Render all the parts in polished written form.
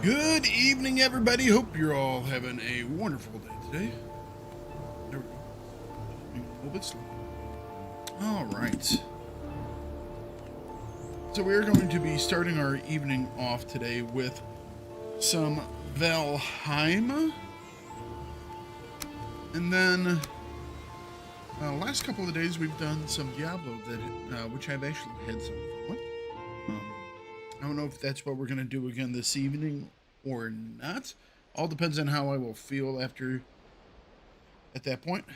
Good evening, everybody. Hope you're all having a wonderful day today. There we go. A little bit slow. All right. So we are going to be starting our evening off today with some Valheim. And then last couple of days we've done some Diablo, which I've actually had some fun with. I don't know if that's what we're going to do again this evening or not. All depends on how I will feel at that point.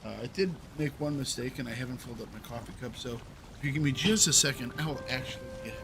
I did make one mistake and I haven't filled up my coffee cup, so if you give me just a second, I will actually get it.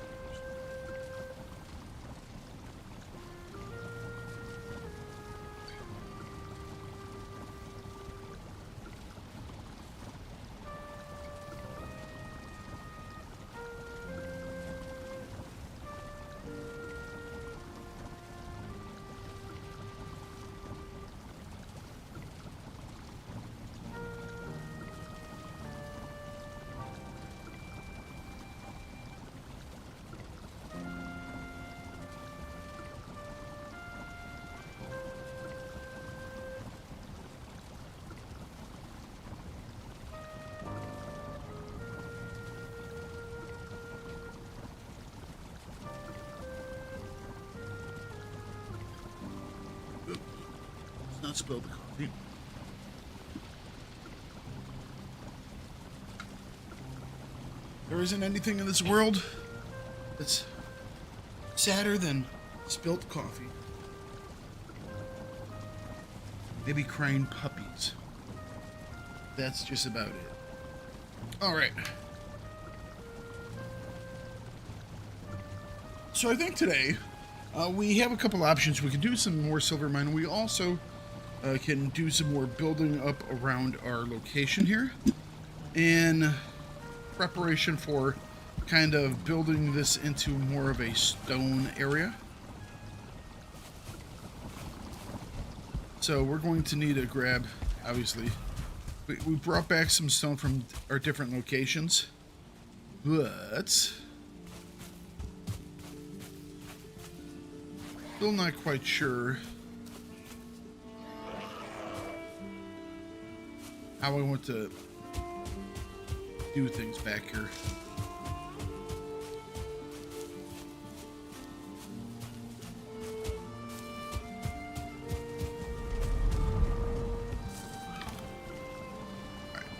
Not spill the coffee. There isn't anything in this world that's sadder than spilt coffee. Maybe crying puppies. That's just about it. All right. So I think today we have a couple options. We can do some more silver mining. We also can do some more building up around our location here in preparation for kind of building this into more of a stone area. So we're going to need to grab, obviously, we brought back some stone from our different locations, but still not quite sure how I want to do things back here. All right.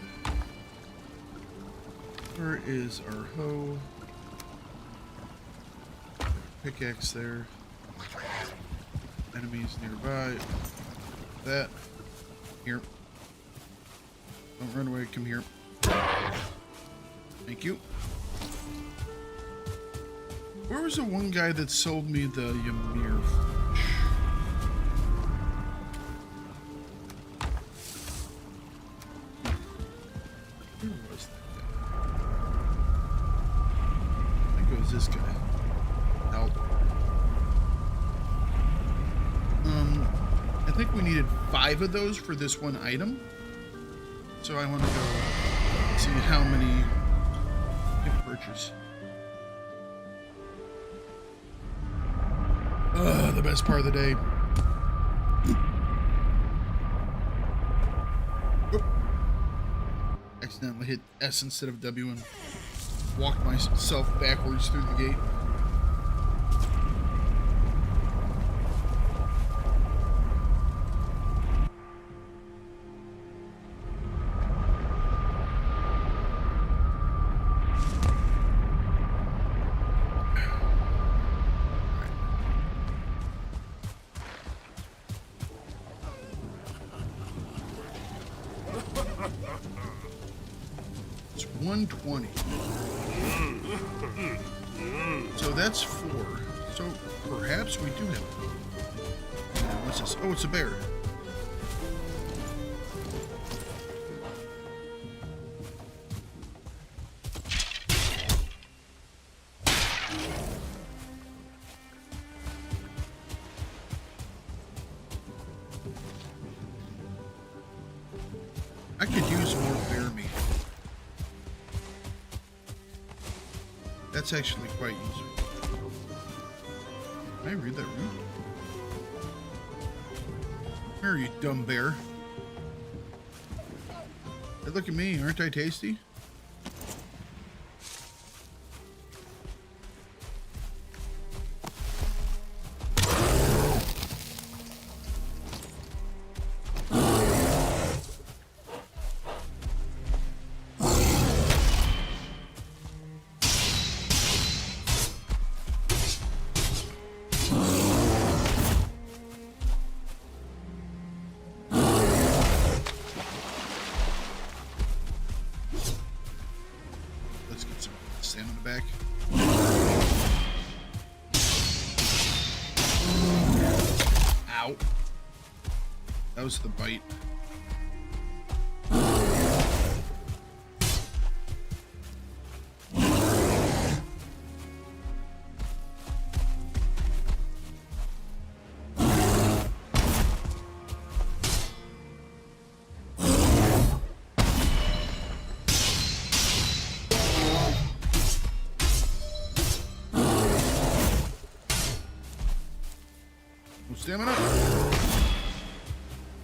Where is our hoe? Pickaxe there. Enemies nearby. That. Here. Don't run away, come here. Thank you. Where was the one guy that sold me the Ymir flesh? Who was that guy? I think it was this guy. I think we needed 5 of those for this one item. So I want to go see how many we can purchase. The best part of the day. Oh. Accidentally hit S instead of W and walked myself backwards through the gate. It's 120. So that's 4. So perhaps we do have. What's this? Oh, it's a bear. I could use more bear meat. That's actually quite useful. Can I read that room? Here, you dumb bear. Hey, look at me. Aren't I tasty? Back. Ow. That was the bite. Stamina.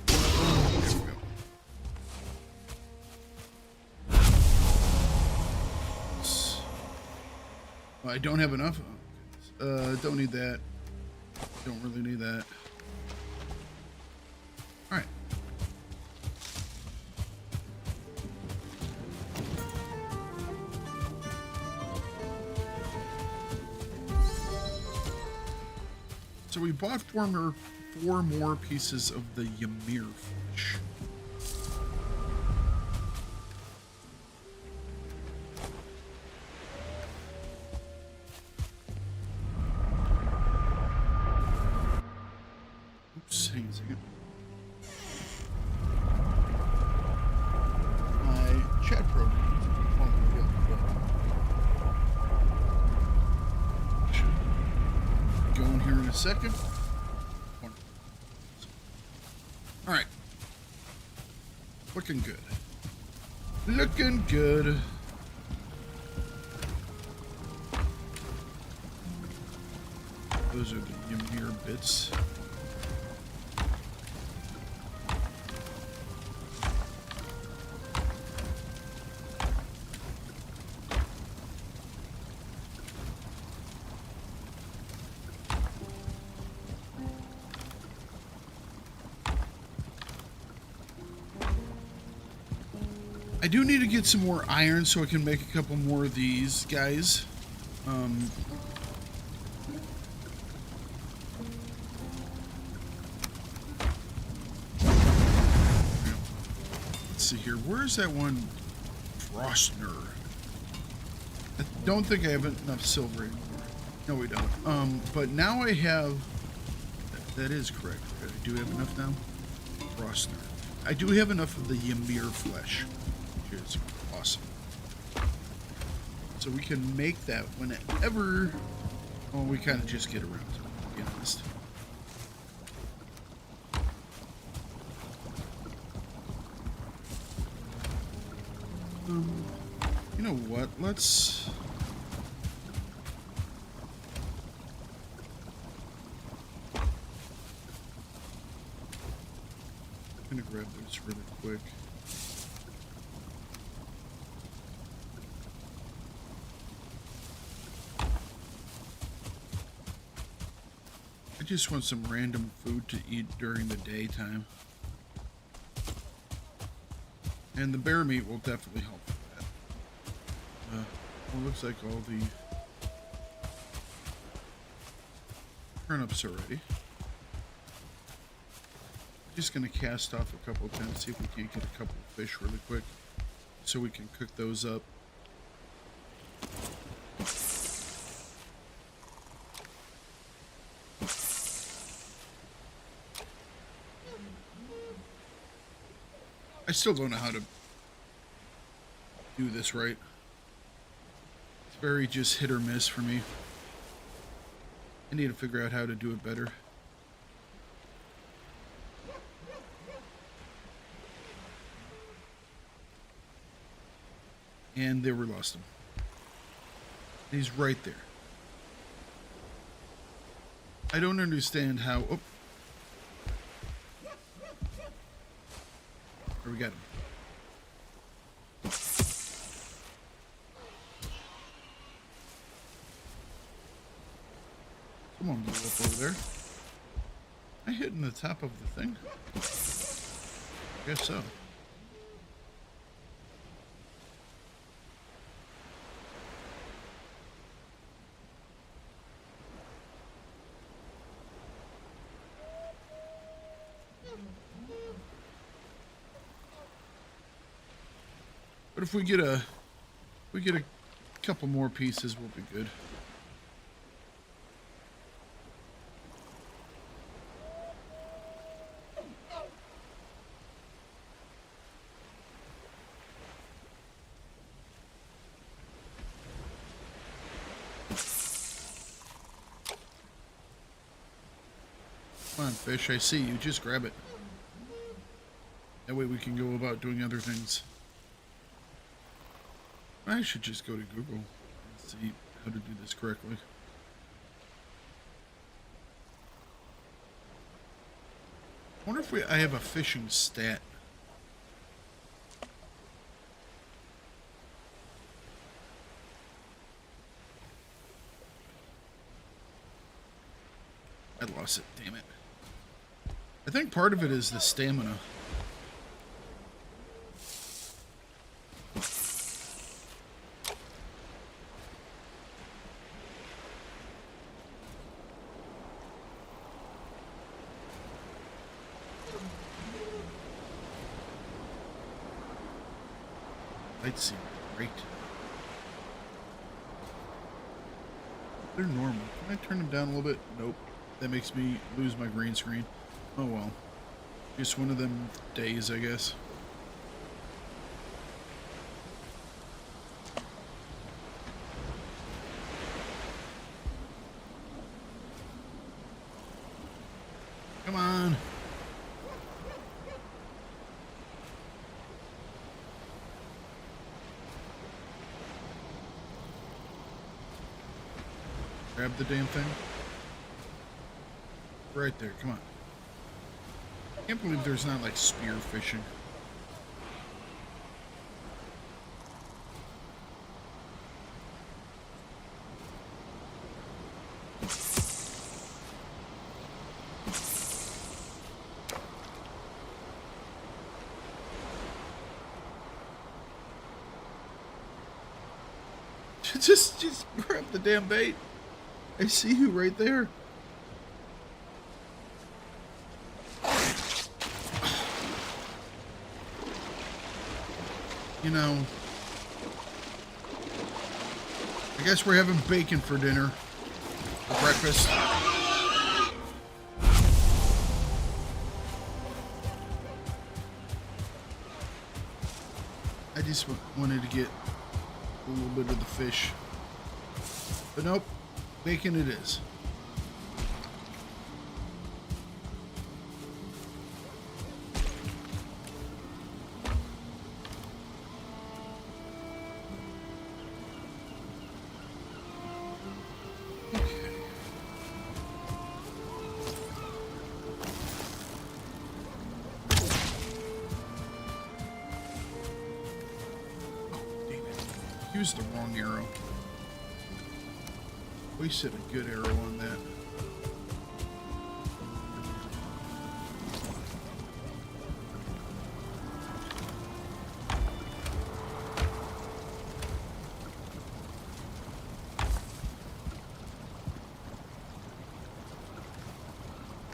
There we go. I don't have enough. Don't need that. Don't really need that. All right. So we bought four more pieces of the Ymir flesh. Oops, hang on a second. My chat program. Go in here in a second. All right. Looking good. Looking good. Those are the Ymir bits. I do need to get some more iron so I can make a couple more of these guys. Let's see here. Where's that one? Frostner. I don't think I have enough silver anymore. No, we don't. But now I have... That is correct. I do have enough now. Frostner. I do have enough of the Ymir flesh. It's awesome. So we can make that whenever... Well, we kind of just get around to it, to be honest. You know what? Let's... I'm gonna grab this really quick. I just want some random food to eat during the daytime. And the bear meat will definitely help with that. Well, looks like all the turnips are ready. Just going to cast off a couple of times, see if we can't get a couple of fish really quick so we can cook those up. I still don't know how to do this right. It's very just hit or miss for me. I need to figure out how to do it better. And there we lost him. He's right there. I don't understand how... Oh. There we got him. Come on, go up over there. Am I hitting the top of the thing? Guess so. But if we get a couple more pieces, we'll be good. Come on, fish, I see you. Just grab it. That way we can go about doing other things. I should just go to Google and see how to do this correctly. I wonder if I have a fishing stat. I lost it, damn it. I think part of it is the stamina. Lights seem great. They're normal. Can I turn them down a little bit? Nope. That makes me lose my green screen. Oh well. Just one of them days, I guess. Come on. Grab the damn thing. Right there, come on. I can't believe there's not like spear fishing. Just grab the damn bait. I see you right there. You know, I guess we're having bacon for dinner, for breakfast. I just wanted to get a little bit of the fish. But nope, bacon it is. Used the wrong arrow. Wasted a good arrow on that.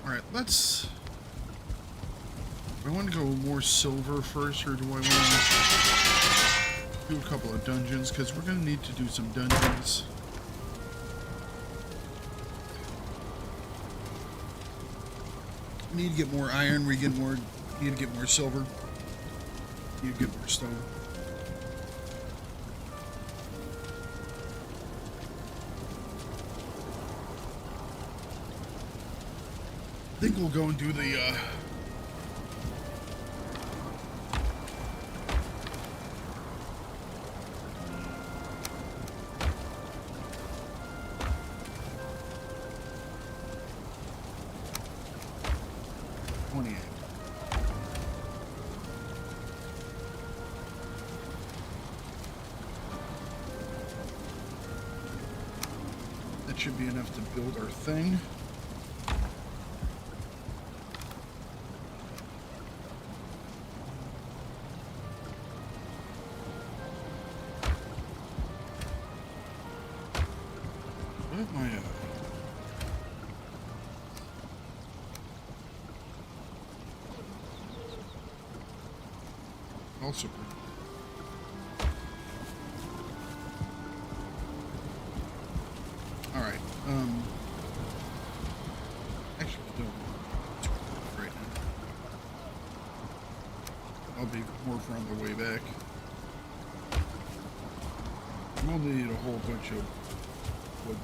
Alright, let's... Do I want to go more silver first, or do I want to do a couple of dungeons, because we're going to need to do some dungeons. We need to get more iron, need to get more silver, need to get more stone. I think we'll go and do the 20 active. That should be enough to build our thing. What am I also all right. Actually, don't right now. I'll be more on the way back. We'll need a whole bunch of wood.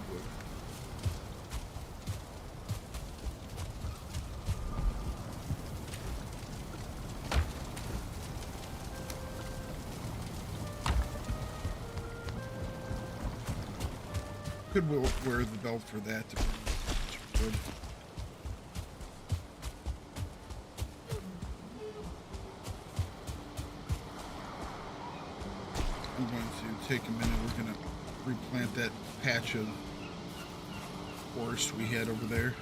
Could wear the belt for that. Good. I'm going to take a minute. We're going to replant that patch of forest we had over there.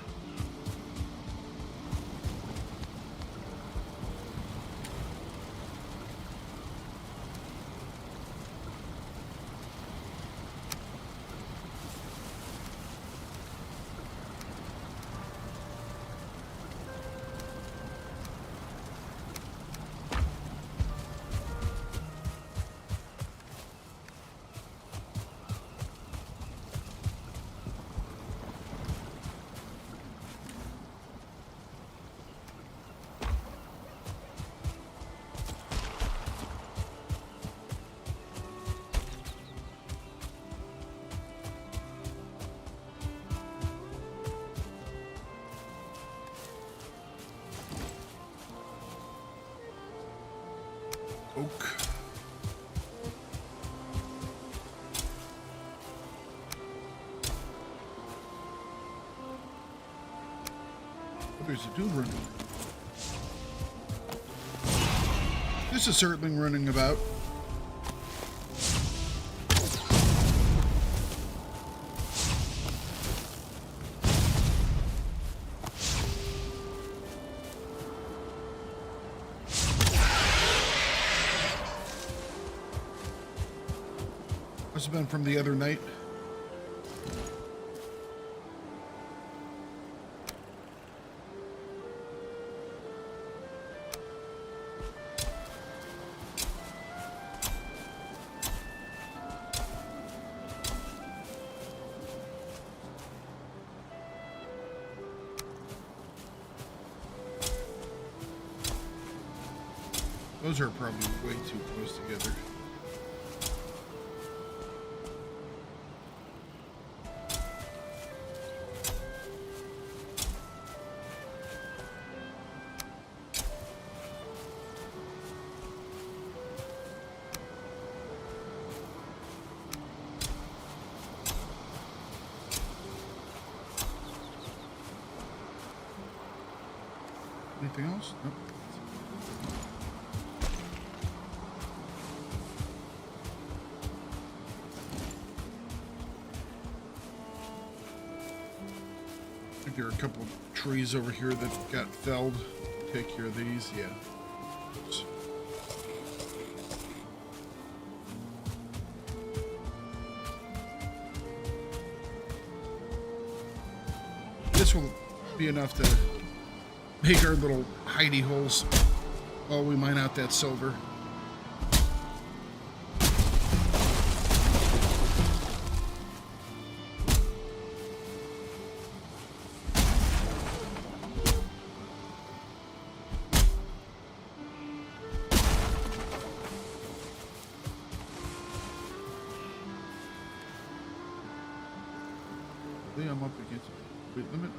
Oak. Oh, there's a dude running. This is certainly running about. Must have been from the other night. Those are probably way too close together. Anything else? Nope. I think there are a couple of trees over here that got felled. Take care of these, yeah. Oops. This will be enough to make our little hidey holes while we mine out that silver. I think I'm up against the weight limit.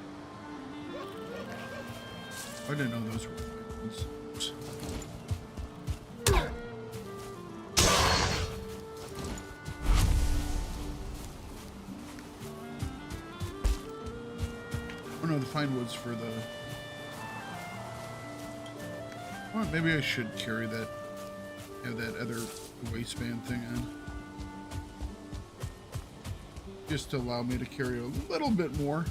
I didn't know those were weapons. Oh no, the pine woods for the Well, maybe I should carry that, have that other waistband thing on. Just to allow me to carry a little bit more.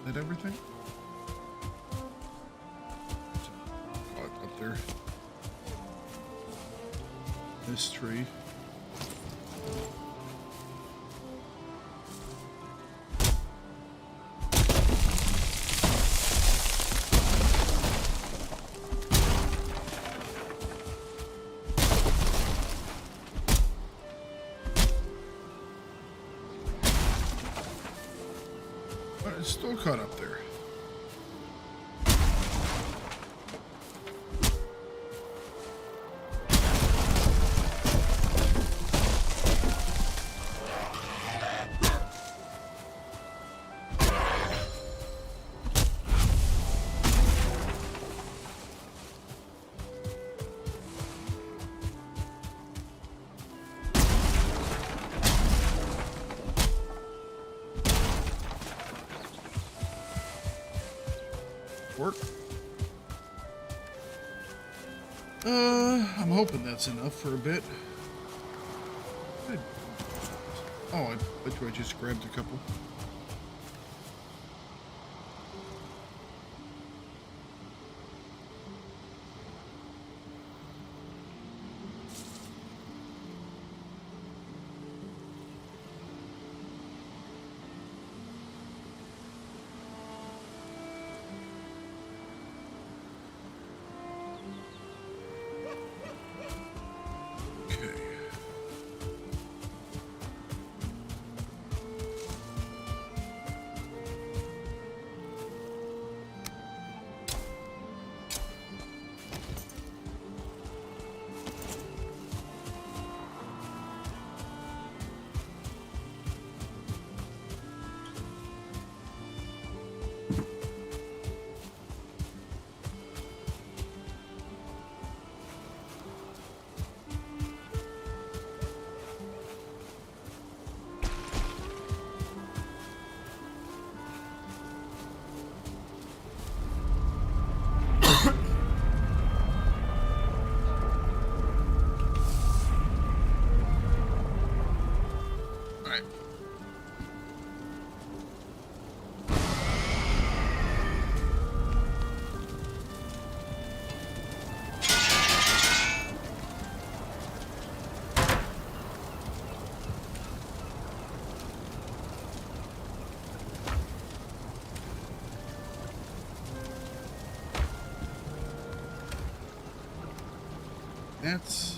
That everything? Up there. This tree. It's still caught up there. Work. I'm hoping that's enough for a bit. Oh, I bet you I just grabbed a couple. That's...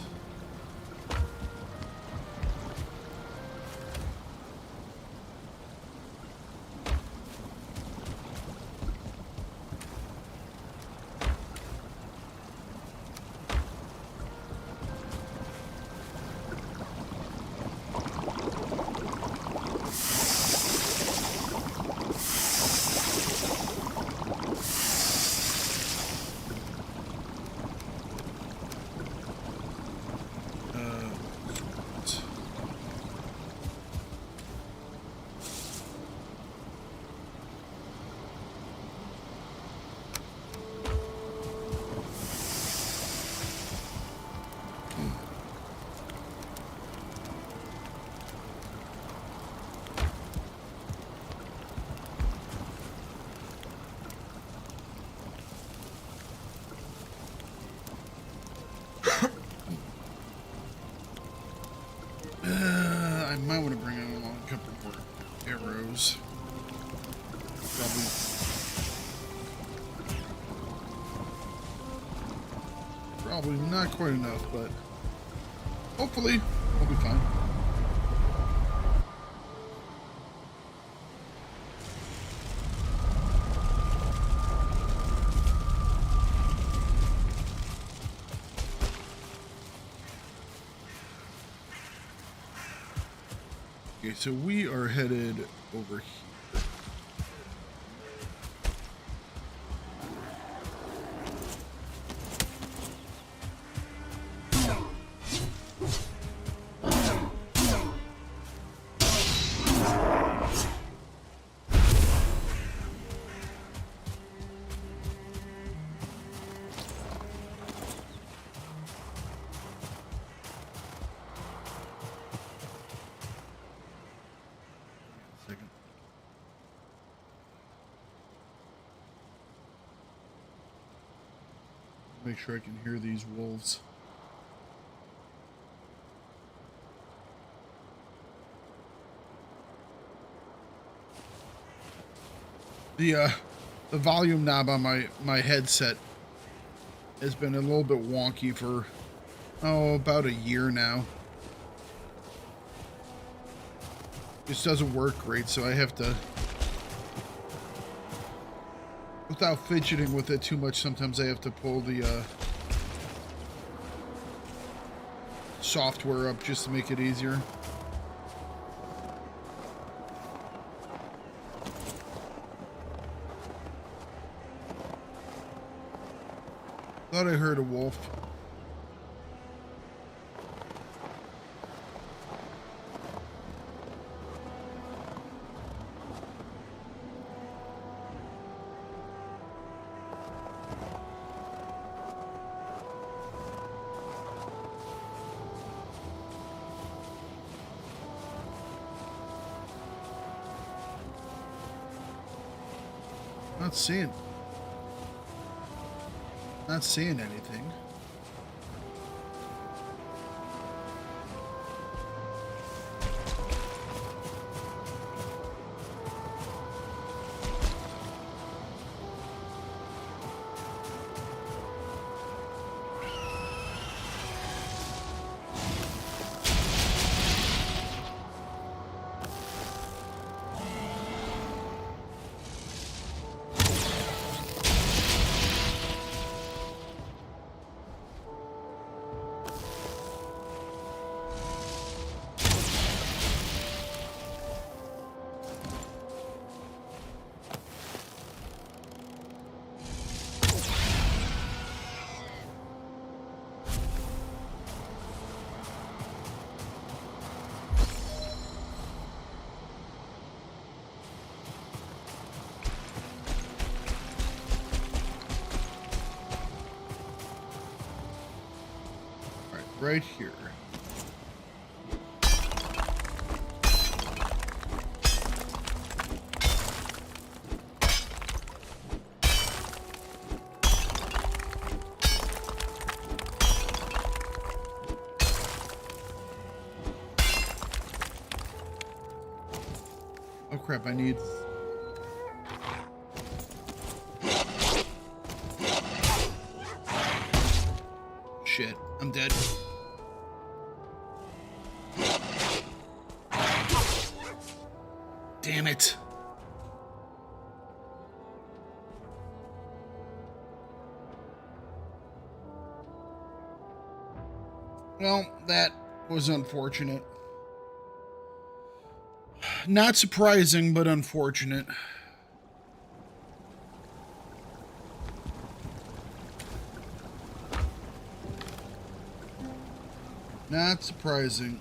Probably not quite enough, but hopefully we'll be fine. Okay, so we are headed over here. Make sure I can hear these wolves. The volume knob on my headset has been a little bit wonky for about a year now. Just doesn't work great, so I have to, without fidgeting with it too much, sometimes I have to pull the software up just to make it easier. Thought I heard a wolf. Not seeing anything. Right here. Oh crap, I need... Shit, I'm dead. Damn it. Well, that was unfortunate. Not surprising, but unfortunate. Not surprising.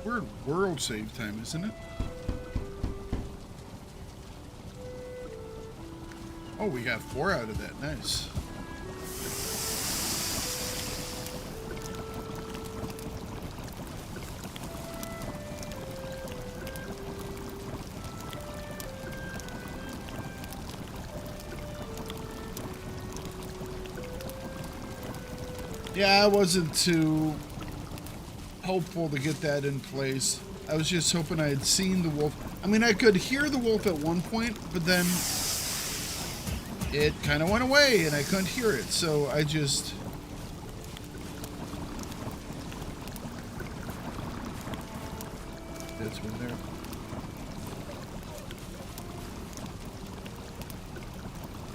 We're in world save time, isn't it? Oh, we got 4 out of that. Nice. Yeah, I wasn't too hopeful to get that in place. I was just hoping I had seen the wolf. I mean, I could hear the wolf at one point, but then it kind of went away and I couldn't hear it. So I just... That's one there.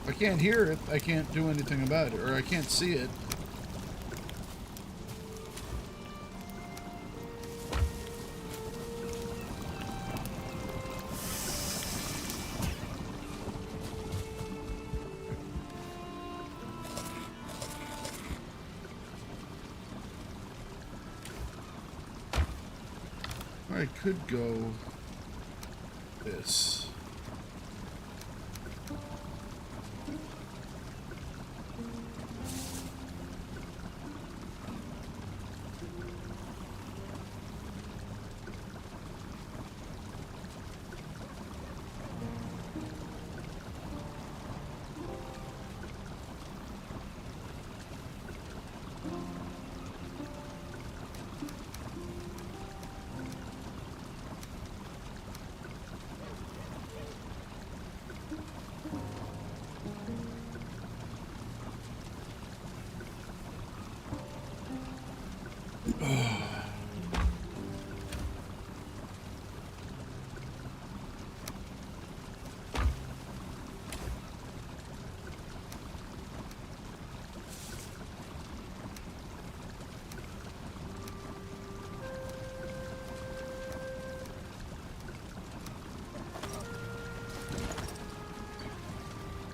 If I can't hear it, I can't do anything about it, or I can't see it. I could go this.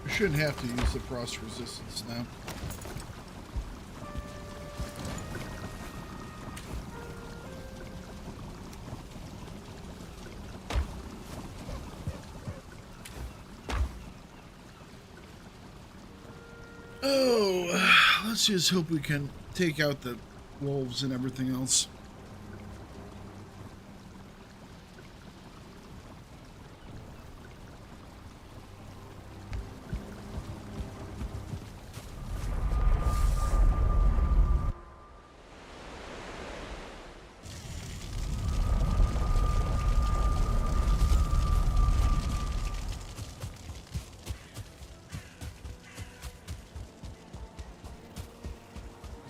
Shouldn't have to use the frost resistance now. Oh, let's just hope we can take out the wolves and everything else.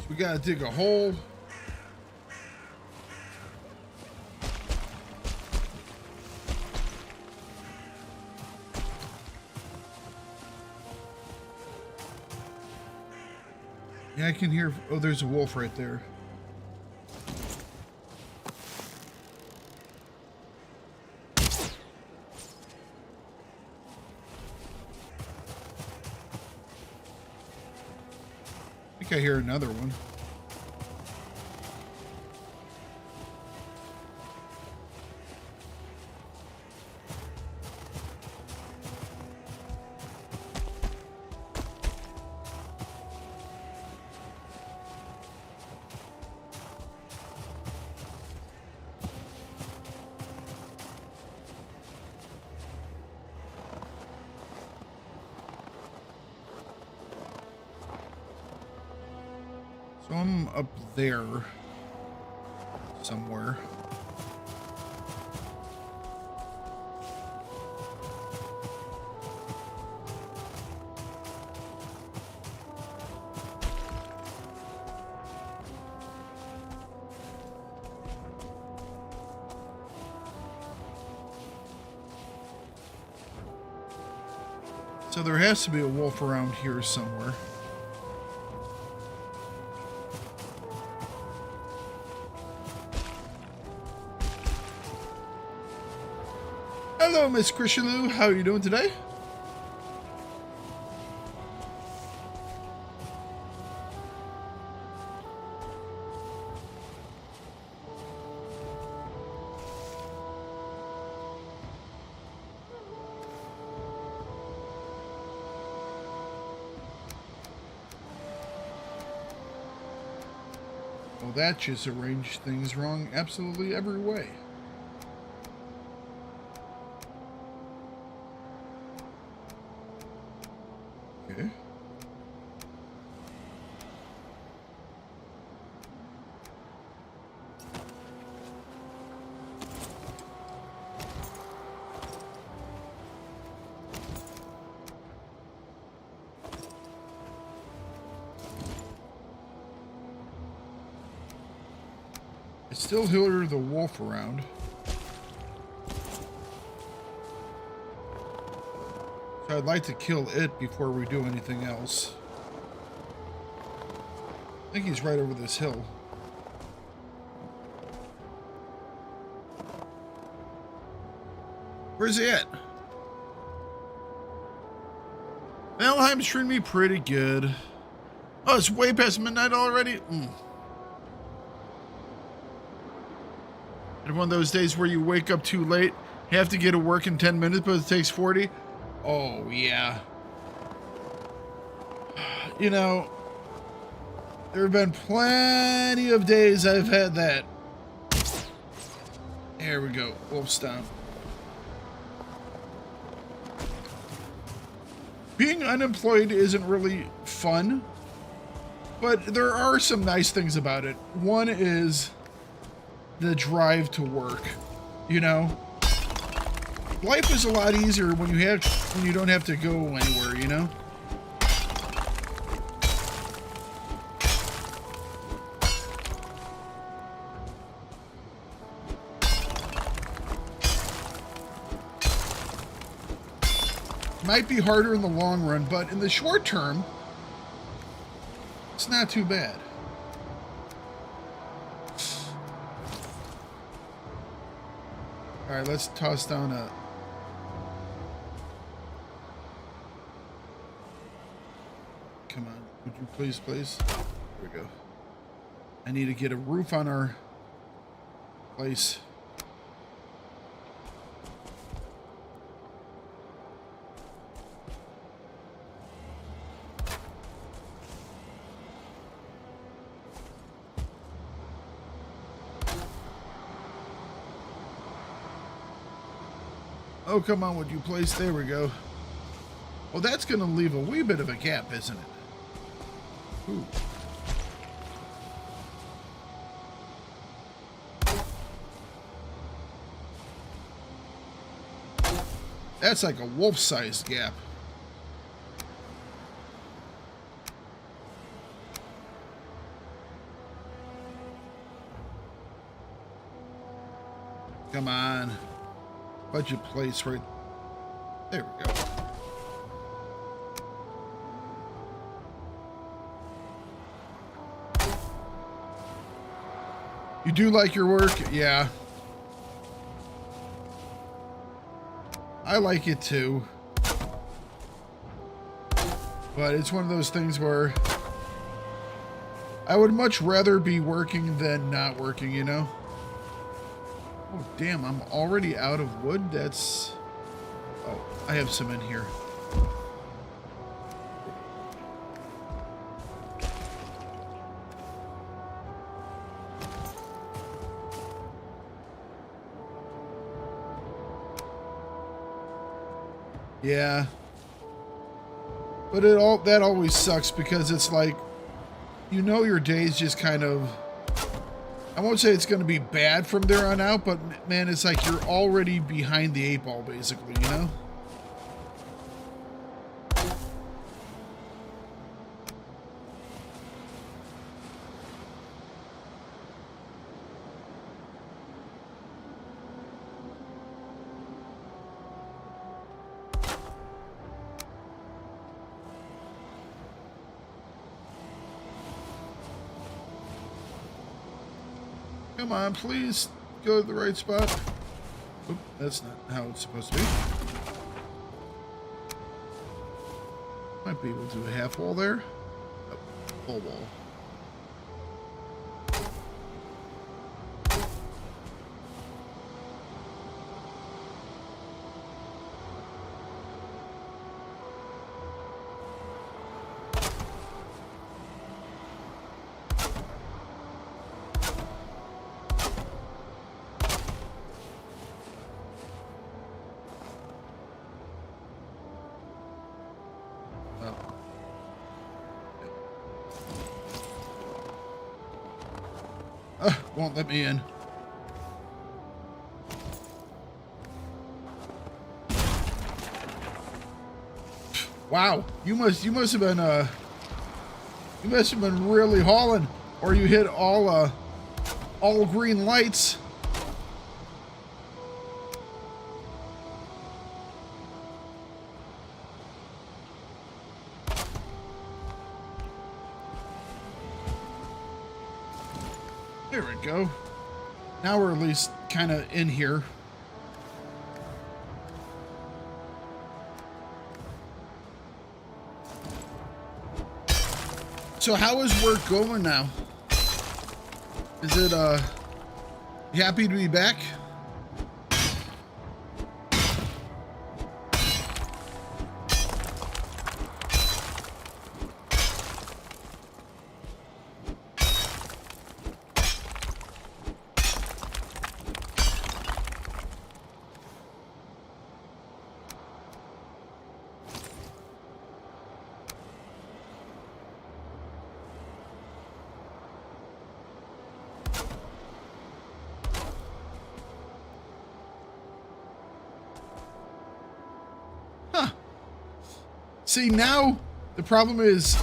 We gotta dig a hole. Yeah, I can hear. Oh, there's a wolf right there. I think I hear another one. So I'm up there somewhere. So there has to be a wolf around here somewhere. Hello, Miss Christian Lou. How are you doing today? Well, that just arranged things wrong absolutely every way. Okay. I still hear the wolf around. So I'd like to kill it before we do anything else. I think he's right over this hill. Where's he at? Valheim's treating me pretty good. Oh, it's way past midnight already? And one of those days where you wake up too late, have to get to work in 10 minutes, but it takes 40? Oh, yeah. You know, there have been plenty of days I've had that. There we go. Wolf stomp. Being unemployed isn't really fun, but there are some nice things about it. One is the drive to work. You know, life is a lot easier when you don't have to go anywhere, you know? Might be harder in the long run, but in the short term, it's not too bad. All right, let's toss down a... Come on, would you please? There we go. I need to get a roof on our place. Oh, come on, would you please? There we go. Well, that's going to leave a wee bit of a gap, isn't it? Ooh. That's like a wolf-sized gap. Come on. Budget place right there. We go. You do like your work? Yeah. I like it too. But it's one of those things where I would much rather be working than not working, you know? Oh, damn, I'm already out of wood? That's... Oh, I have some in here. Yeah. But that always sucks because it's like, you know, your day's just kind of... I won't say it's going to be bad from there on out, but man, it's like you're already behind the 8 ball, basically, you know? Come on, please go to the right spot. Oop, that's not how it's supposed to be. Might be able to do a half wall there. Oh, full wall. Won't let me in. Wow, you must have been really hauling, or you hit all all green lights. There we go. Now we're at least kind of in here. So how is work going now? Is it, you happy to be back? See, now the problem is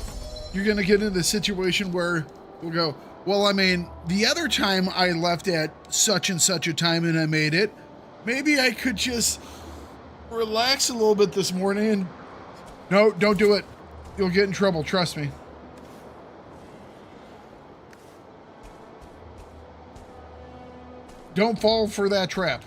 you're going to get into the situation where we'll go, well, I mean, the other time I left at such and such a time and I made it, maybe I could just relax a little bit this morning. No, don't do it. You'll get in trouble. Trust me. Don't fall for that trap.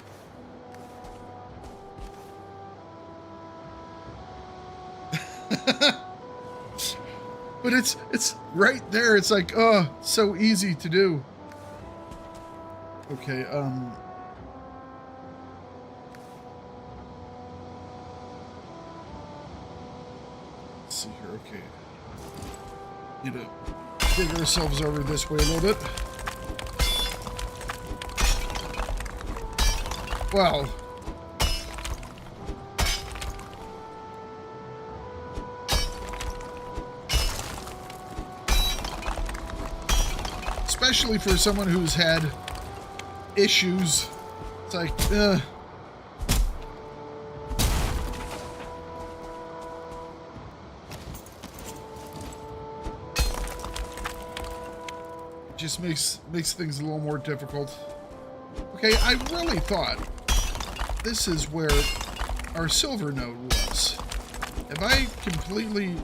But it's right there. It's like, oh, so easy to do. Okay, let's see here. Okay. Need to dig ourselves over this way a little bit. Wow. Especially for someone who's had issues. It's like, just makes things a little more difficult. Okay, I really thought this is where our silver node was. Have I completely...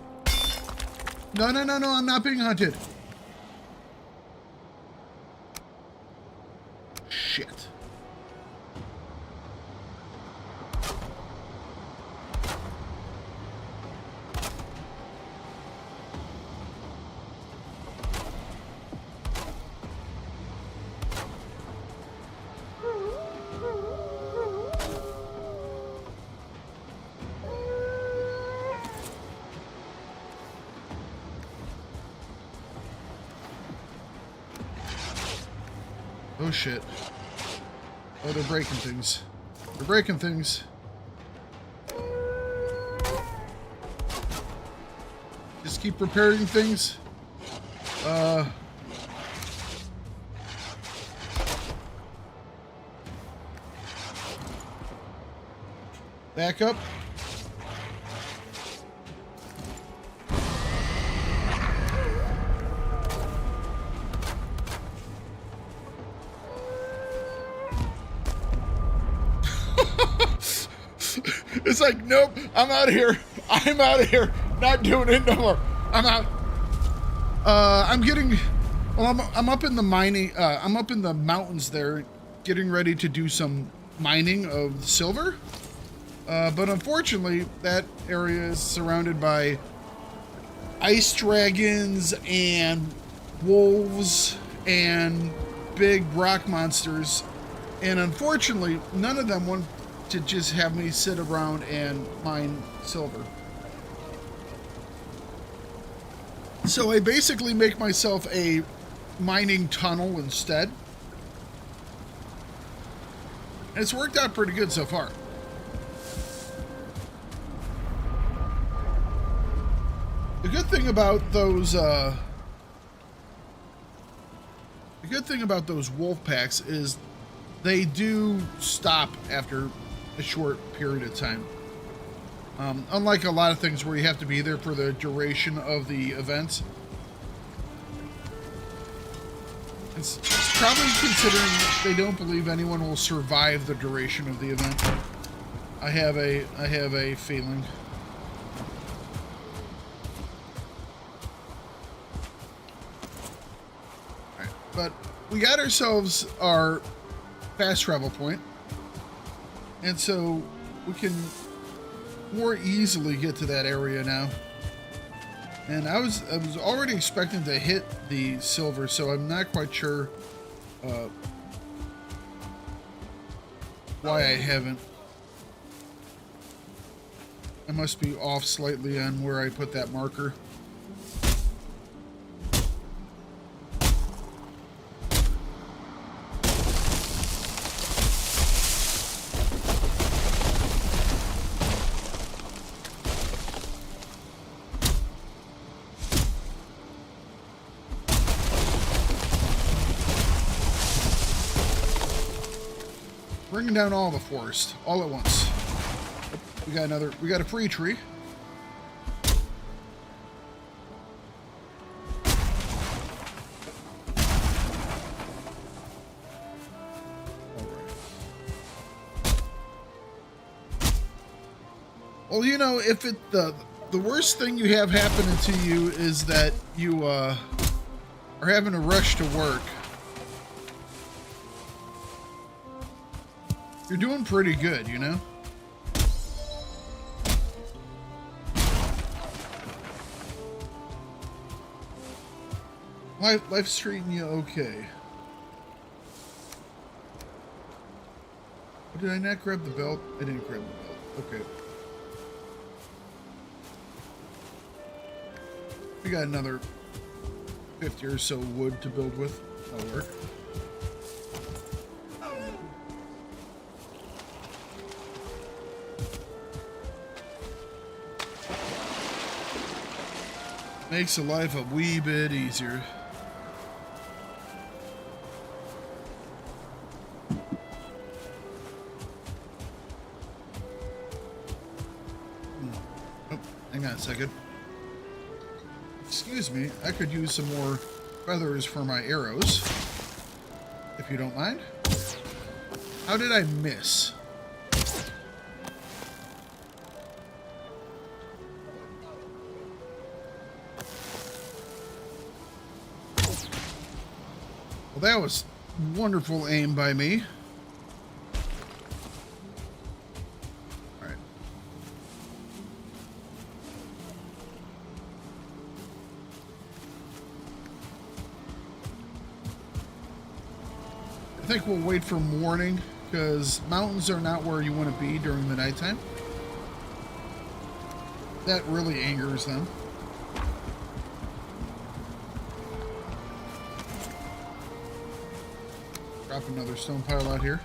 No, I'm not being hunted. Shit. Oh shit. Oh, they're breaking things. They're breaking things. Just keep repairing things. Back up. It's like, nope, I'm out of here. I'm out of here. Not doing it no more. I'm out. I'm getting, well, I'm up in the mining, I'm up in the mountains there, getting ready to do some mining of silver. But unfortunately, that area is surrounded by ice dragons and wolves and big rock monsters. And unfortunately, none of them want to just have me sit around and mine silver. So I basically make myself a mining tunnel instead. And it's worked out pretty good so far. The good thing about those wolf packs is they do stop after a short period of time. Unlike a lot of things where you have to be there for the duration of the events. It's Probably considering they don't believe anyone will survive the duration of the event. I have a feeling. All right, but we got ourselves our fast travel point, and so we can more easily get to that area now. And I was already expecting to hit the silver, so I'm not quite sure why I haven't. I must be off slightly on where I put that marker. Bringing down all the forest all at once. We got a free tree. All right. Well, you know, if the worst thing you have happening to you is that you are having to rush to work, you're doing pretty good, you know? Life's treating you okay. Oh, did I not grab the belt? I didn't grab the belt. Okay. We got another 50 or so wood to build with. That'll work. Makes the life a wee bit easier. Oh, hang on a second. Excuse me, I could use some more feathers for my arrows, if you don't mind. How did I miss? Well, that was wonderful aim by me. All right. I think we'll wait for morning, because mountains are not where you want to be during the nighttime. That really angers them. Drop another stone pile out here.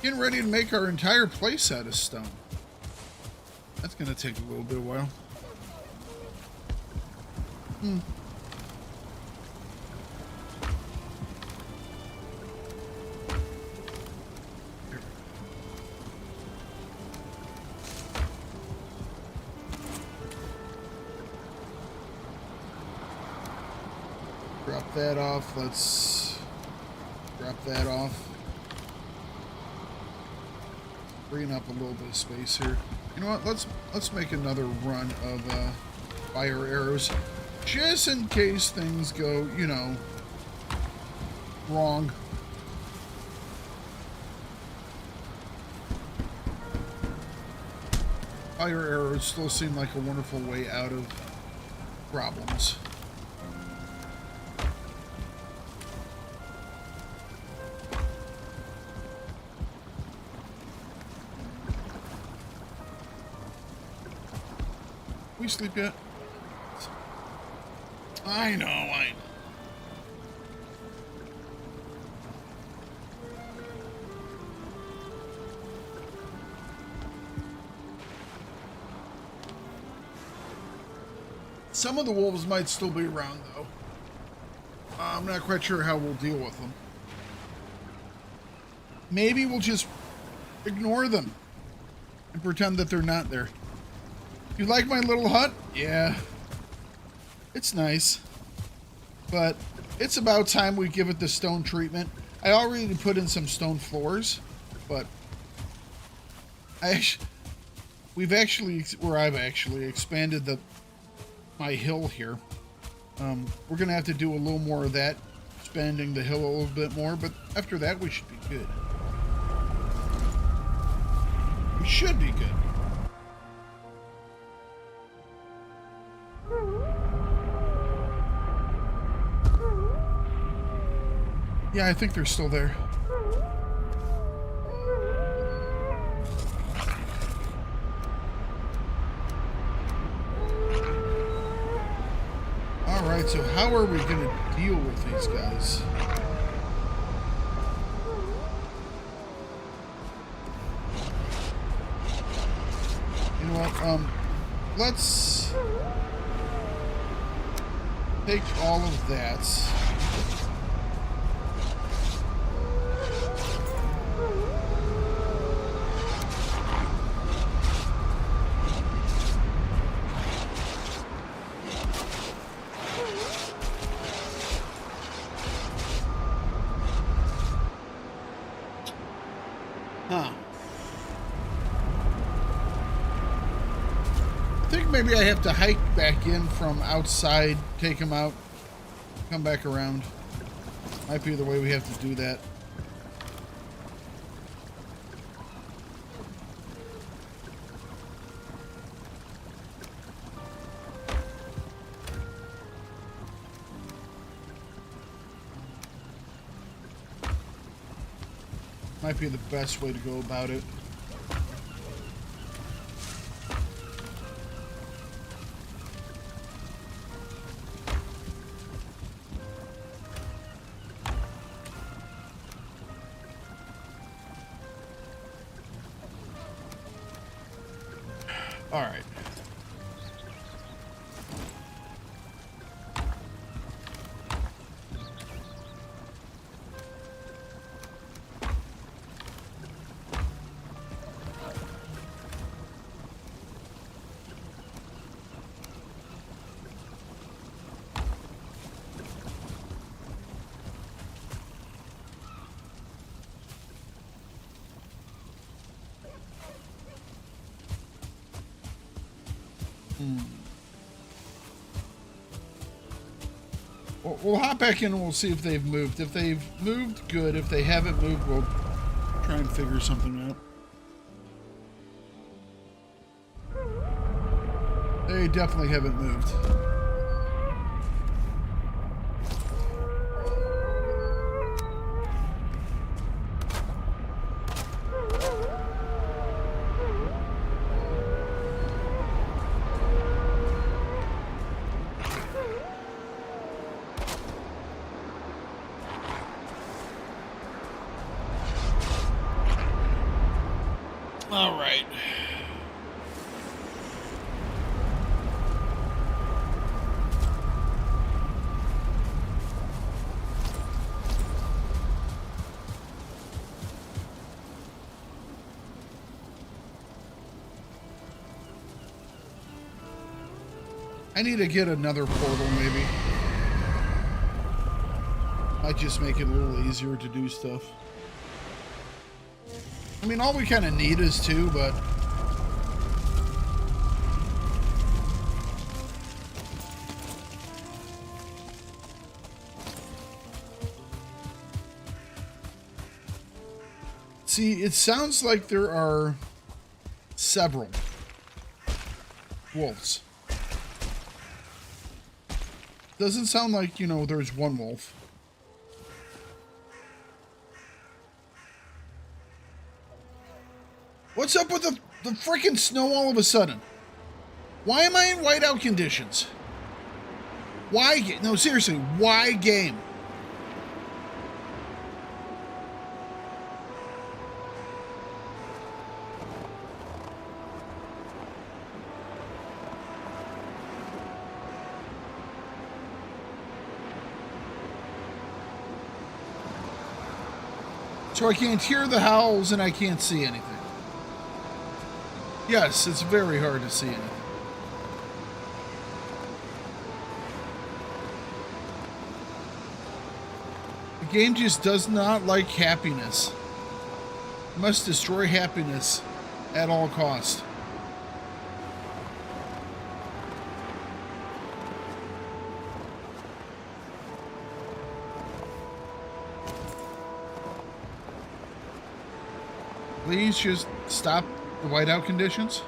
Getting ready to make our entire place out of stone. That's going to take a little bit of a while. Drop that off. Let's drop that off. Freeing up a little bit of space here. You know what? Let's make another run of fire arrows, just in case things go, you know, wrong. Fire arrows still seem like a wonderful way out of problems. We sleep yet? I know. Some of the wolves might still be around, though. I'm not quite sure how we'll deal with them. Maybe we'll just ignore them and pretend that they're not there. You like my little hut? Yeah. It's nice. But it's about time we give it the stone treatment. I already put in some stone floors, but I've actually expanded my hill here. We're gonna have to do a little more of that, expanding the hill a little bit more, but after that we should be good. We should be good. Yeah, I think they're still there. Alright, so how are we going to deal with these guys? You know what, let's take all of that. Maybe I have to hike back in from outside, take him out, come back around. Might be the way we have to do that. Might be the best way to go about it. All right. We'll hop back in and we'll see if they've moved. If they've moved, good. If they haven't moved, we'll try and figure something out. They definitely haven't moved. All right. I need to get another portal, maybe. Might just make it a little easier to do stuff. I mean, all we kind of need is two, but... See, it sounds like there are several wolves. Doesn't sound like, you know, there's one wolf. What's up with the freaking snow all of a sudden? Why am I in whiteout conditions? Why? No, seriously, why game? So I can't hear the howls and I can't see anything. Yes, it's very hard to see anything. game just does not like happiness. It must destroy happiness at all costs. Please just stop the whiteout conditions.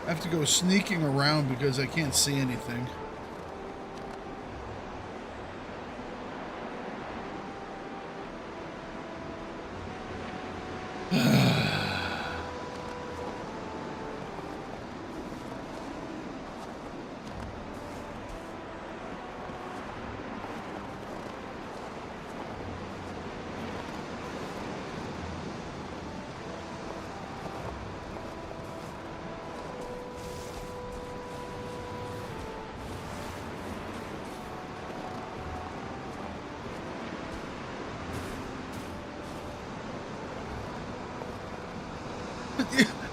I have to go sneaking around because I can't see anything.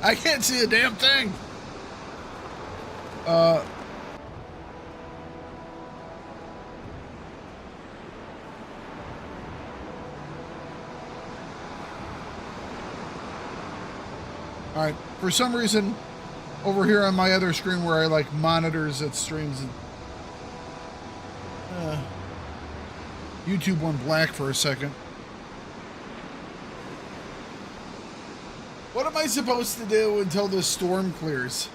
I can't see a damn thing. All right. For some reason, over here on my other screen where I like monitors it streams, YouTube went black for a second. What am I supposed to do until this storm clears?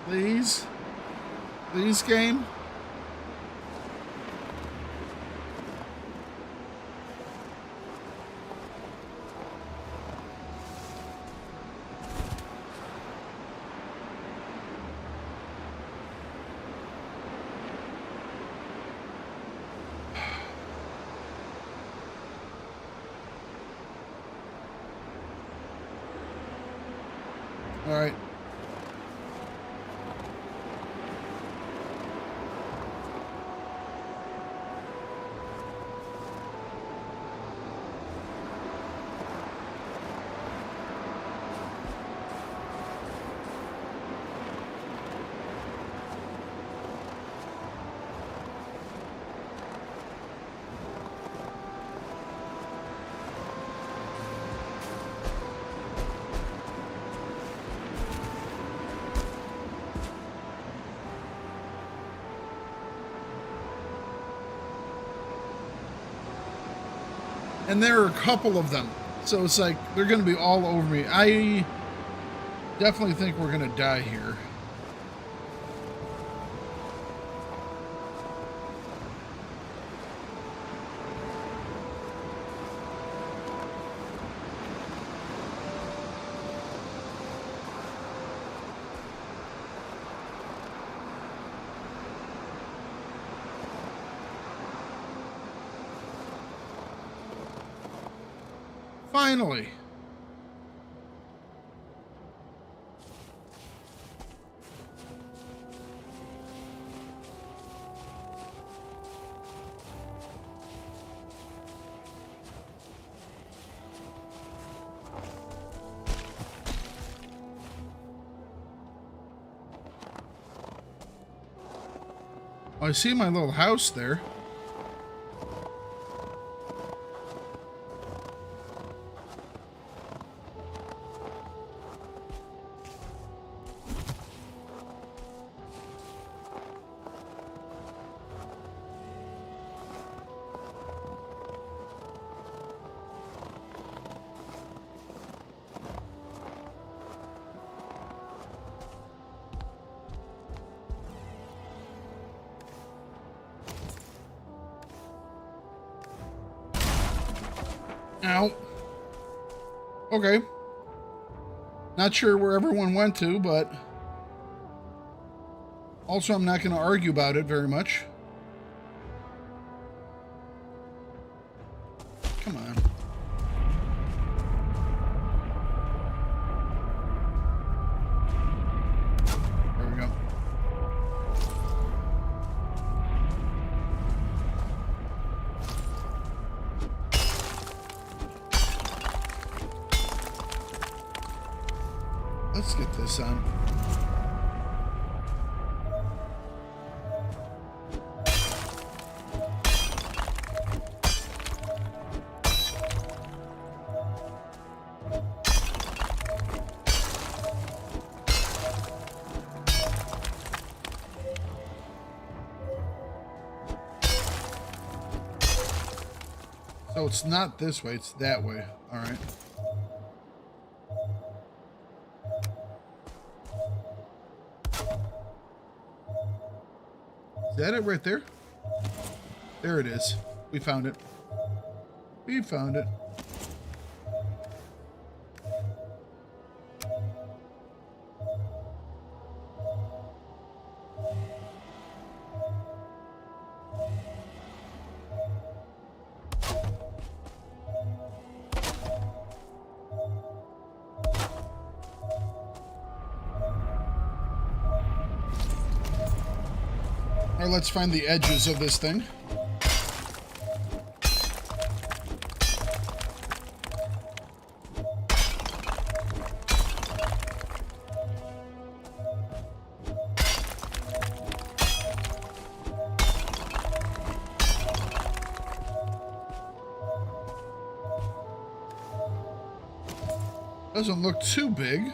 Please? Please, game? All right. And there are a couple of them. So it's like, they're going to be all over me. I definitely think we're going to die here. Finally. I see my little house there. Ow. Okay. Not sure where everyone went to, but also I'm not going to argue about it very much. Come on. There we go. Let's get this on. So it's not this way, it's that way. All right. Is that it right there? There it is. We found it. We found it. All right, let's find the edges of this thing. Doesn't look too big.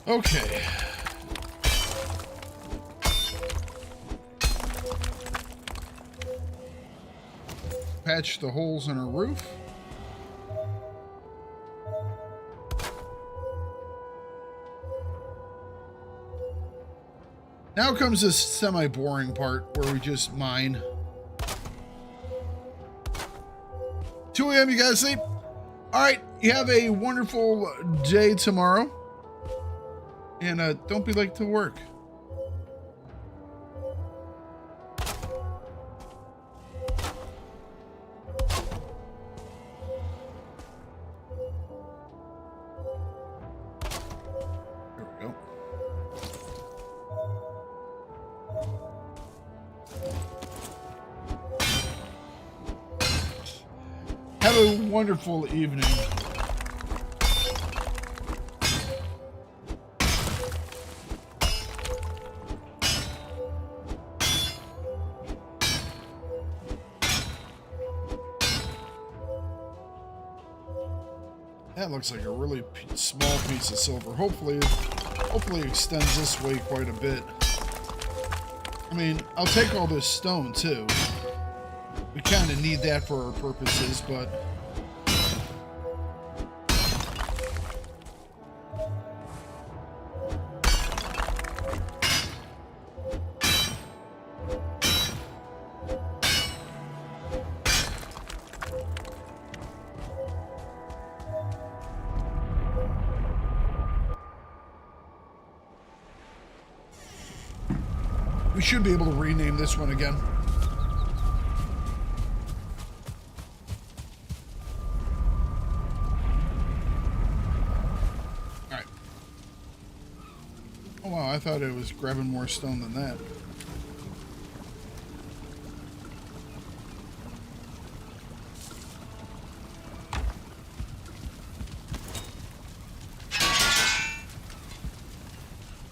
Okay. Patch the holes in our roof. Now comes this semi-boring part where we just mine. 2 a.m. you guys sleep? All right, you have a wonderful day tomorrow. And don't be late to work. There we go. Have a wonderful evening. That looks like a really small piece of silver. Hopefully it extends this way quite a bit. I mean, I'll take all this stone too. We kind of need that for our purposes, but We should be able to rename this one again. Alright. Oh wow, I thought it was grabbing more stone than that.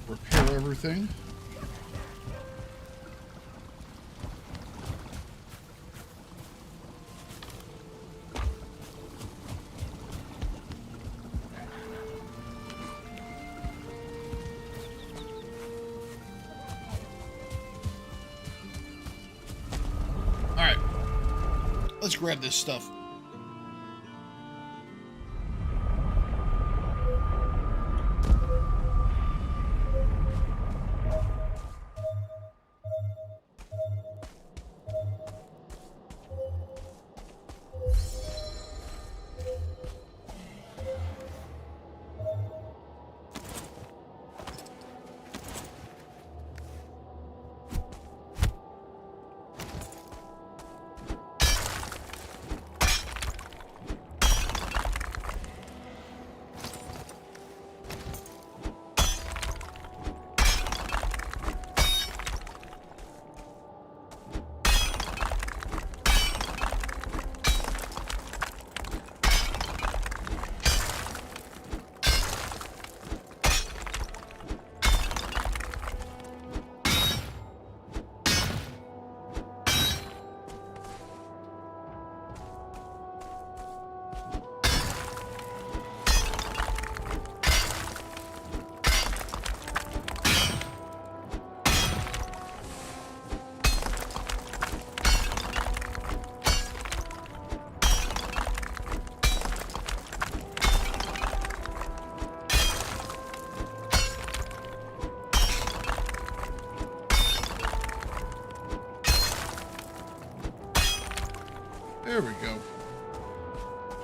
Repair everything. Alright. Let's grab this stuff. There we go.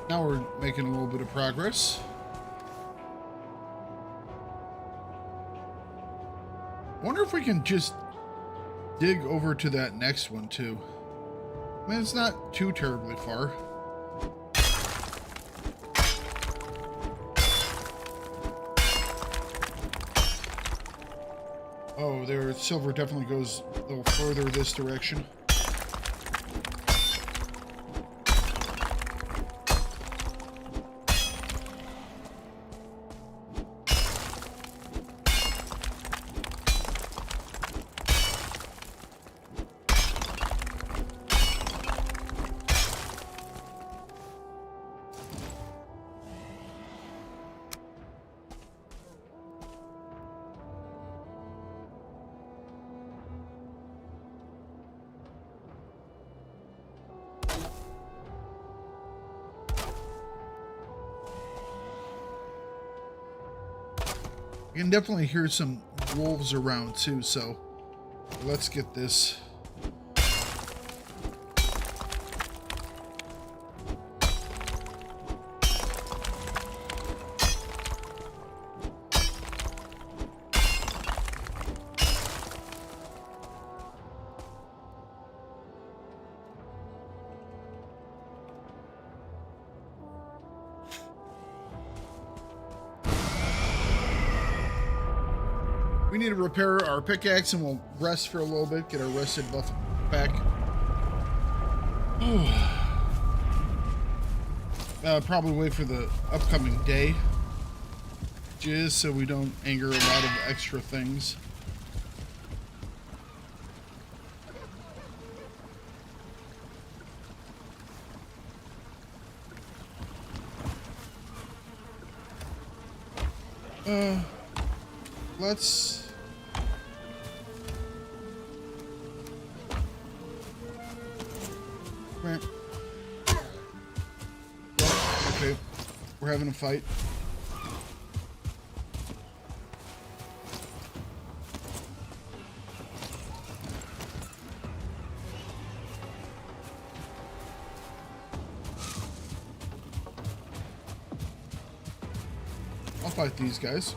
Now we're making a little bit of progress. Wonder if we can just dig over to that next one too. I mean, it's not too terribly far. Oh, there, silver definitely goes a little further this direction. You can definitely hear some wolves around too, so let's get this. We need to repair our pickaxe and we'll rest for a little bit, get our rested buff back. Probably wait for the upcoming day, just so we don't anger a lot of extra things. Let's... Right. Okay, we're having a fight. I'll fight these guys.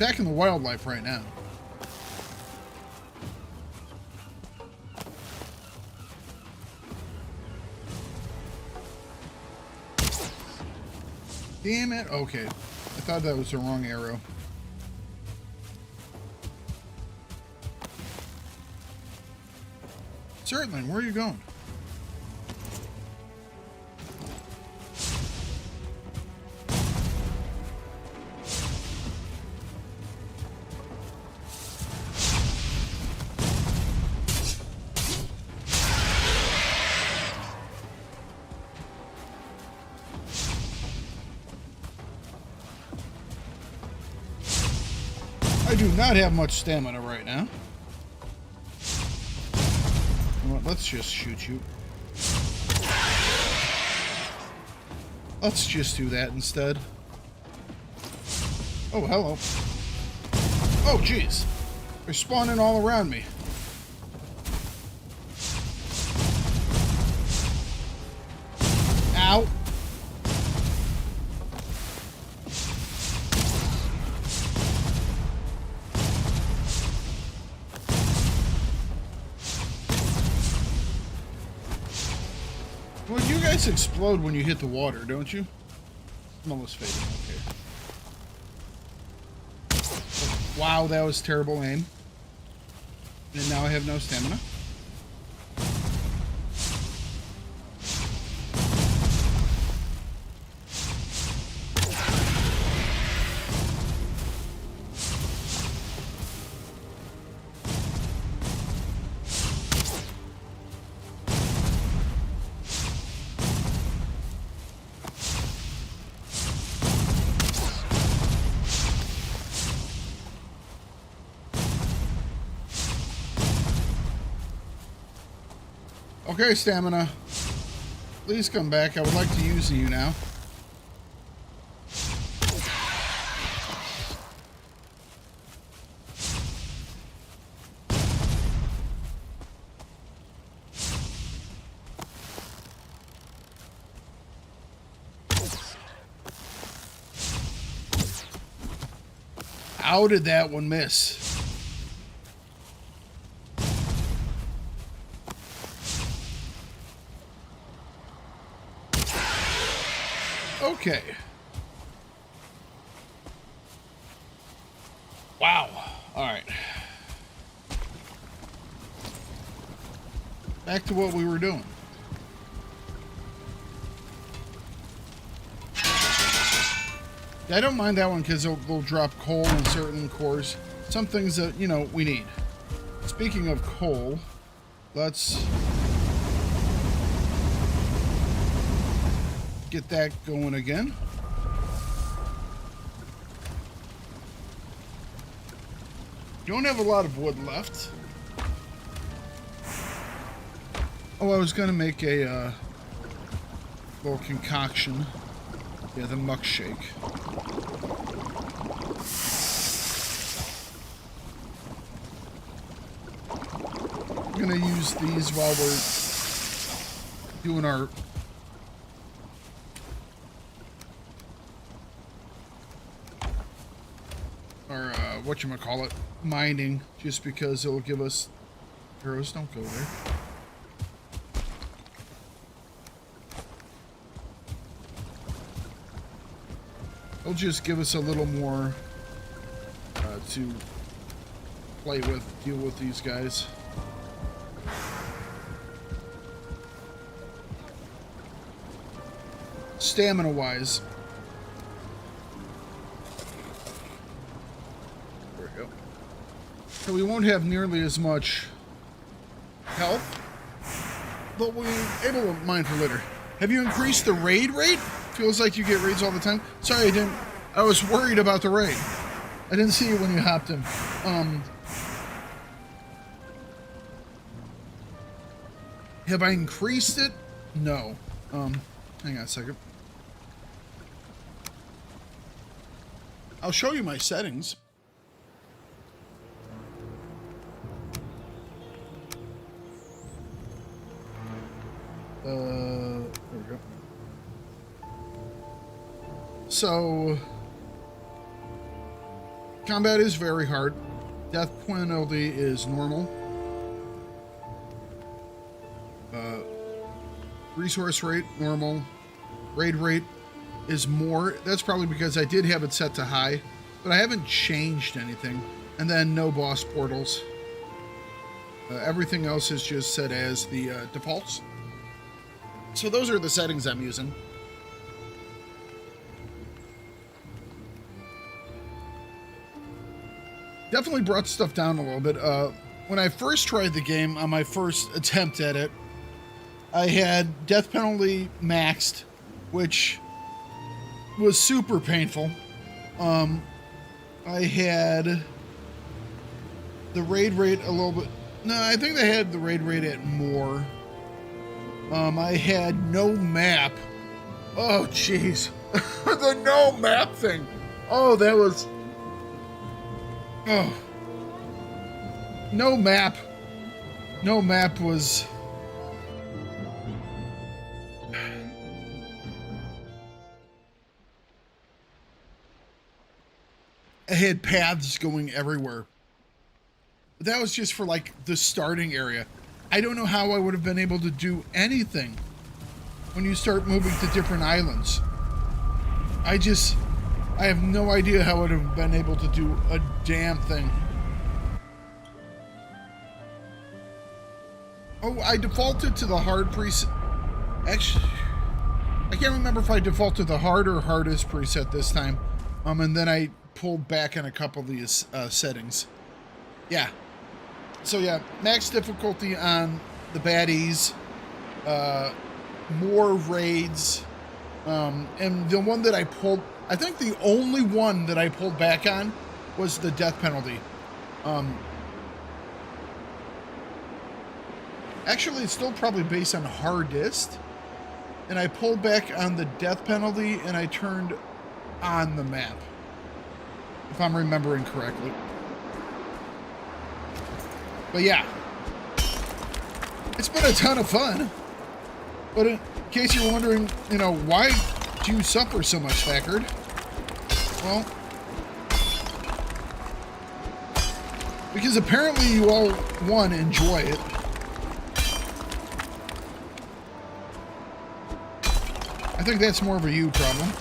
Attacking the wildlife right now. Damn it. Okay. I thought that was the wrong arrow. Certainly. Where are you going? I do not have much stamina right now. Well, let's just shoot you. Let's just do that instead. Oh, hello. Oh, jeez. They're spawning all around me. Ow. Well, you guys explode when you hit the water, don't you? I'm almost fading. Okay. Wow, that was terrible aim. And now I have no stamina. Okay, stamina. Please come back. I would like to use you now. How did that one miss? Okay. Wow. All right. Back to what we were doing. Yeah, I don't mind that one because they'll drop coal in certain cores. Some things that, you know, we need. Speaking of coal, let's get that going again. Don't have a lot of wood left. Oh, I was gonna make a little concoction. Yeah, the muck shake. I'm gonna use these while we're doing our whatchamacallit, mining, just because it'll give us arrows. Don't go there. It'll just give us a little more to play with, deal with these guys. Stamina wise. There we go. So we won't have nearly as much health, but we'll be able to mine for later. Have you increased the raid rate? Feels like you get raids all the time. Sorry, I didn't. I was worried about the raid. I didn't see you when you hopped in. Have I increased it? No. Hang on a second. I'll show you my settings. There we go. So, Combat is very hard. Death penalty is normal. Resource rate, normal. Raid rate is more. That's probably because I did have it set to high, but I haven't changed anything. And then no boss portals. Everything else is just set as the defaults. So those are the settings I'm using. Definitely brought stuff down a little bit. When I first tried the game, on my first attempt at it, I had death penalty maxed, which was super painful. I had the raid rate a little bit. No, I think they had the raid rate at more. I had no map. Oh, jeez. The no map thing. Oh, that was... Oh. No map. No map was... I had paths going everywhere. But that was just for like the starting area. I don't know how I would have been able to do anything when you start moving to different islands. I have no idea how I would have been able to do a damn thing. Oh, I defaulted to the hard preset. Actually, I can't remember if I defaulted the hard or hardest preset this time. And then I pulled back on a couple of these settings. Yeah. So yeah, max difficulty on the baddies, more raids, and the one that I pulled, I think the only one that I pulled back on was the death penalty. Actually, it's still probably based on hardest, and I pulled back on the death penalty and I turned on the map, if I'm remembering correctly. But yeah, it's been a ton of fun. But in case you're wondering, you know, why do you suffer so much, Thakard? Well, because apparently you all, one, enjoy it. I think that's more of a you problem.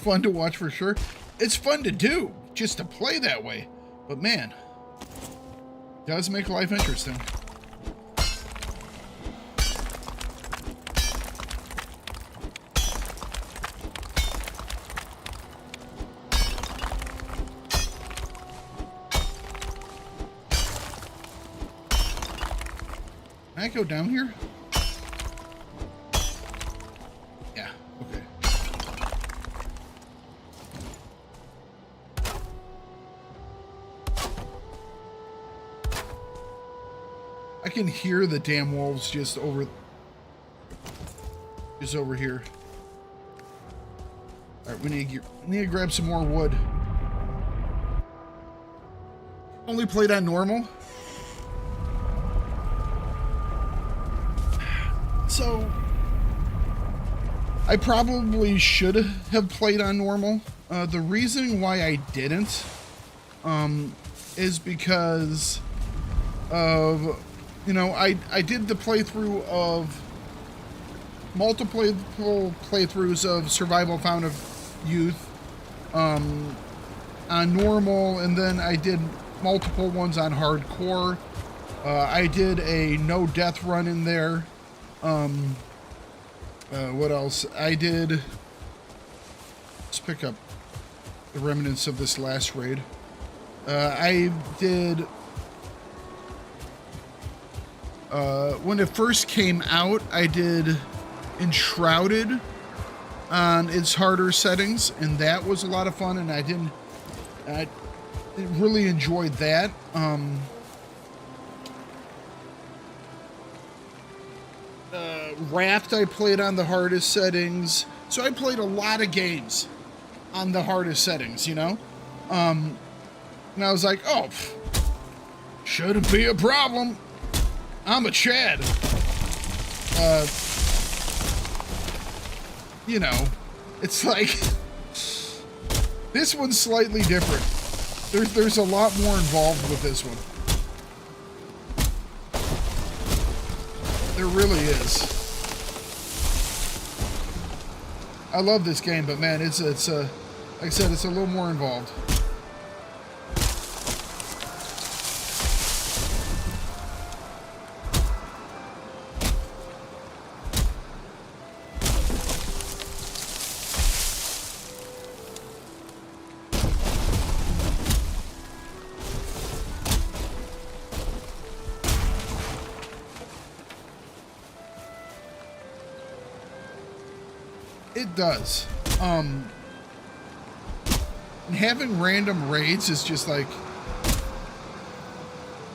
Fun to watch for sure. It's fun to do, just to play that way. But man, it does make life interesting. Can I go down here? Yeah, okay. I can hear the damn wolves just over here. All right, we need to grab some more wood. Only played on normal. So I probably should have played on normal. The reason why I didn't is because of, you know, I did the playthrough of multiple playthroughs of Survival Found of Youth on normal, and then I did multiple ones on hardcore. I did a no death run in there. What else? I did... Let's pick up the remnants of this last raid. I did when it first came out, I did Enshrouded on its harder settings, and that was a lot of fun, and I really enjoyed that. Raft I played on the hardest settings, so I played a lot of games on the hardest settings, you know? And I was like, oh, shouldn't be a problem. I'm a Chad. You know, it's like, this one's slightly different. There's a lot more involved with this one. There really is. I love this game, but man, it's like I said, it's a little more involved. It does. And having random raids is just like,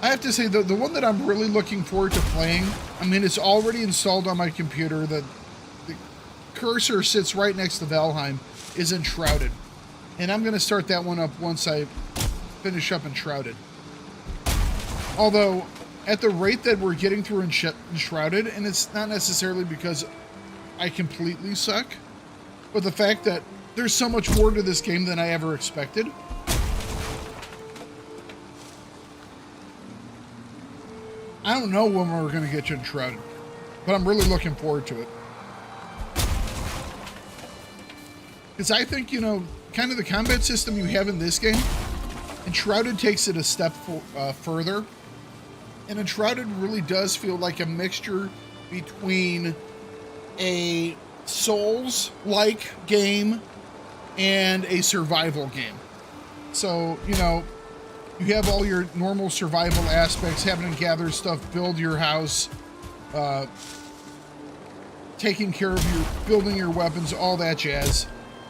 I have to say the one that I'm really looking forward to playing, I mean, it's already installed on my computer. The cursor sits right next to Valheim, is Enshrouded. And I'm going to start that one up once I finish up Enshrouded. Although, at the rate that we're getting through Enshrouded, and it's not necessarily because I completely suck, but the fact that there's so much more to this game than I ever expected. I don't know when we're going to get you Enshrouded, but I'm really looking forward to it. Because I think, you know, kind of the combat system you have in this game, Enshrouded takes it a step further. And Enshrouded really does feel like a mixture between a Souls-like game and a survival game. So, you know, you have all your normal survival aspects, having to gather stuff, build your house, taking care of your, building your weapons, all that jazz.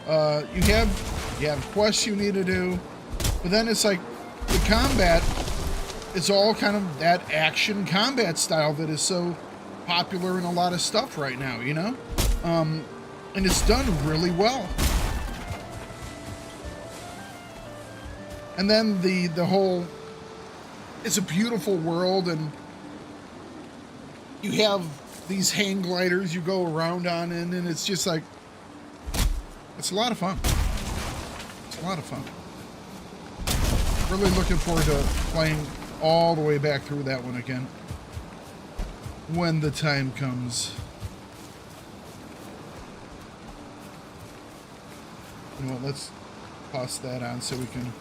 You have quests you need to do, but then it's like the combat, it's all kind of that action combat style that is so popular in a lot of stuff right now, you know? And it's done really well. And then the whole, it's a beautiful world, and you have these hang gliders you go around on, and it's just like, it's a lot of fun. It's a lot of fun. Really looking forward to playing all the way back through that one again when the time comes. You know what, let's toss that on so we can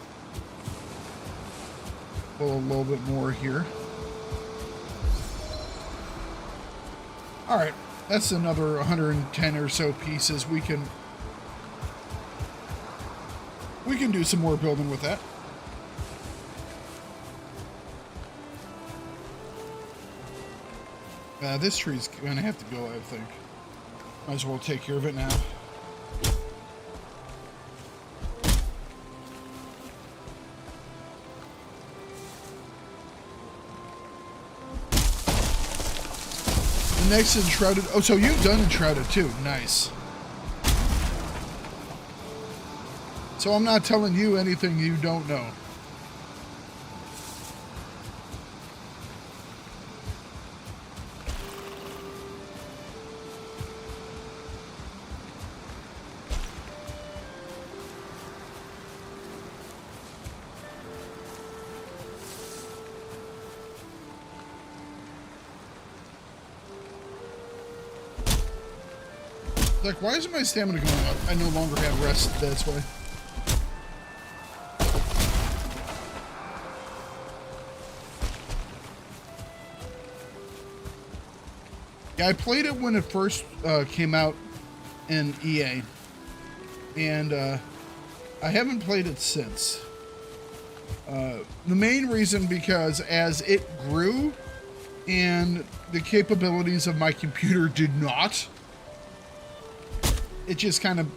pull a little bit more here. Alright, that's another 110 or so pieces. We can do some more building with that. This tree's gonna have to go, I think. Might as well take care of it now. Next, Enshrouded. Oh, so you've done Enshrouded too. Nice. So I'm not telling you anything you don't know. Like, why isn't my stamina going up? I no longer have rest, that's why. Yeah, I played it when it first came out in EA. And I haven't played it since. The main reason because as it grew and the capabilities of my computer did not, it just kind of,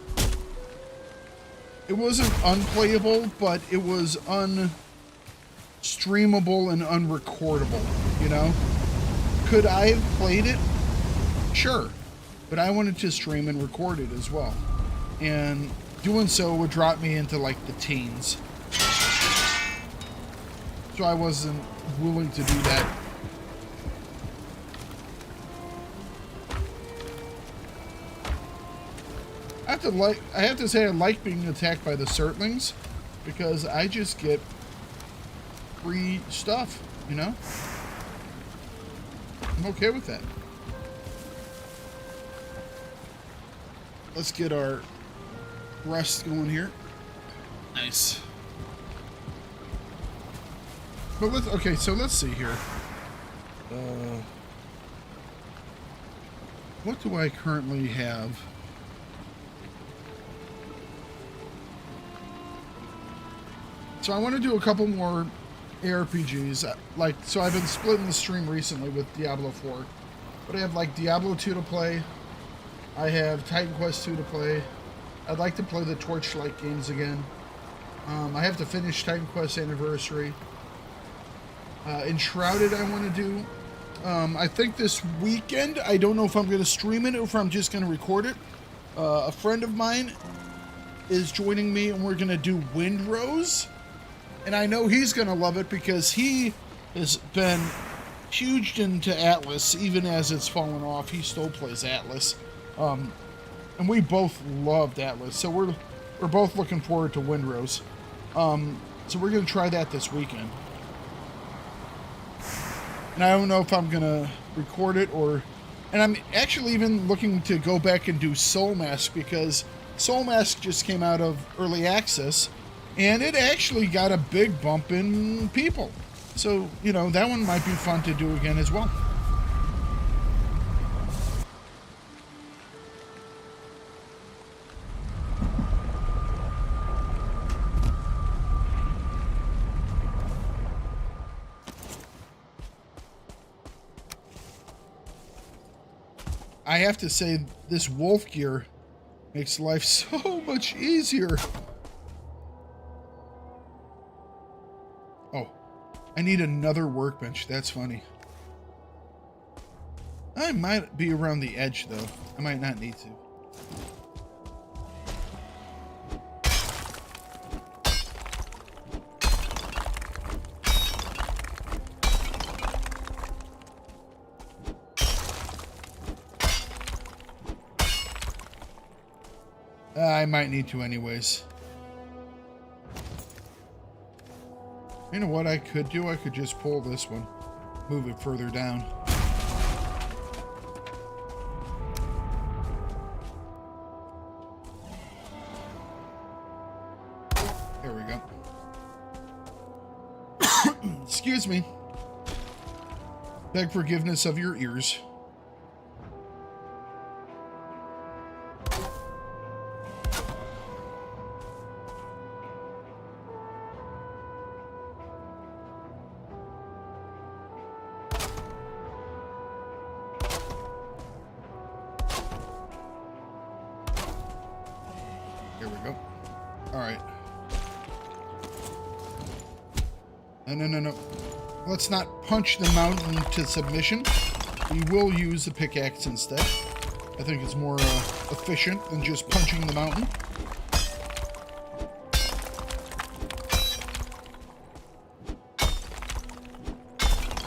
it wasn't unplayable, but it was unstreamable and unrecordable, you know? Could I have played it? Sure. But I wanted to stream and record it as well. And doing so would drop me into like the teens. So I wasn't willing to do that. I have to say I like being attacked by the Surtlings because I just get free stuff, you know? I'm okay with that. Let's get our rest going here. Nice. But okay, so let's see here. What do I currently have? So I want to do a couple more ARPGs. Like, so I've been splitting the stream recently with Diablo 4. But I have like Diablo 2 to play. I have Titan Quest 2 to play. I'd like to play the Torchlight games again. I have to finish Titan Quest Anniversary. Enshrouded I want to do. I think this weekend, I don't know if I'm going to stream it or if I'm just going to record it. A friend of mine is joining me and we're going to do Windrose. And I know he's going to love it because he has been huge into Atlas, even as it's fallen off. He still plays Atlas. And we both loved Atlas. So we're both looking forward to Windrose. So we're going to try that this weekend. And I don't know if I'm going to record it or... And I'm actually even looking to go back and do Soul Mask because Soul Mask just came out of early access and it actually got a big bump in people. So, you know, that one might be fun to do again as well. I have to say, this wolf gear makes life so much easier. Oh, I need another workbench. That's funny. I might be around the edge, though. I might not need to. I might need to anyways. You know what I could do? I could just pull this one. Move it further down. There we go. Excuse me. Beg forgiveness of your ears. Here we go. All right. No. Let's not punch the mountain to submission. We will use the pickaxe instead. I think it's more efficient than just punching the mountain.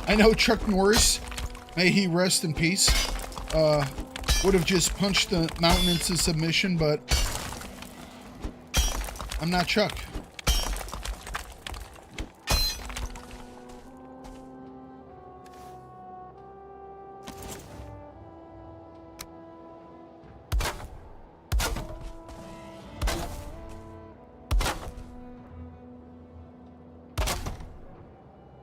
I know Chuck Norris, may he rest in peace, would have just punched the mountain into submission, but I'm not Chuck.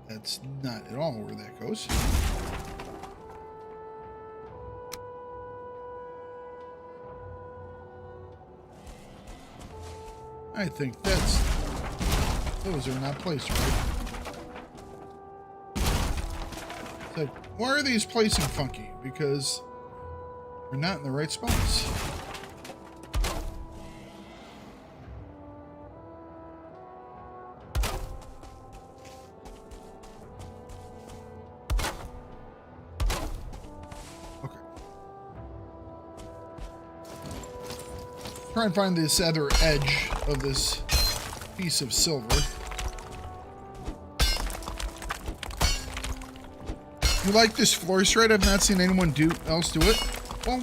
That's not at all where that goes. I think that's Those are not placed right. So, why are these placing funky? Because we're not in the right spots. Okay. Try and find this other edge of this piece of silver. You like this floor straight? I've not seen anyone else do it. Well,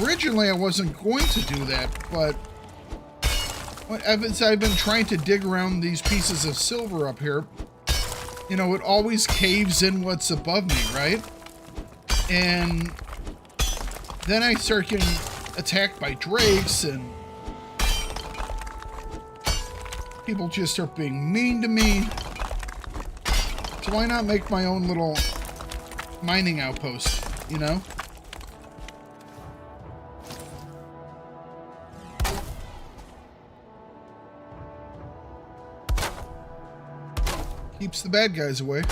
originally I wasn't going to do that, but as I've been trying to dig around these pieces of silver up here, you know, it always caves in what's above me, right? And then I start getting attacked by drakes, and people just start being mean to me. So why not make my own little mining outpost, you know? Keeps the bad guys away.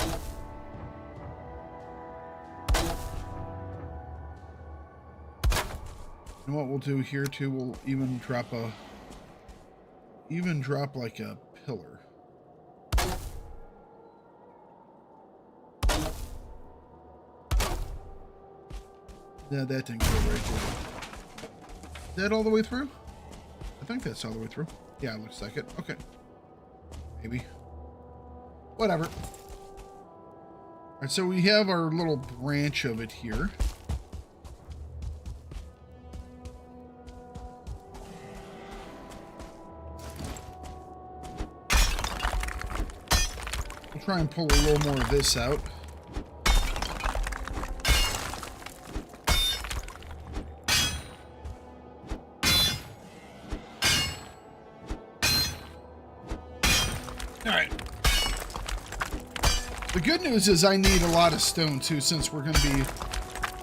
And what we'll do here too, we'll even drop like a pillar. Yeah, that didn't go right there. Is that all the way through? I think that's all the way through. Yeah, it looks like it. Okay. Maybe. Whatever. Alright, so we have our little branch of it here. We'll try and pull a little more of this out. Alright. The good news is I need a lot of stone too, since we're going to be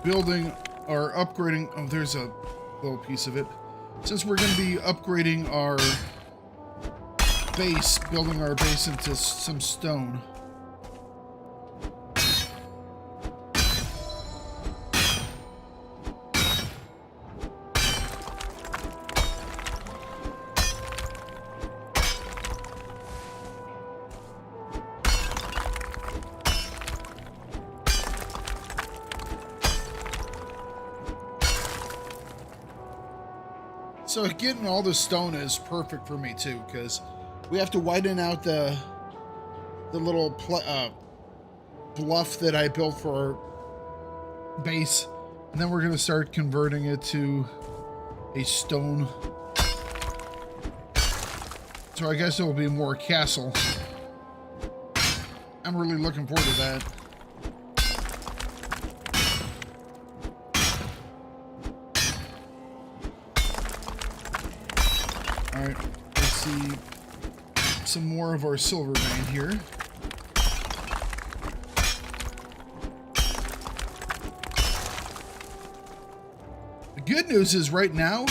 building or upgrading. Oh, there's a little piece of it. Since we're going to be upgrading our base, building our base into some stone. So getting all the stone is perfect for me too, because we have to widen out the little bluff that I built for our base, and then we're going to start converting it to a stone. So I guess it will be more castle. I'm really looking forward to that. Alright, let's see some more of our silver vein here. The good news is right now,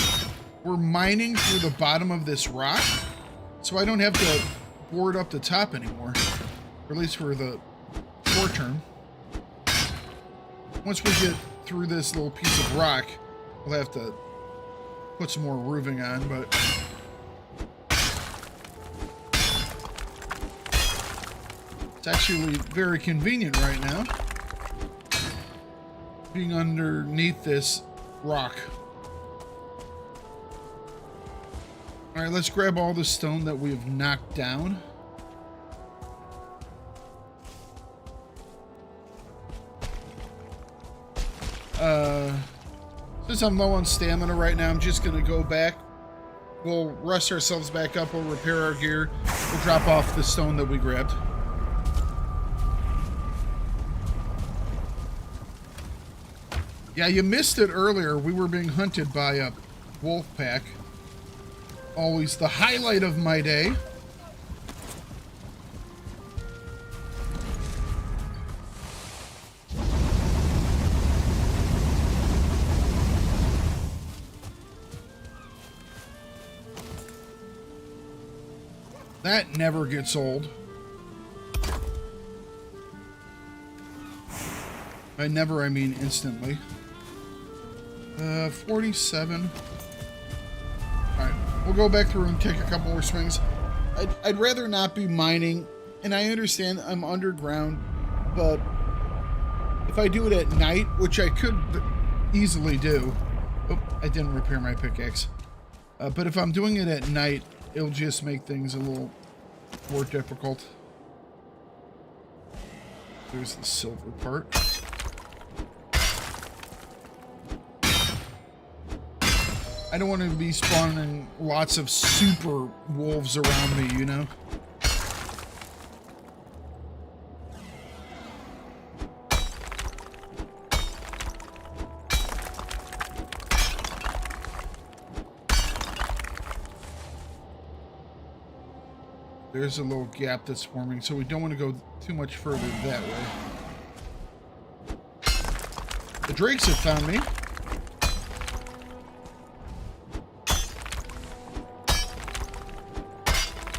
we're mining through the bottom of this rock, so I don't have to board up the top anymore, or at least for the short term. Once we get through this little piece of rock, we'll have to put some more roofing on, but it's actually very convenient right now, being underneath this rock. All right, let's grab all the stone that we've knocked down. Since I'm low on stamina right now, I'm just gonna go back. We'll rest ourselves back up. We'll repair our gear. We'll drop off the stone that we grabbed. Yeah, you missed it earlier. We were being hunted by a wolf pack. Always the highlight of my day. That never gets old. By never, I mean instantly. 47. Alright, we'll go back through and take a couple more swings. I'd rather not be mining, and I understand I'm underground, but if I do it at night, which I could easily do. Oh, I didn't repair my pickaxe. But if I'm doing it at night, it'll just make things a little more difficult. There's the silver part. I don't want to be spawning lots of super wolves around me, you know? There's a little gap that's forming, so we don't want to go too much further that way. The drakes have found me.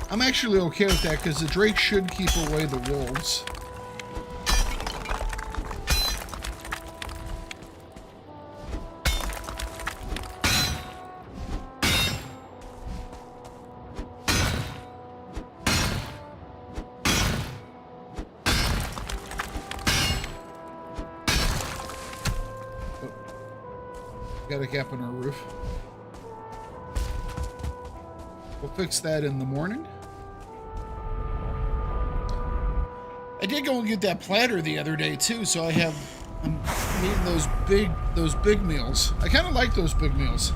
I'm actually okay with that because the drake should keep away the wolves. Got a gap in our roof. We'll fix that in the morning. I did go and get that platter the other day too, so I'm eating those big meals. I kind of like those big meals.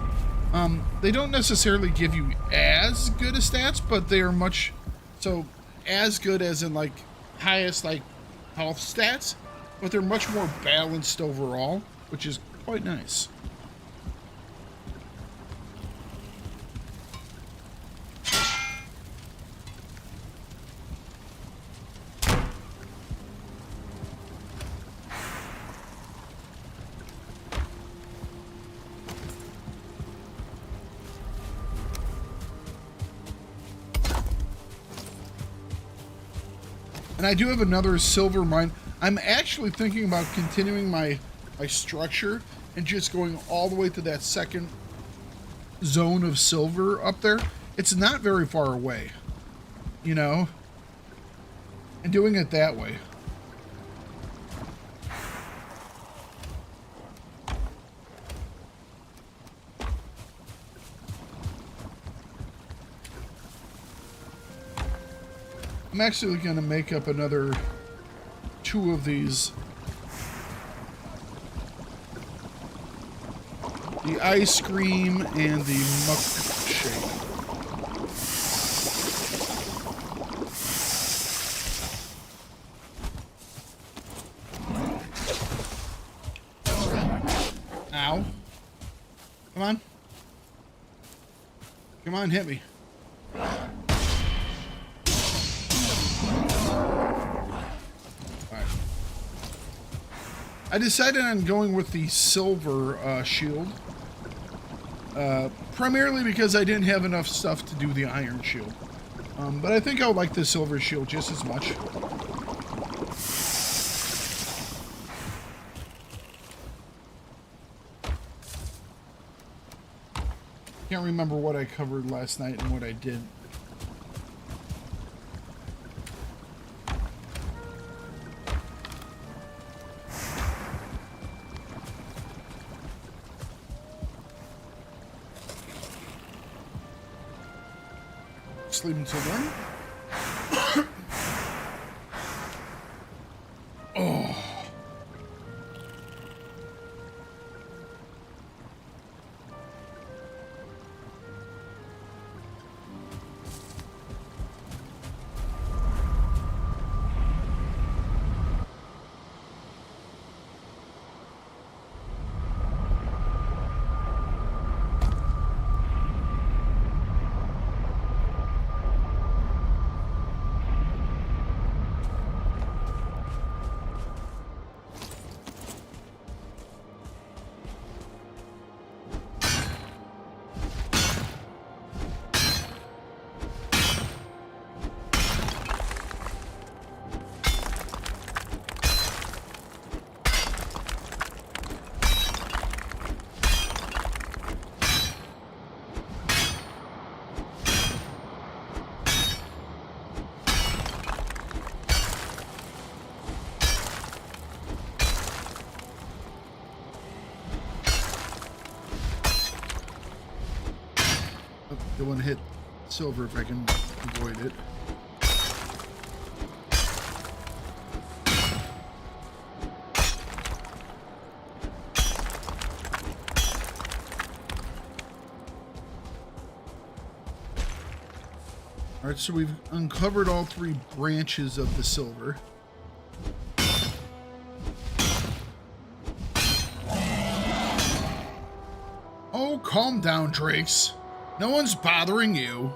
They don't necessarily give you as good a stats, but they are as good as in like highest like health stats, but they're much more balanced overall, which is quite nice. And I do have another silver mine. I'm actually thinking about continuing my structure and just going all the way to that second zone of silver up there. It's not very far away, you know, and doing it that way. I'm actually going to make up another 2 of these. The ice cream and the milkshake. Ow. Come on. Come on, hit me. I decided on going with the silver shield, primarily because I didn't have enough stuff to do the iron shield. But I think I would like the silver shield just as much. Can't remember what I covered last night and what I did. Sleep until then. Oh. Go and hit silver if I can avoid it. All right, so we've uncovered all 3 branches of the silver. Oh, calm down, Drakes. No one's bothering you.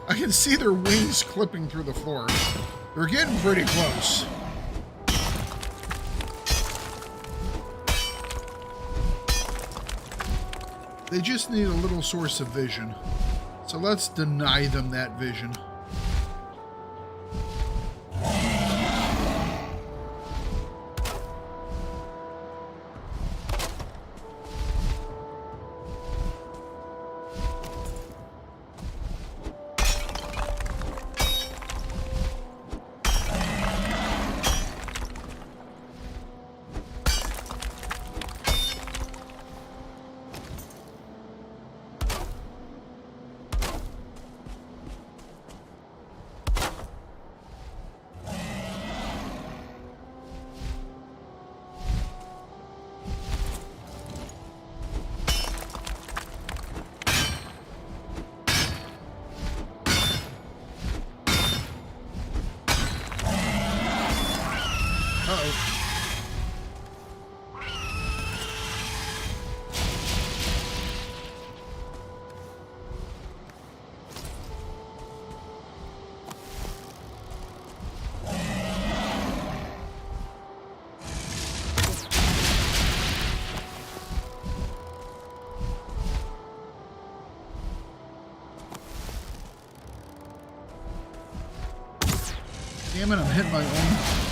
I can see their wings clipping through the floor. They're getting pretty close. They just need a little source of vision. So let's deny them that vision. Damn it, I'm hitting my own.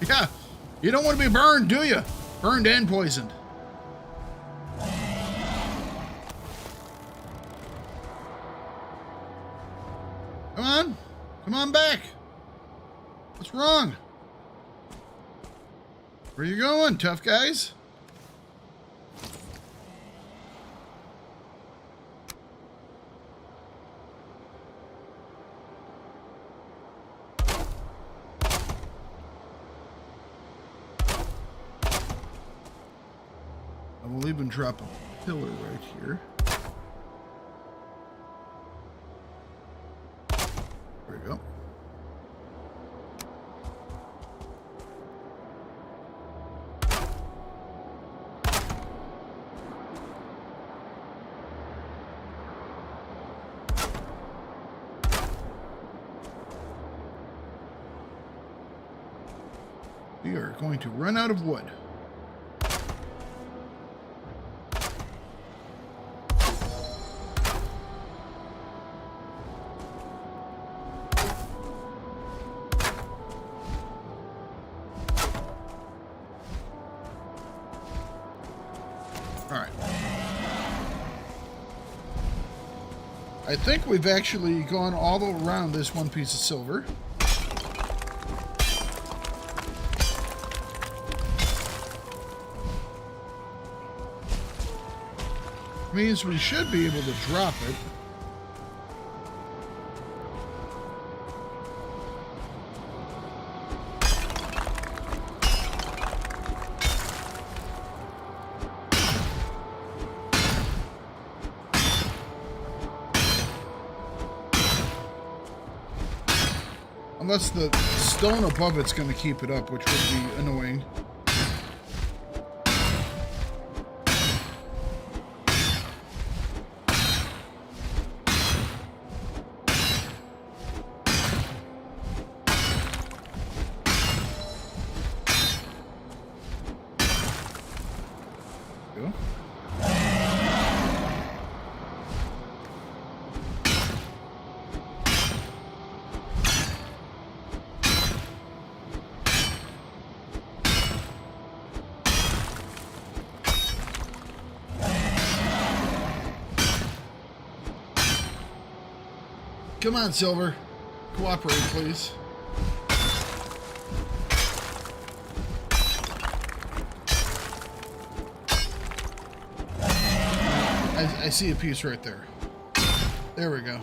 Yeah, you don't want to be burned, do you? Burned and poisoned. Come on. Come on back. What's wrong? Where you going, tough guys? I will even drop a pillar right here. There we go. We are going to run out of wood. I think we've actually gone all around this one piece of silver. Means we should be able to drop it. Unless the stone above it's going to keep it up, which would be annoying. Come on, Silver. Cooperate, please. I see a piece right there. There we go.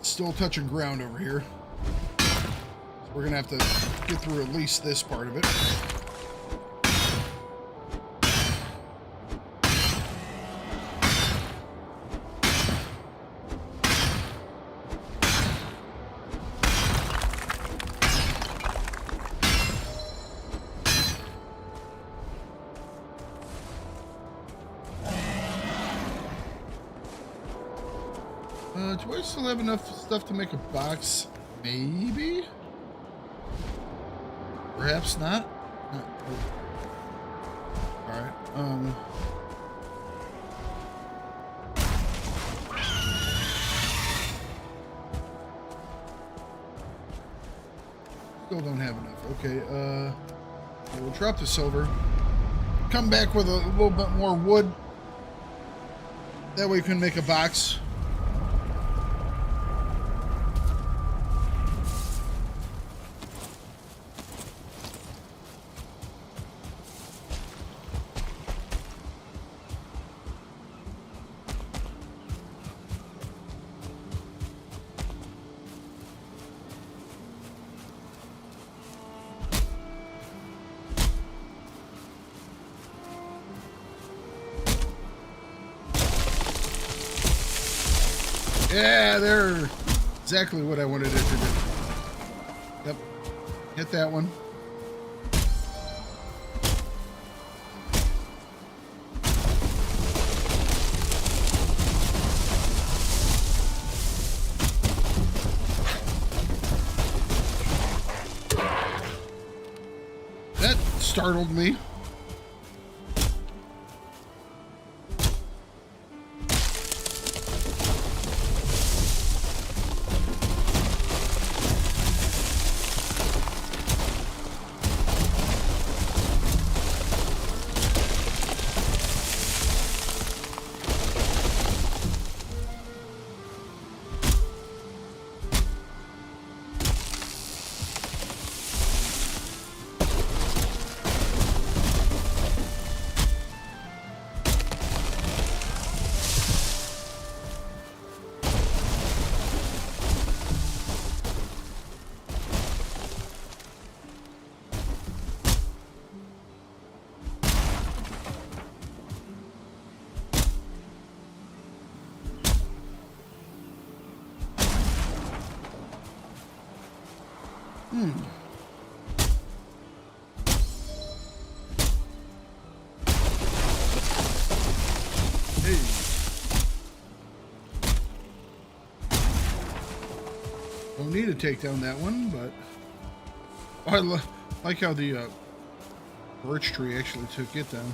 Still touching ground over here. So we're gonna have to get through at least this part of it. Do I still have enough stuff to make a box? Maybe? Perhaps not? Alright, still don't have enough. Okay, we'll drop the silver. Come back with a little bit more wood. That way we can make a box. Yeah, they're exactly what I wanted it to do. Yep. Hit that one. That startled me. Hey. Don't need to take down that one, but oh, I like how the birch tree actually took it down.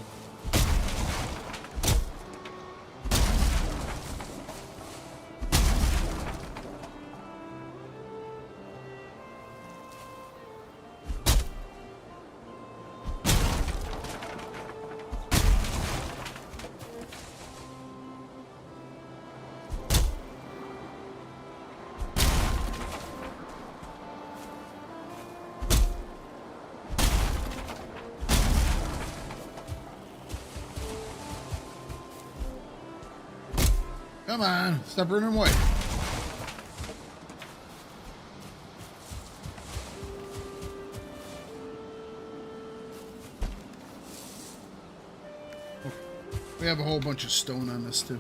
Come on, stop running away. We have a whole bunch of stone on this too.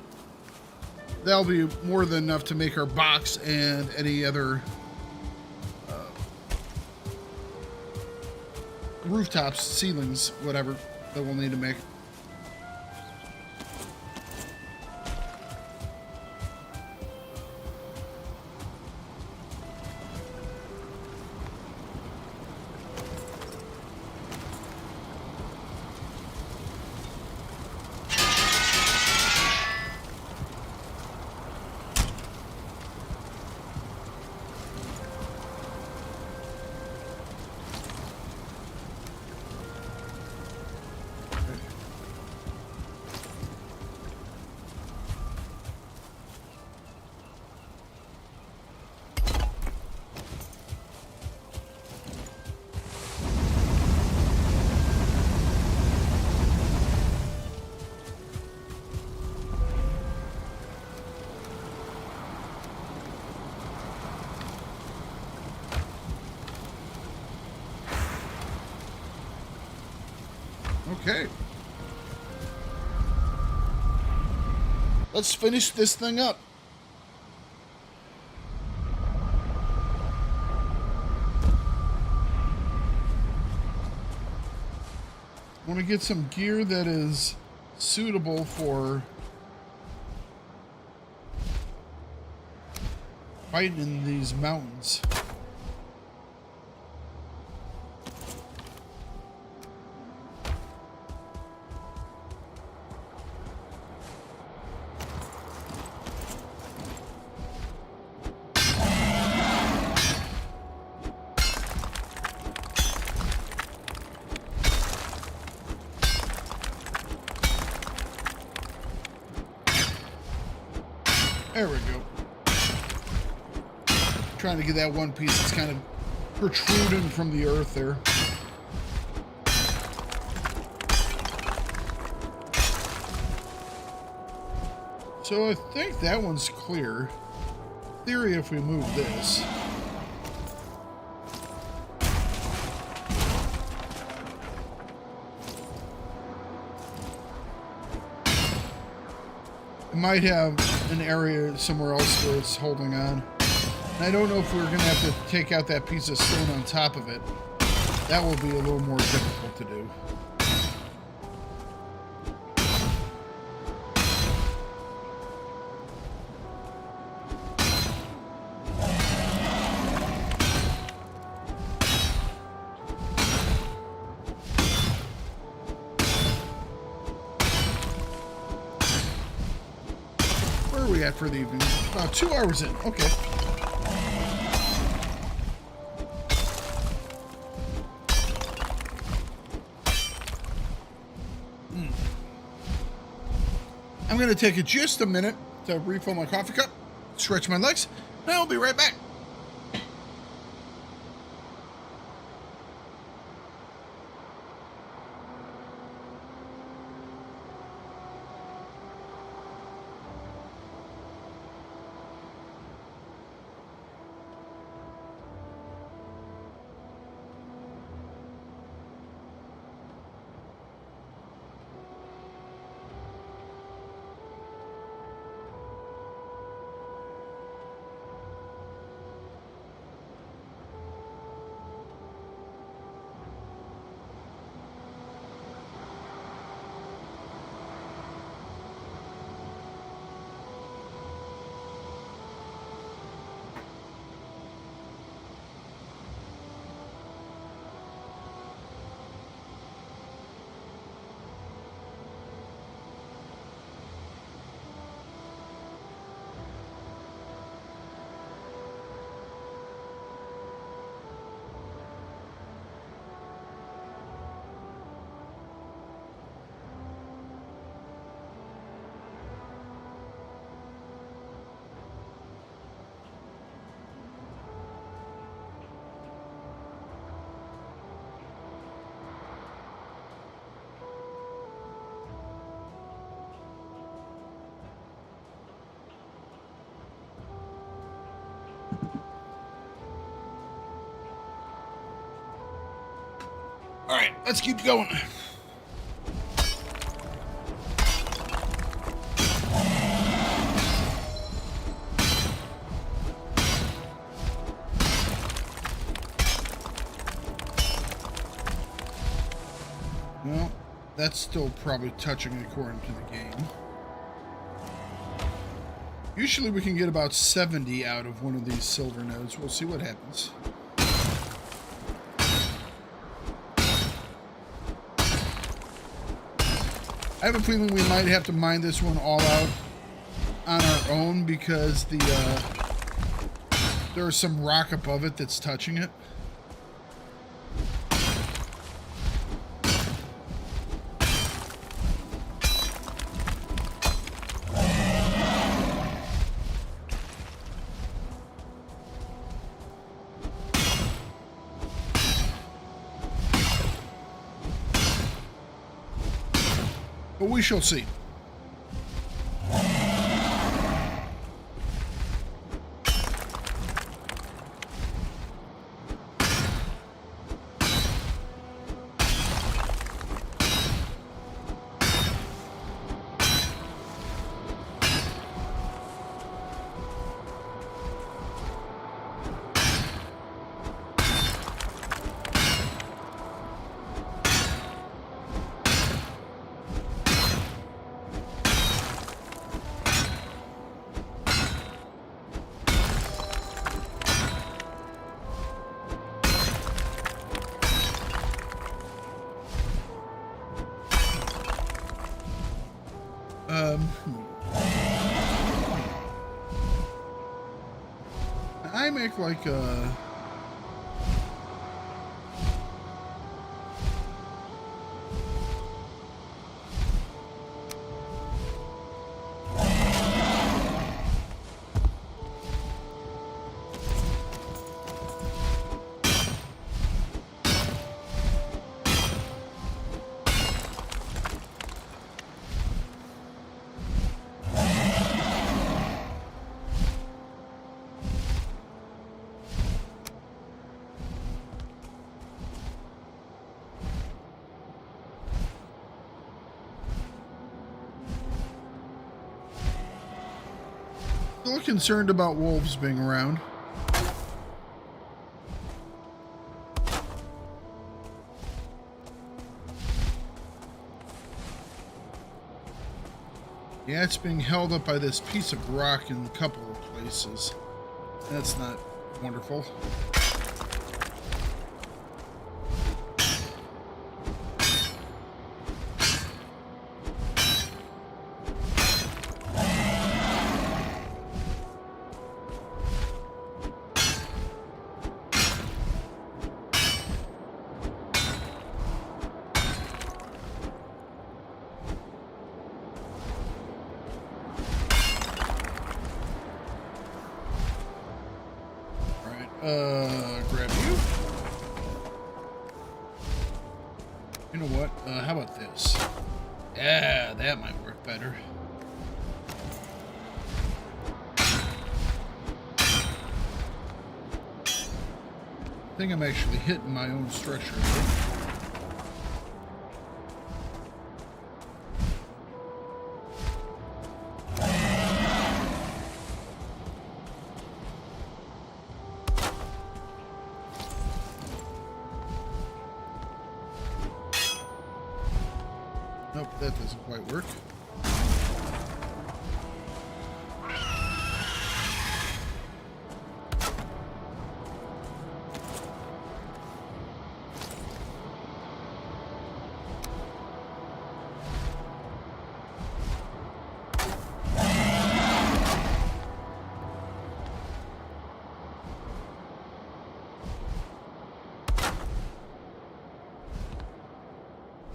That'll be more than enough to make our box and any other rooftops, ceilings, whatever that we'll need to make. Okay. Let's finish this thing up. I want to get some gear that is suitable for fighting in these mountains. There we go. Trying to get that one piece that's kind of protruding from the earth there. So I think that one's clear. In theory, if we move this. It might have an area somewhere else where it's holding on. And I don't know if we're going to have to take out that piece of stone on top of it. That will be a little more difficult to do. For the evening. About 2 hours in. Okay. I'm going to take just a minute to refill my coffee cup, stretch my legs, and I'll be right back. All right, let's keep going. Well, that's still probably touching according to the game. Usually we can get about 70 out of one of these silver nodes. We'll see what happens. I have a feeling we might have to mine this one all out on our own because there's some rock above it that's touching it. But we shall see. I make like a... Still concerned about wolves being around. Yeah, it's being held up by this piece of rock in a couple of places. That's not wonderful. Grab you. You know what? How about this? Yeah, that might work better. I think I'm actually hitting my own structure here. Nope, that doesn't quite work.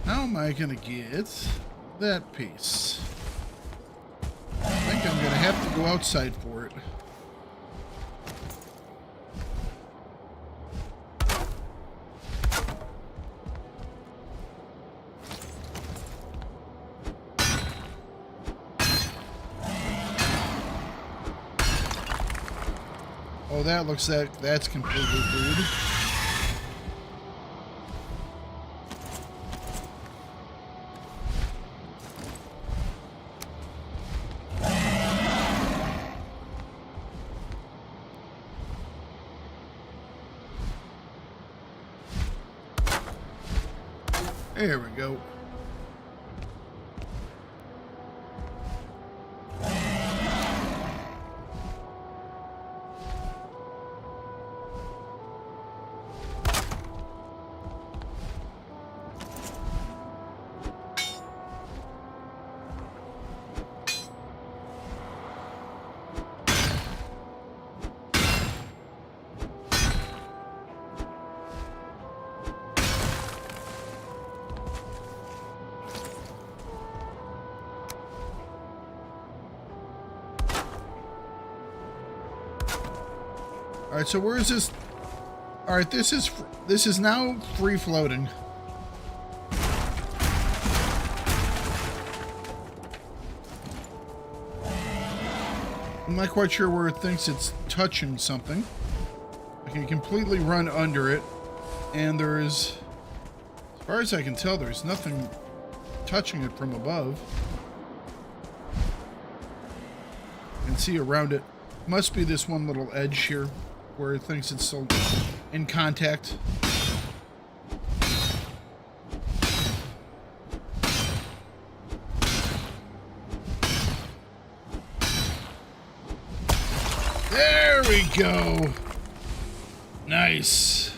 How am I gonna get that piece? I think I'm gonna have to go outside for it. Oh, that looks like that's completely rude. There we go. All right, so where is this? All right, this is now free floating. I'm not quite sure where it thinks it's touching something. I can completely run under it, and there is, as far as I can tell, there's nothing touching it from above. You can see around it. Must be this one little edge here where it thinks it's still in contact. There we go. Nice.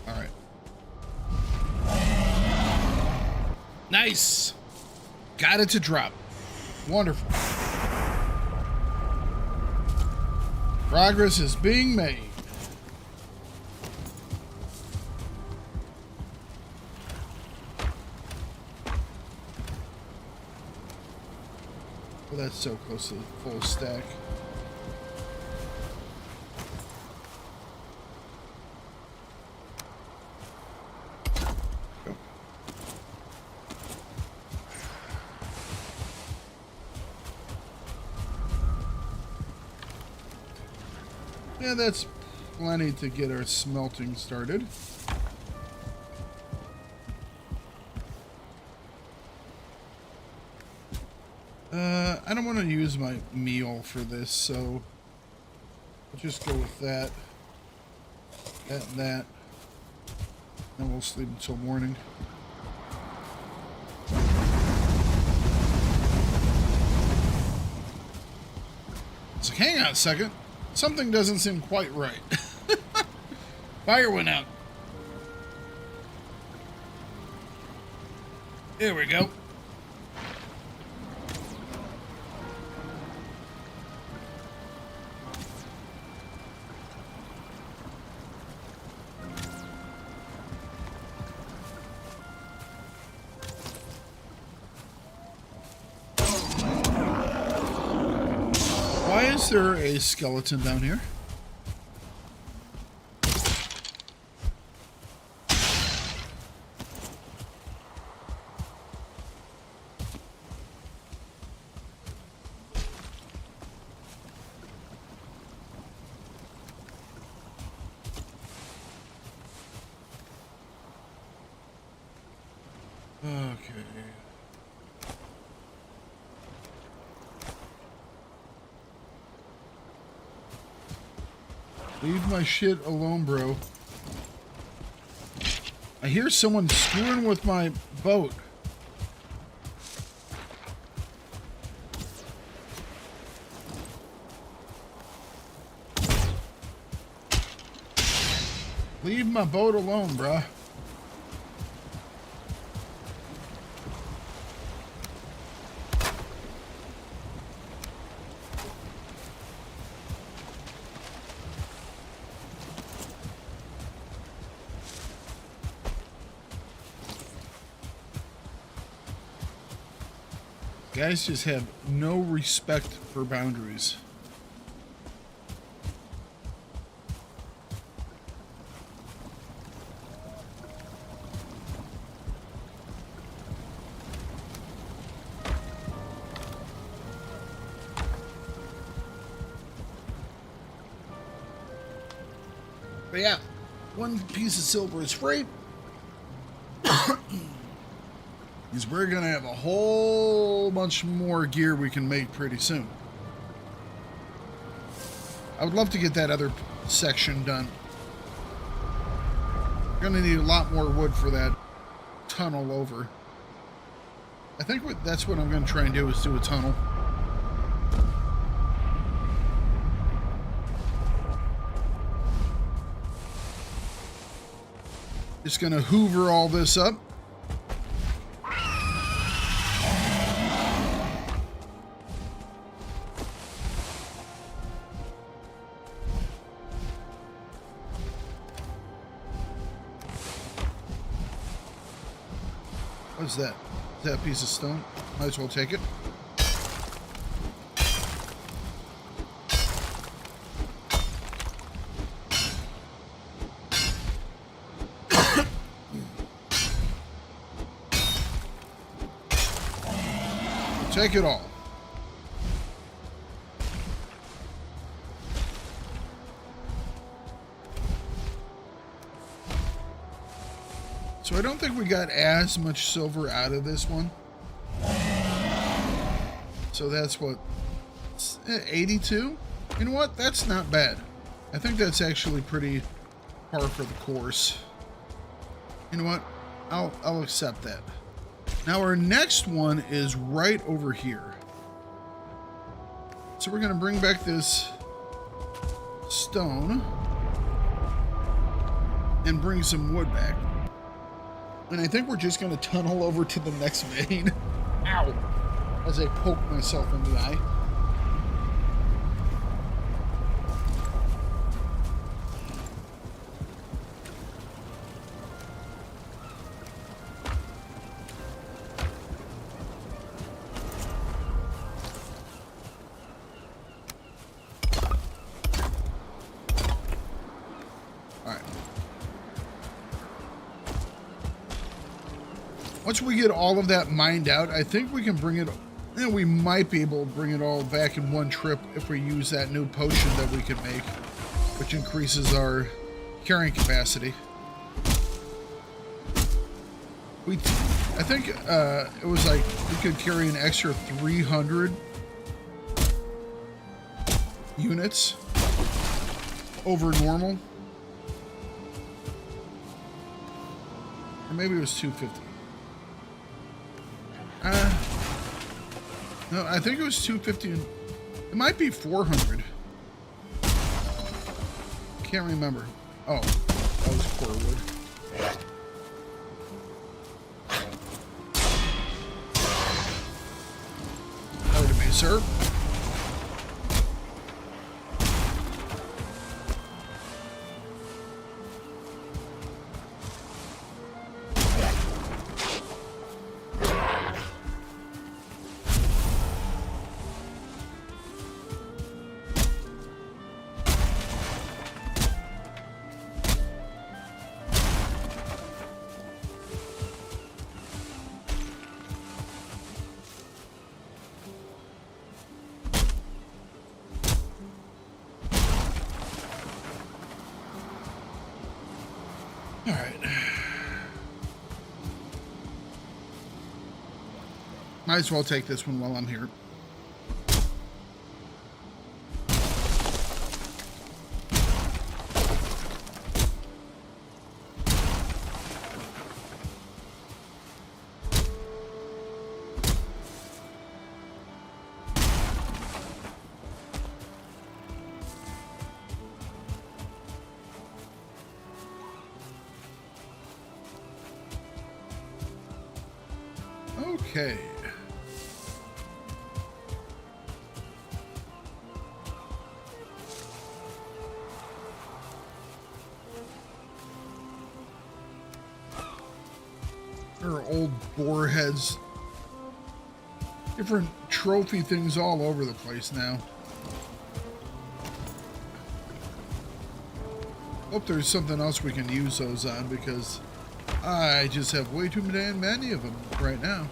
All right. Nice. Got it to drop. Wonderful. Progress is being made. Well, that's so close to the full stack. Yeah, that's plenty to get our smelting started. I don't want to use my meal for this, so I'll just go with that, and that. Then we'll sleep until morning. It's like, hang on a second. Something doesn't seem quite right. Fire went out. There we go. Why is there a skeleton down here? Okay. Leave my shit alone, bro. I hear someone screwing with my boat. Leave my boat alone, bruh. Guys just have no respect for boundaries. But yeah, one piece of silver is free. Because we're going to have a whole bunch more gear we can make pretty soon. I would love to get that other section done. Gonna need a lot more wood for that tunnel over. I think that's what I'm gonna try and do, is do a tunnel. Just gonna hoover all this up. What's that? Is that a piece of stone? Might as well take it. Take it all. So I don't think we got as much silver out of this one. So that's what, 82? You know what? That's not bad. I think that's actually pretty par for the course. You know what? I'll accept that. Now our next one is right over here. So we're going to bring back this stone and bring some wood back. And I think we're just going to tunnel over to the next vein. Ow! As I poke myself in the eye. Once we get all of that mined out, I think we can bring it, and we might be able to bring it all back in one trip if we use that new potion that we can make, which increases our carrying capacity. I think it was like we could carry an extra 300 units over normal. Or maybe it was 250. No, I think it was 250. It might be 400. Can't remember. Oh, that was core wood. Pardon me, sir. All right. Might as well take this one while I'm here. Okay. There are old boar heads. Different trophy things all over the place now. Hope there's something else we can use those on, because I just have way too many of them right now.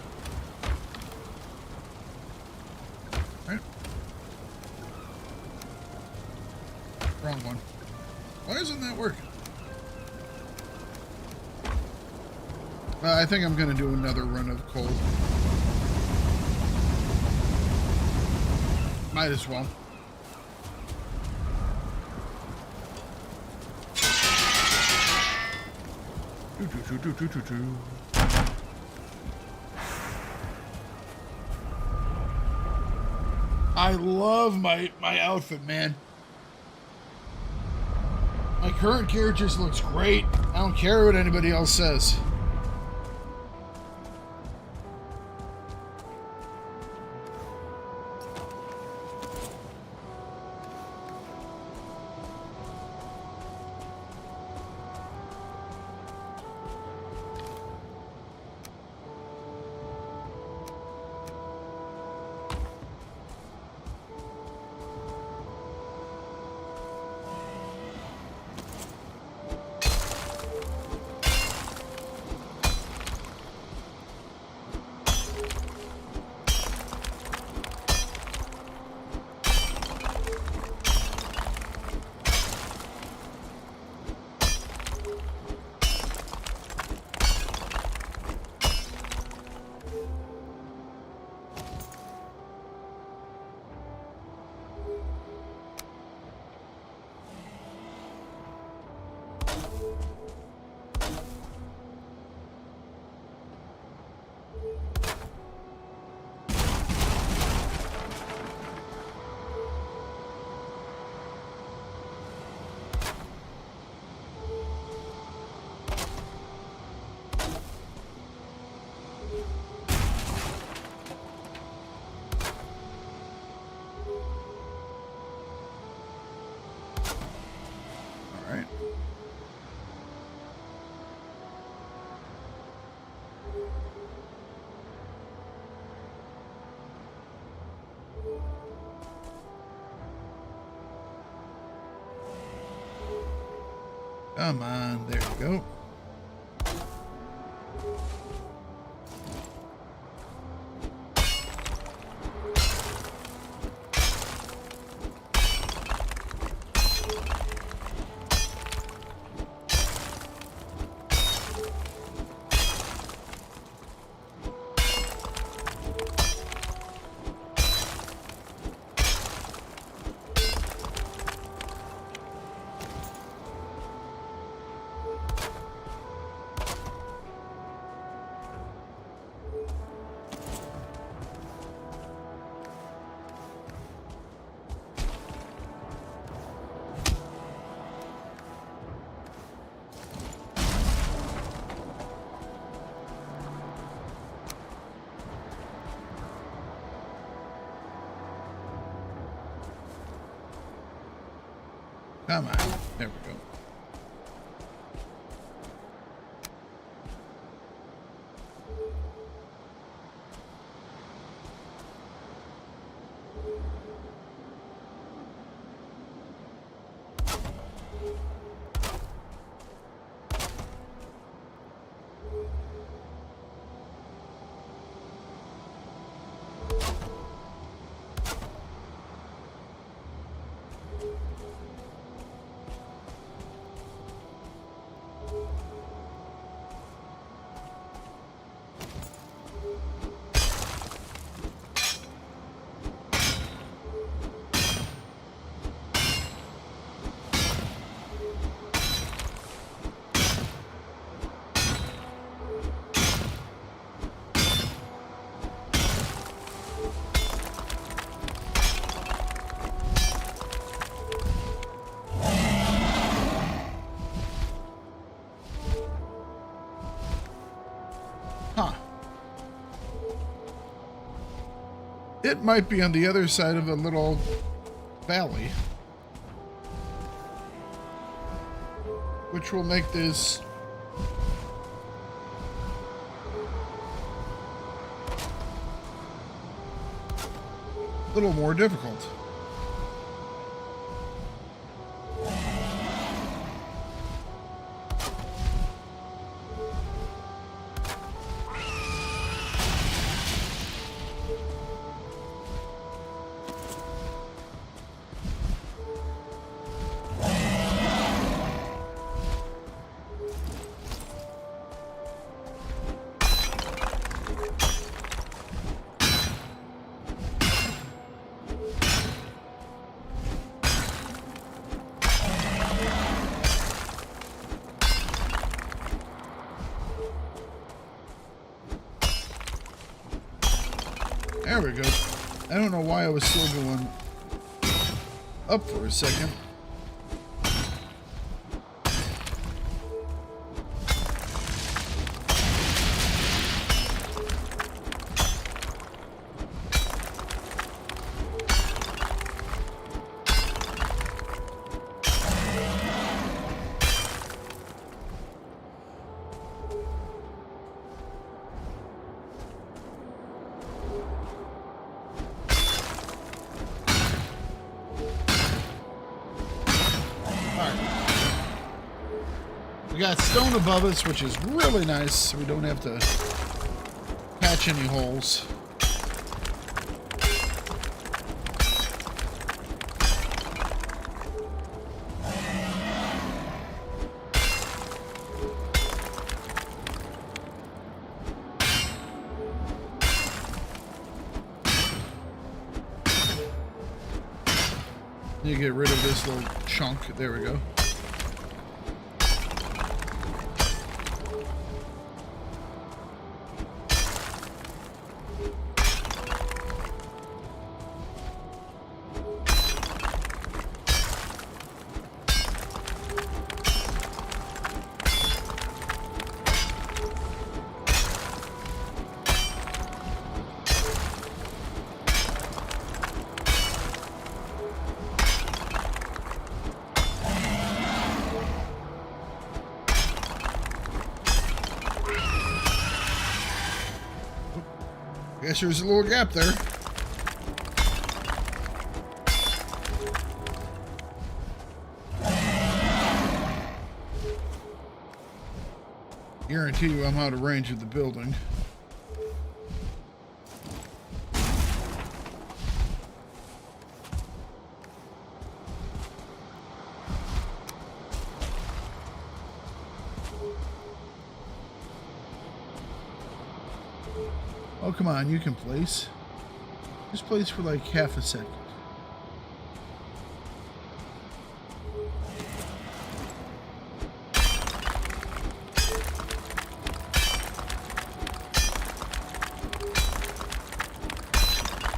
Wrong one. Why isn't that working? I think I'm going to do another run of coal. Might as well. Do, do, do, do, do, do, do. I love my outfit, man. My current gear just looks great. I don't care what anybody else says. Come on, there you go. Come on. There we go. It might be on the other side of a little valley, which will make this a little more difficult. There we go. I don't know why I was still going up for a second. We got stone above us, which is really nice, so we don't have to patch any holes. You get rid of this little chunk. There we go. Guess there's a little gap there. Guarantee you I'm out of range of the building. Oh, come on, you can place. Just place for like half a second.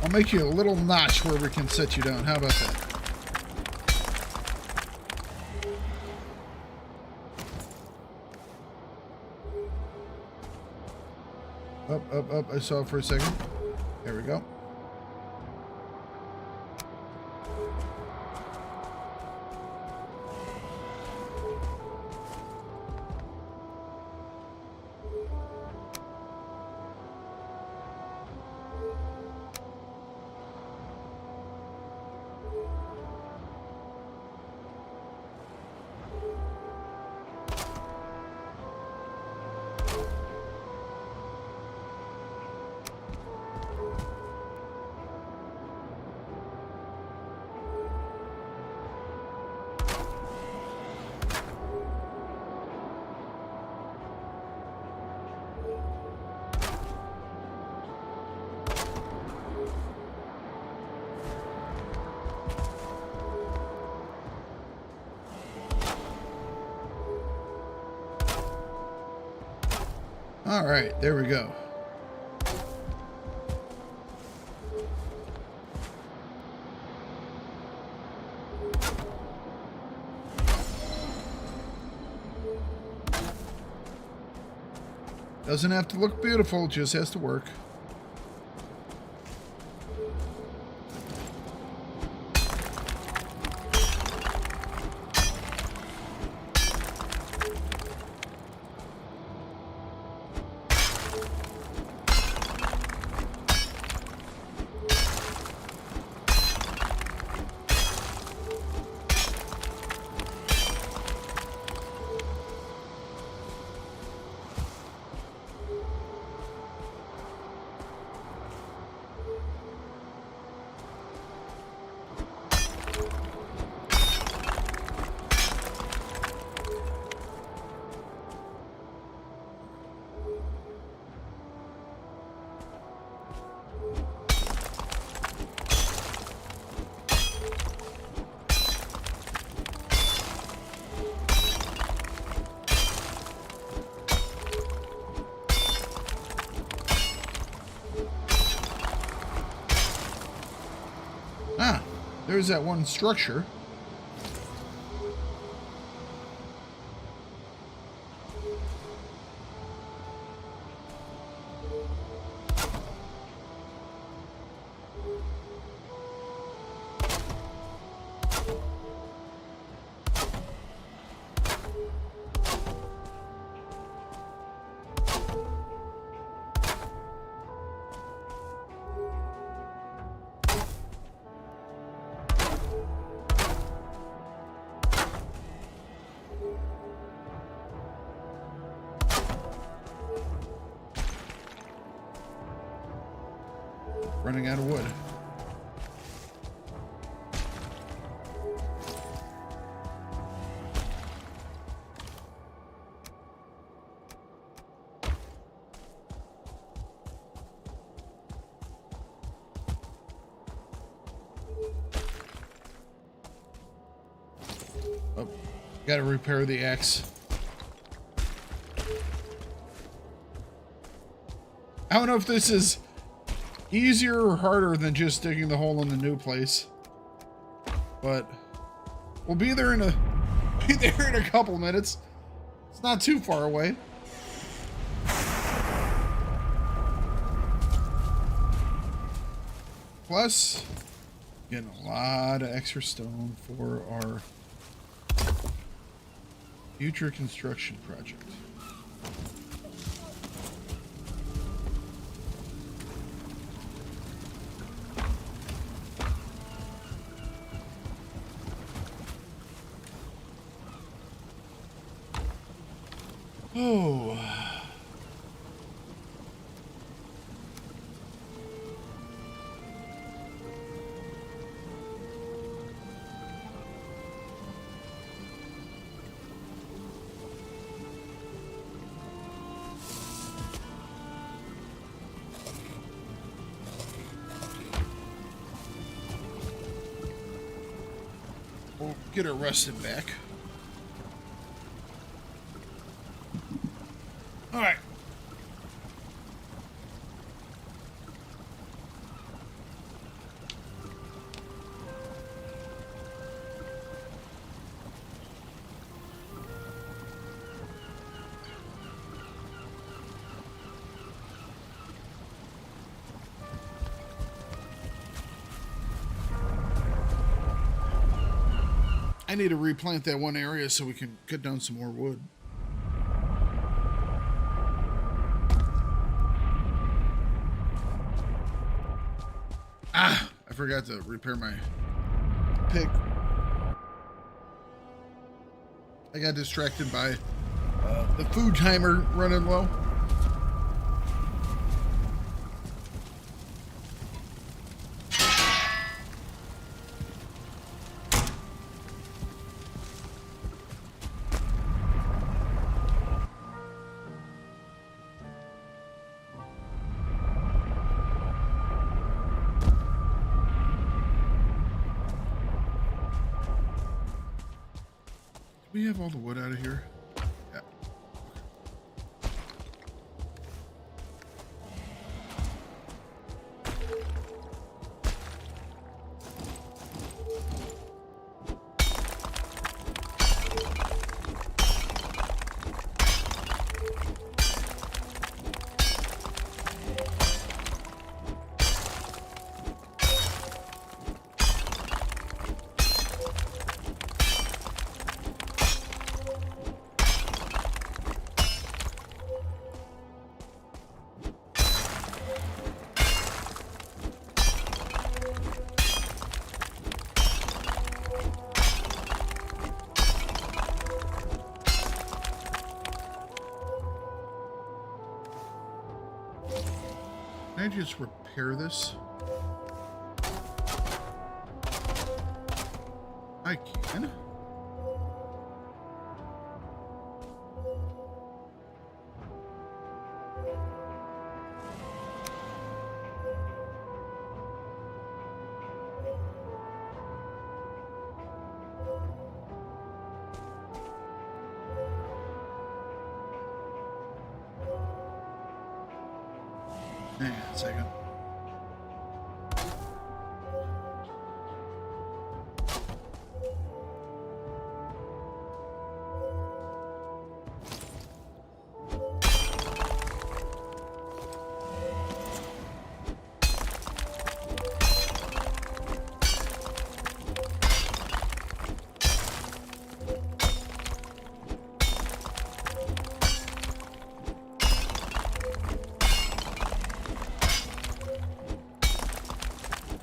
I'll make you a little notch where we can set you down. How about that? Up. I saw it for a second. There we go. All right, there we go. Doesn't have to look beautiful, just has to work. There's that one structure. Running out of wood. Oh, gotta repair the axe. I don't know if this is easier or harder than just digging the hole in the new place, but we'll be there in a couple minutes. It's not too far away. Plus, getting a lot of extra stone for our future construction project. Oh. We'll get her rested back. All right. I need to replant that one area so we can cut down some more wood. Ah, I forgot to repair my pick. I got distracted by the food timer running low. We have all the wood out of here. Yeah. Can I just repair this? I can. Hang on a second.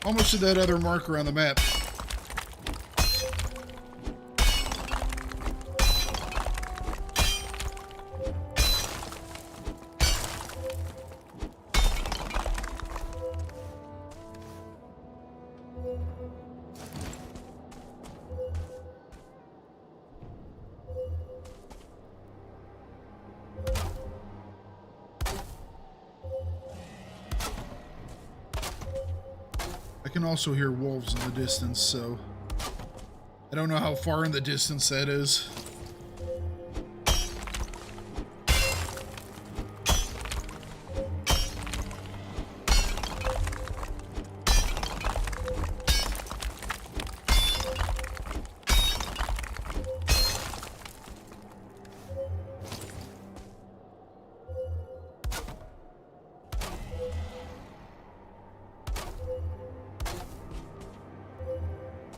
Almost to that other marker on the map. I can also hear wolves in the distance, so I don't know how far in the distance that is.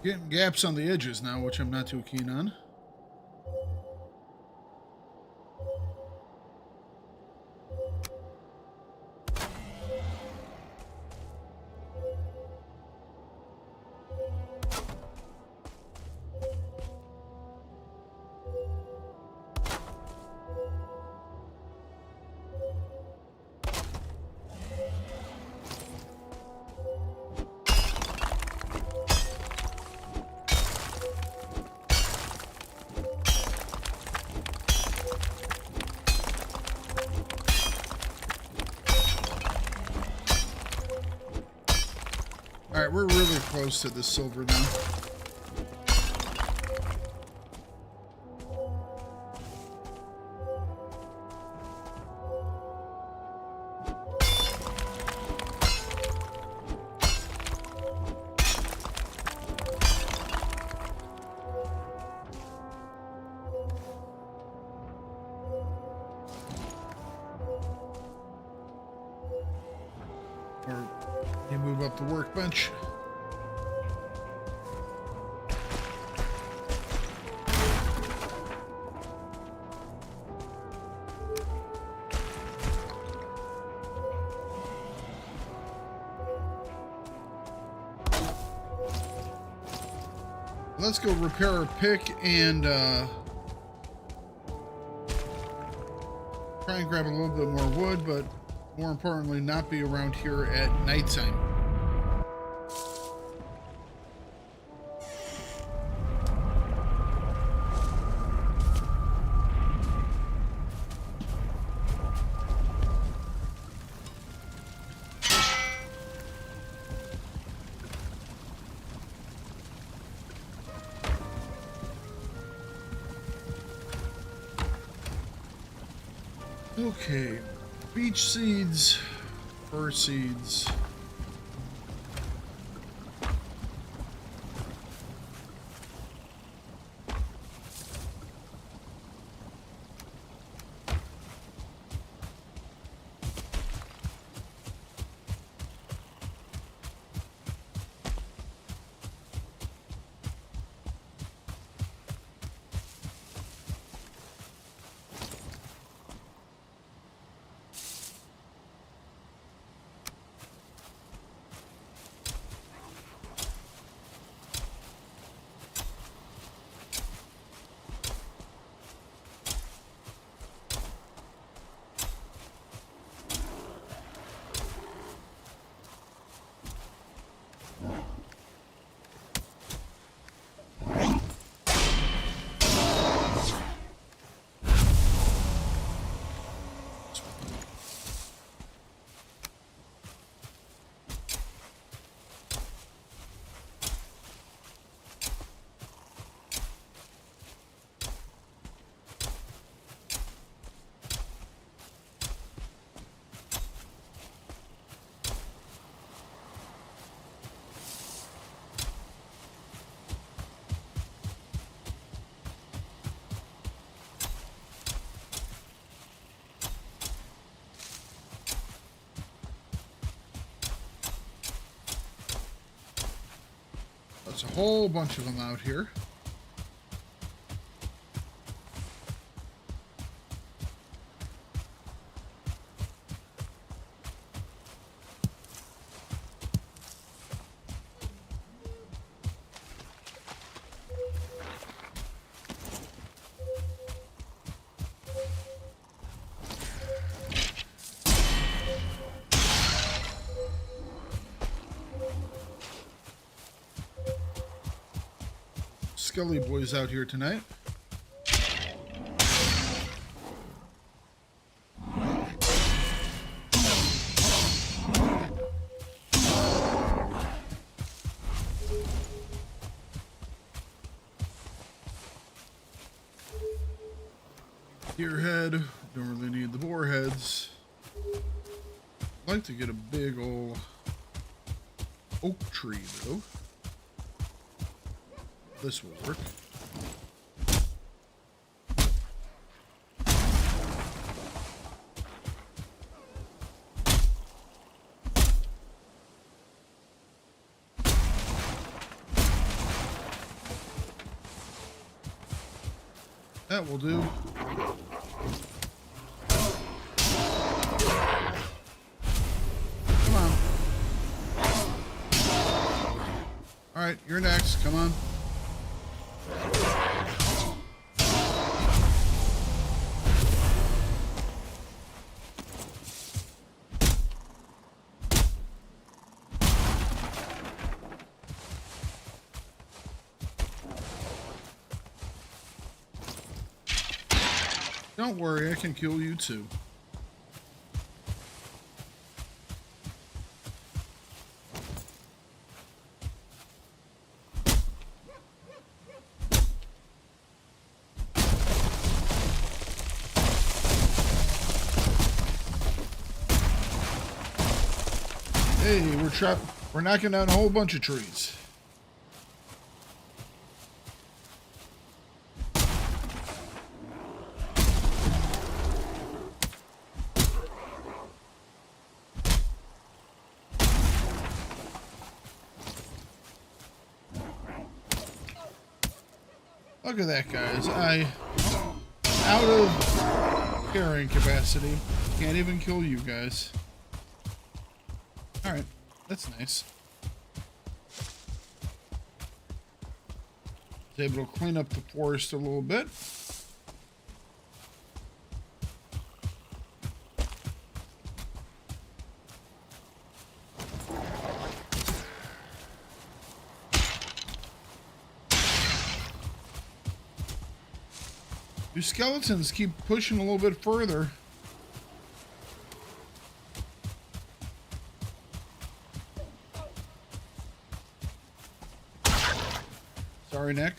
Getting gaps on the edges now, which I'm not too keen on. Alright, we're really close to the silver now. Or you move up the workbench. Let's go repair our pick and try and grab a little bit more wood, but more importantly, not be around here at nighttime. Okay, beach seeds, fir seeds. There's a whole bunch of them out here. Scully boys out here tonight. Deer head, don't really need the boar heads. I'd like to get a big old oak tree though. This will work. That will do. Come on. All right, you're next. Come on. Don't worry, I can kill you too. Hey, we're knocking down a whole bunch of trees. Look at that, guys. Out of carrying capacity. Can't even kill you guys. Alright, that's nice. Was able to clean up the forest a little bit. These skeletons keep pushing a little bit further. Sorry, Nick.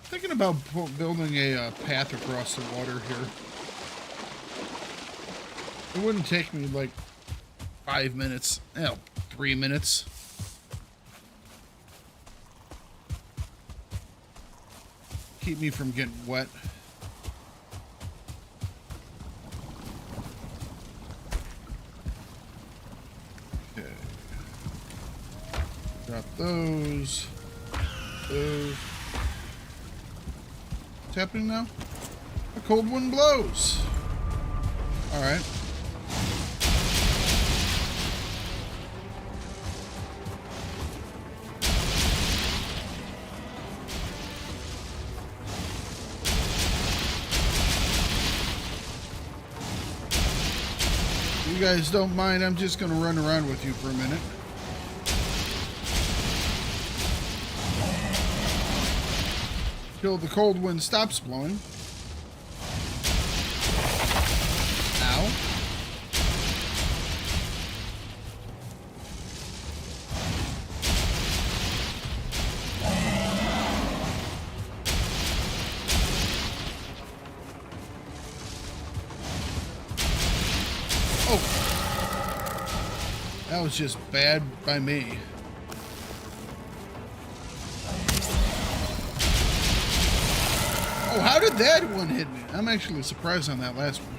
Thinking about building a path across the water here. It wouldn't take me like 5 minutes. Hell, 3 minutes. Keep me from getting wet. Okay. Drop those. Those. What's happening now? A cold wind blows. All right. You guys don't mind, I'm just going to run around with you for a minute. Till the cold wind stops blowing. Ow. That was just bad by me. Oh, how did that one hit me? I'm actually surprised on that last one.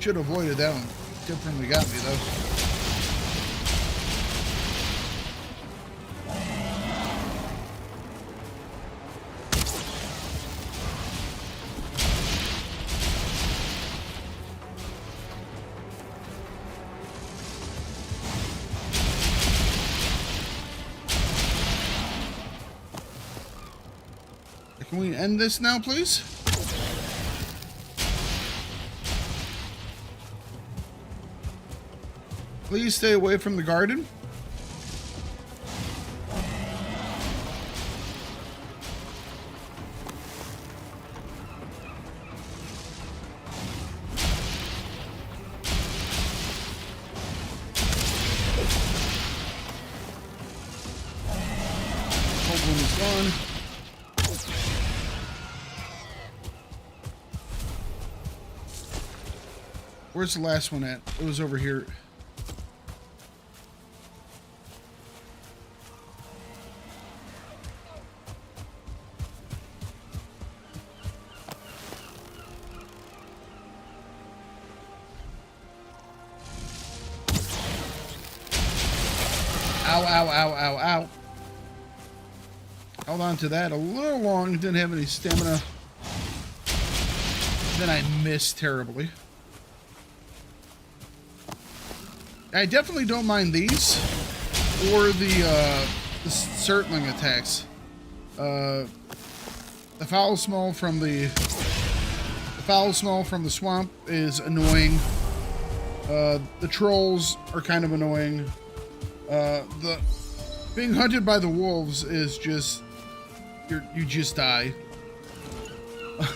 Should have avoided that one. Definitely got me, though. Can we end this now, please? Please stay away from the garden. Cold one is gone. Where's the last one at? It was over here. Ow, ow, ow, ow, ow. Held on to that a little long. Didn't have any stamina. Then I missed terribly. I definitely don't mind these or the circling attacks. The foul smell from the swamp is annoying. The trolls are kind of annoying. The being hunted by the wolves is just you just die.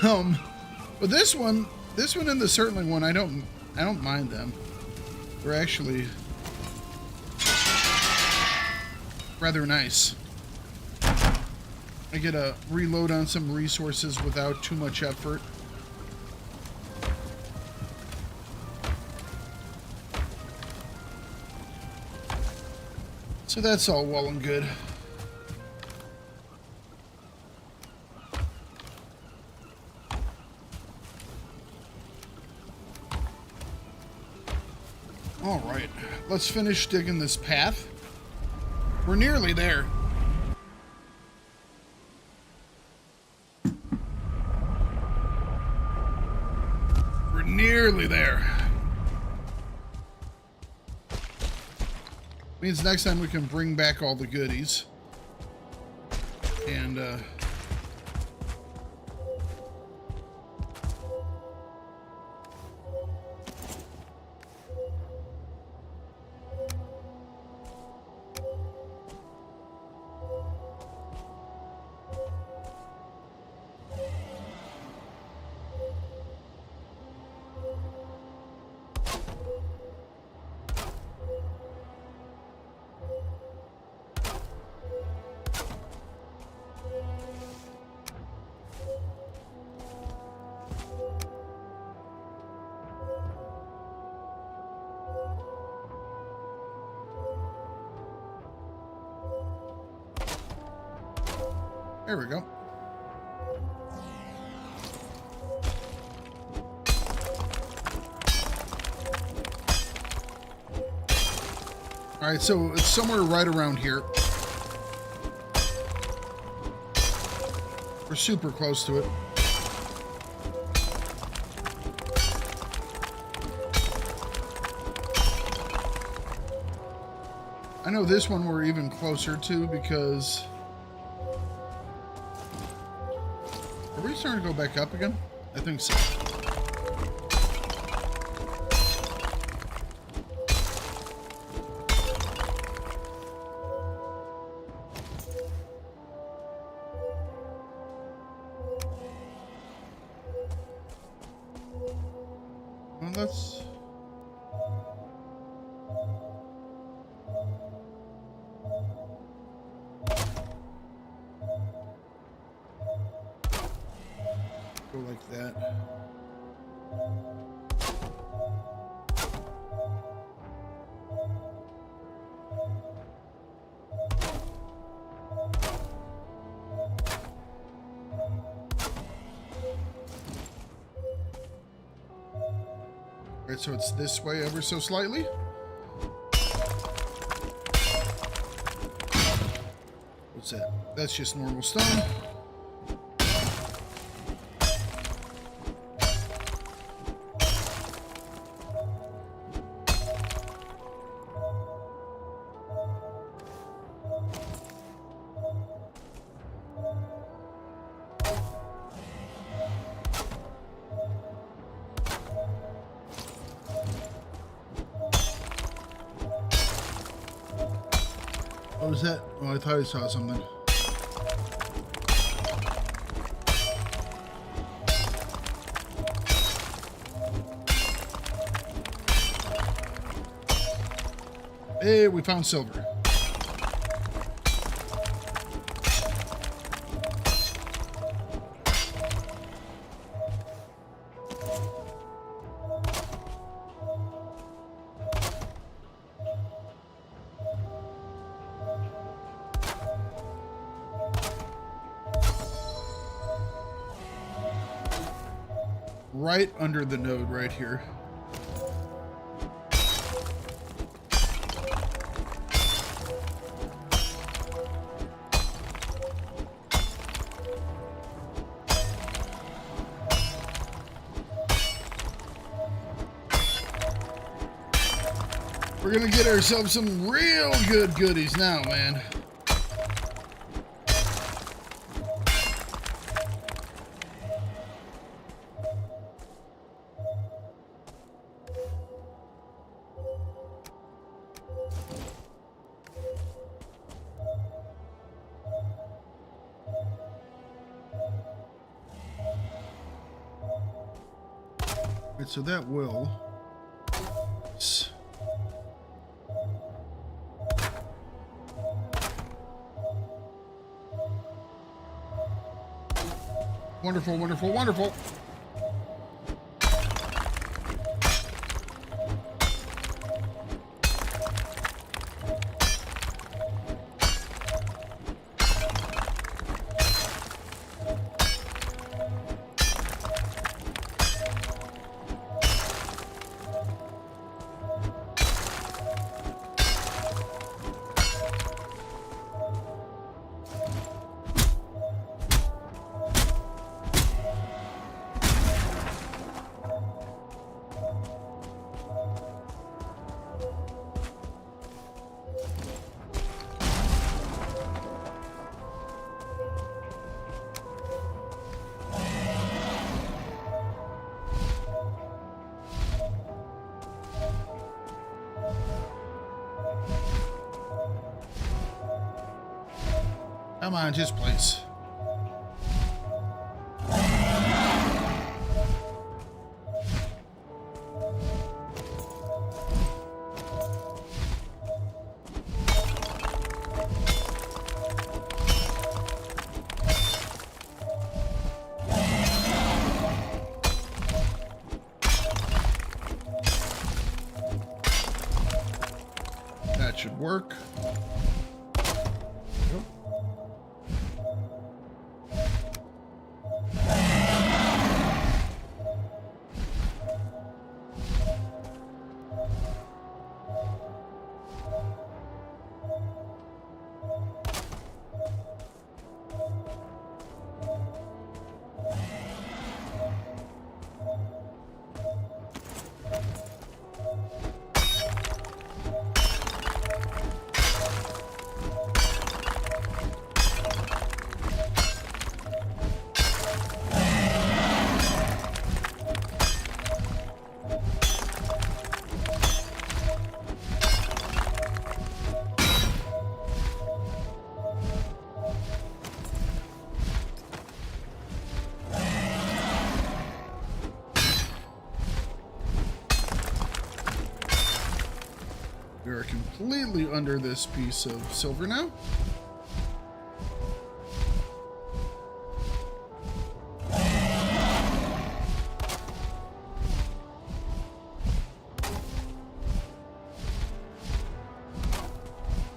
But this one and the circling one, I don't mind them. They're actually rather nice. I get a reload on some resources without too much effort. So that's all well and good. All right, let's finish digging this path. We're nearly there. We're nearly there. Means next time we can bring back all the goodies. And, there we go. All right, so it's somewhere right around here. We're super close to it. I know this one we're even closer to because... Are we starting to go back up again? I think so. Well, let's... go like that. Right, so it's this way ever so slightly. What's that? That's just normal stone. What was that? Oh, I thought I saw something. Hey, we found silver. Right under the node right here. We're gonna get ourselves some real good goodies now, man. Right, so that will... Wonderful, wonderful, wonderful. Come on, just please. That should work. We are completely under this piece of silver now.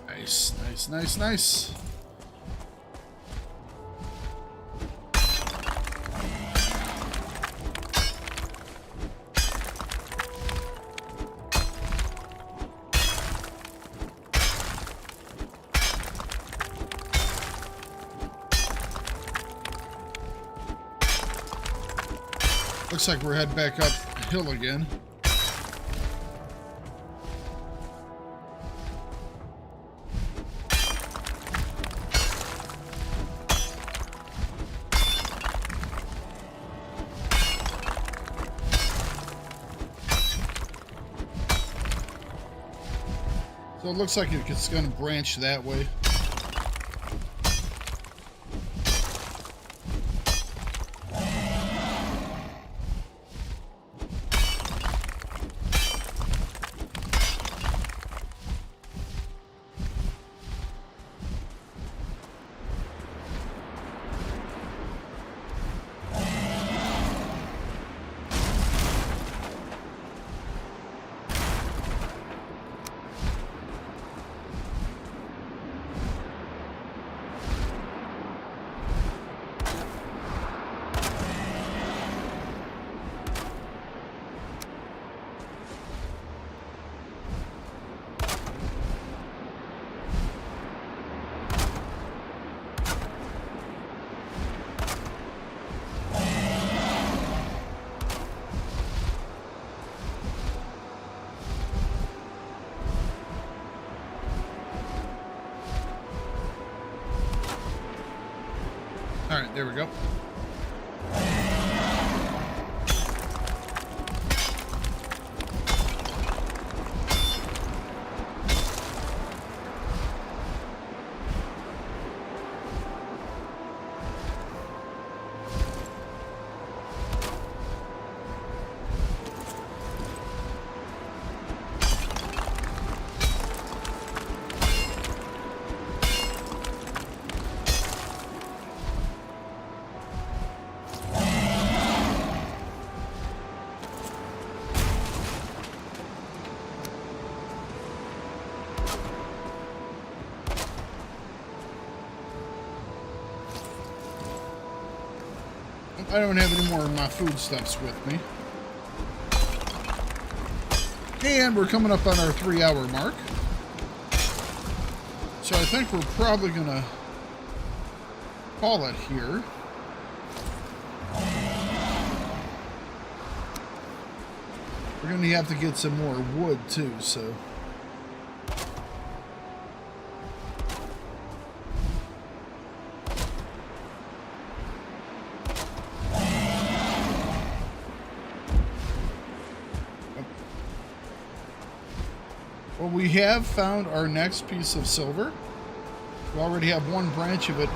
Nice, nice, nice, nice. looks like we're heading back up hill again. So it looks like it's going to branch that way. All right, there we go. I don't have any more of my foodstuffs with me. And we're coming up on our 3-hour mark. So I think we're probably going to call it here. We're going to have to get some more wood too, so... Well, we have found our next piece of silver. We already have one branch of it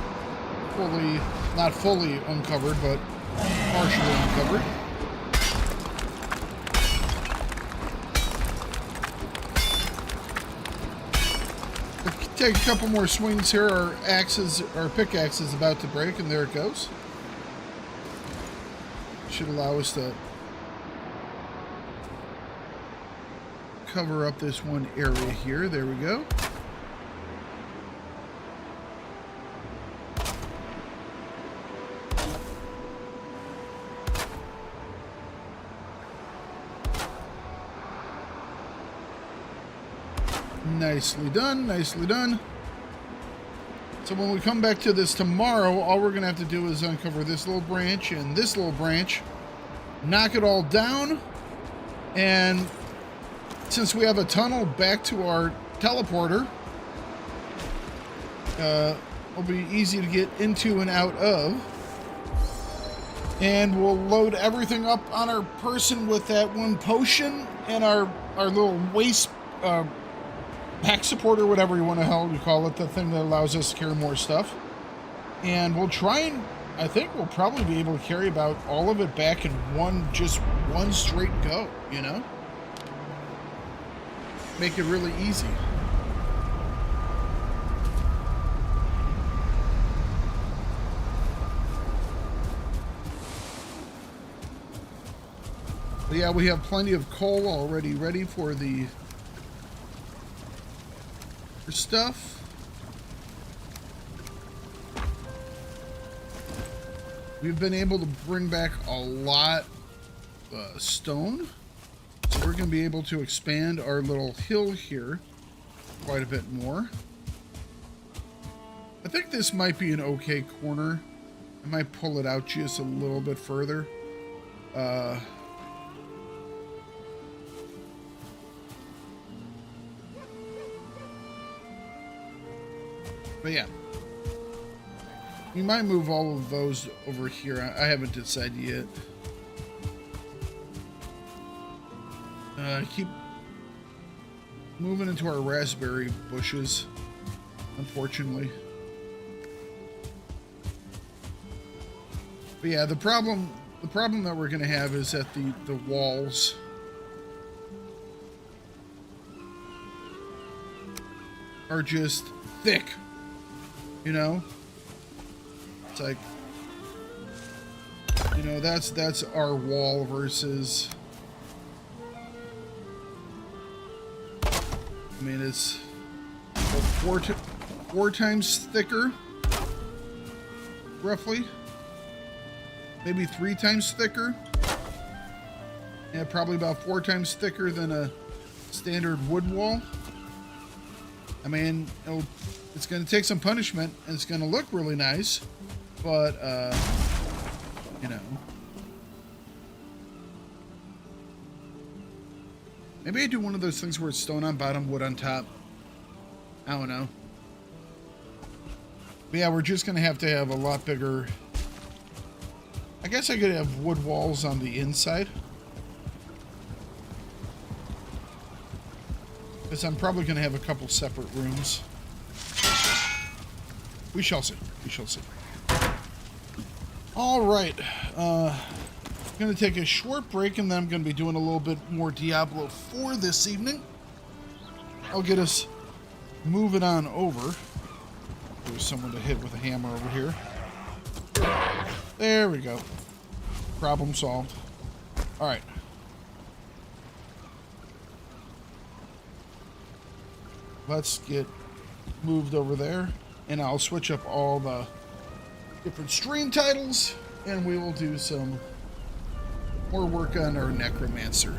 fully, not fully uncovered, but partially uncovered. Let's take a couple more swings here. Our pickaxe is about to break, and there it goes. Should allow us to cover up this one area here. There we go. Nicely done, nicely done. So when we come back to this tomorrow, all we're gonna have to do is uncover this little branch and this little branch, knock it all down, and since we have a tunnel back to our teleporter, it'll be easy to get into and out of. And we'll load everything up on our person with that one potion and our little waist pack supporter, whatever you want to hell you call it, the thing that allows us to carry more stuff. And we'll try and, I think we'll probably be able to carry about all of it back in one straight go, you know? Make it really easy. But yeah, we have plenty of coal already ready for the stuff. We've been able to bring back a lot of stone. So we're going to be able to expand our little hill here quite a bit more. I think this might be an okay corner. I might pull it out just a little bit further. Uh, but yeah, we might move all of those over here. I haven't decided yet. Keep moving into our raspberry bushes, unfortunately. But yeah, the problem that we're gonna have is that the walls are just thick, you know? It's like, you know, that's our wall versus, I mean, it's four times thicker, roughly. Maybe 3 times thicker. Yeah, probably about 4 times thicker than a standard wood wall. I mean, it's going to take some punishment, and it's going to look really nice, but, you know. Maybe I do one of those things where it's stone on bottom, wood on top. I don't know. But yeah, we're just going to have a lot bigger... I guess I could have wood walls on the inside. Because I'm probably going to have a couple separate rooms. We shall see. We shall see. All right. I'm going to take a short break, and then I'm going to be doing a little bit more Diablo 4 this evening. I'll get us moving on over. There's someone to hit with a hammer over here. There we go. Problem solved. All right. Let's get moved over there, and I'll switch up all the different stream titles, and we will do some more work on our Necromancer.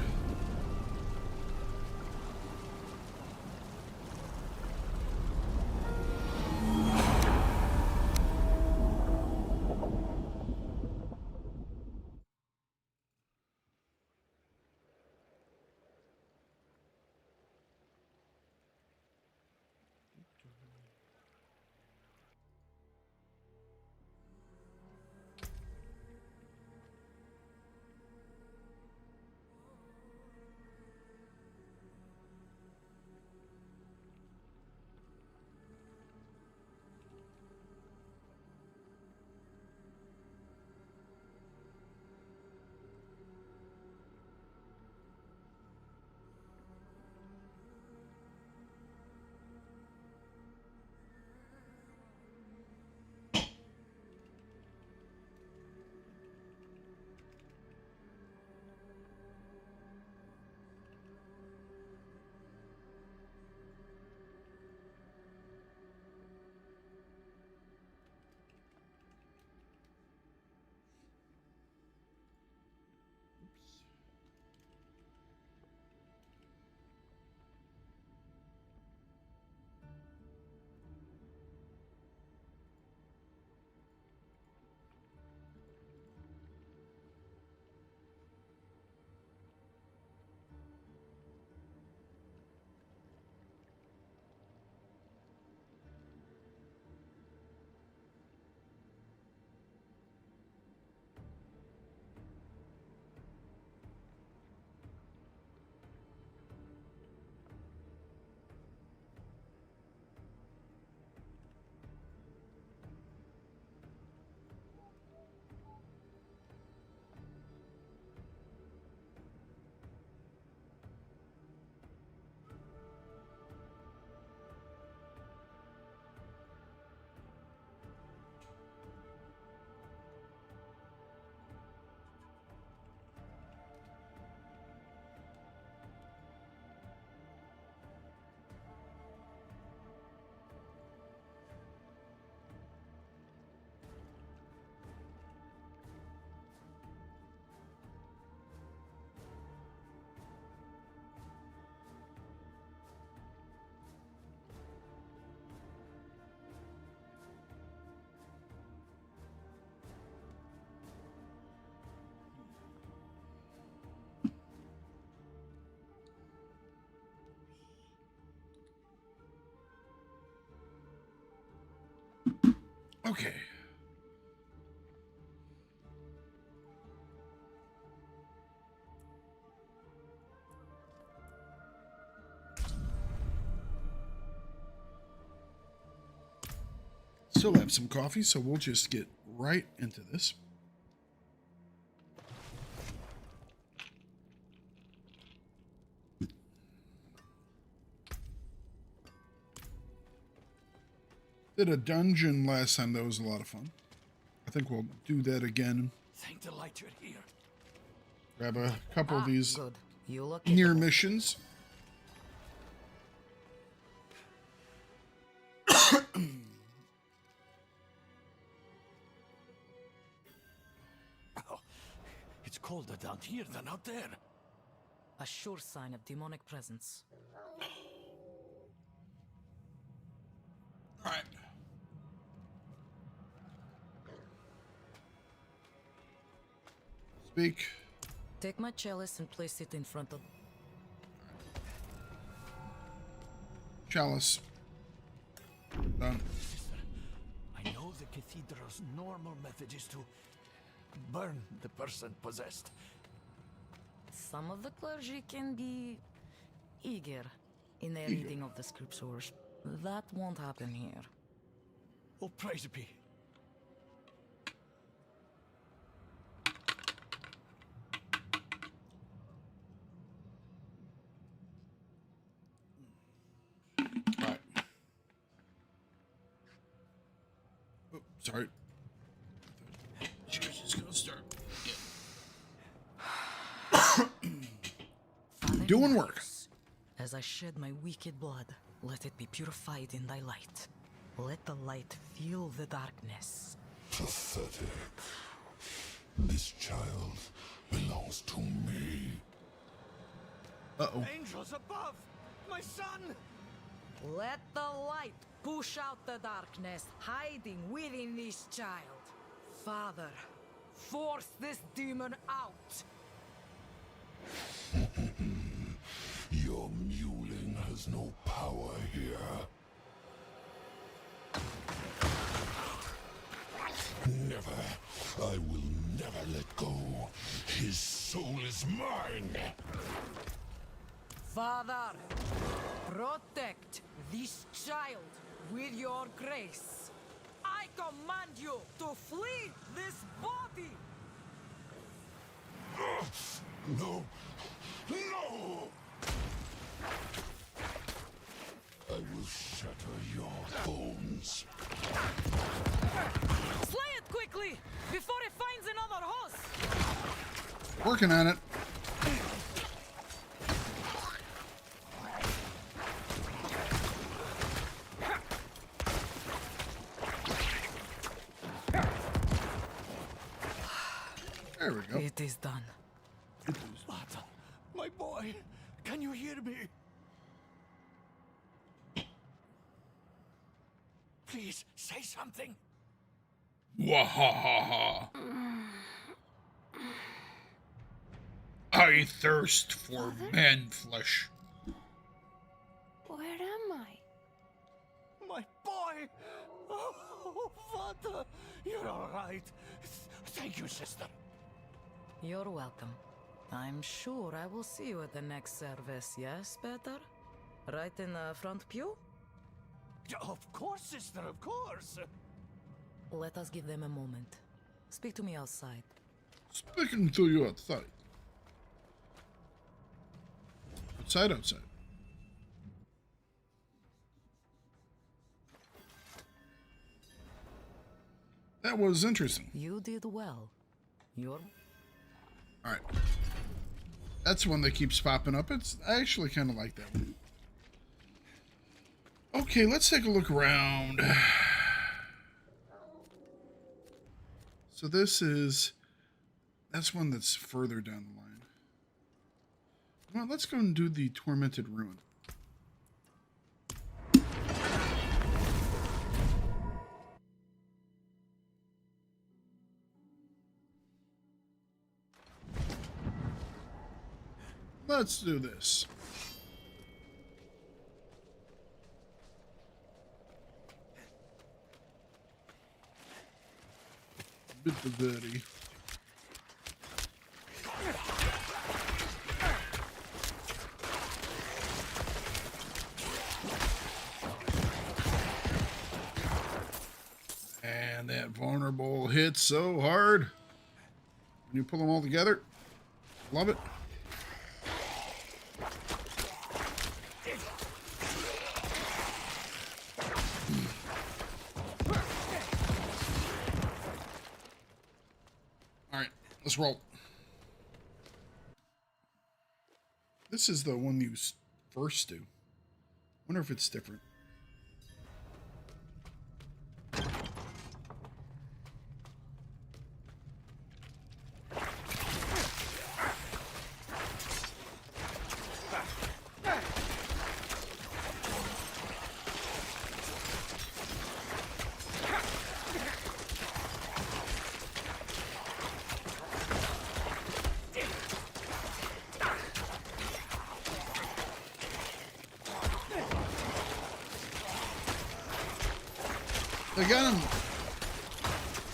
Okay. Still have some coffee, so we'll just get right into this. Did a dungeon last time. That was a lot of fun. I think we'll do that again. Thank the light you're here. Grab a couple of these Good. You look near capable. missions. Oh, it's colder down here than out there. A sure sign of demonic presence. All right. Speak. Take my chalice and place it in front of... Chalice. Done. Sister, I know the cathedral's normal method is to burn the person possessed. Some of the clergy can be eager in their reading of the scriptures. That won't happen here. Oh, praise be. All right. Oh, sorry. She was just gonna start. Father Doing in work. house, as I shed my wicked blood, let it be purified in thy light. Let the light fill the darkness. Pathetic. This child belongs to me. Uh-oh. Angels above! My son! Let the light push out the darkness hiding within this child. Father, force this demon out. Your mewling has no power here. Never. I will never let go. His soul is mine. Father, protect this child with your grace. I command you to flee this body. No. No! I will shatter your bones. Slay it quickly before it finds another host. Working on it. There we go. It is done. Bata, my boy, can you hear me? Please, say something. Wahahaha. I thirst for man flesh. Where am I? My boy! Oh, Vata, you're all right. Thank you, sister. You're welcome. I'm sure I will see you at the next service, yes, Peter? Right in the front pew? Of course, sister, of course. Let us give them a moment. Speak to me outside. Speaking to you outside. Outside. That was interesting. You did well. You're... Alright. That's one that keeps popping up. I actually kind of like that one. Okay, let's take a look around. So that's one that's further down the line. Well, let's go and do the Tormented Ruin. Let's do this. Bit the birdie. And that vulnerable hits so hard. When you pull them all together. Love it. All right, let's roll. This is the one you first do. Wonder if it's different. I got him.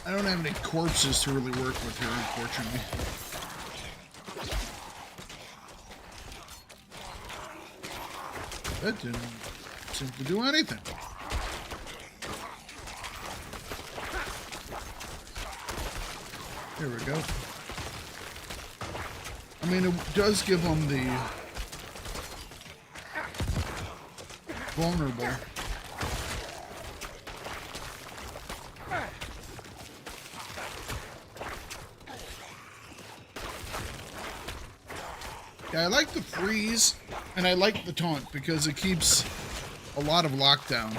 I don't have any corpses to really work with here, unfortunately. That didn't seem to do anything. Here we go. I mean, it does give them the vulnerable. Yeah, I like the freeze, and I like the taunt because it keeps a lot of lockdown.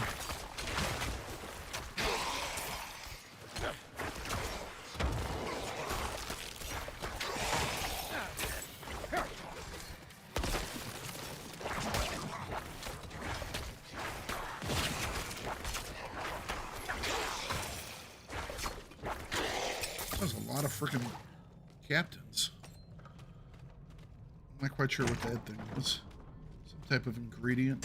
There's a lot of freaking captains. I'm not quite sure what that thing was. Some type of ingredient.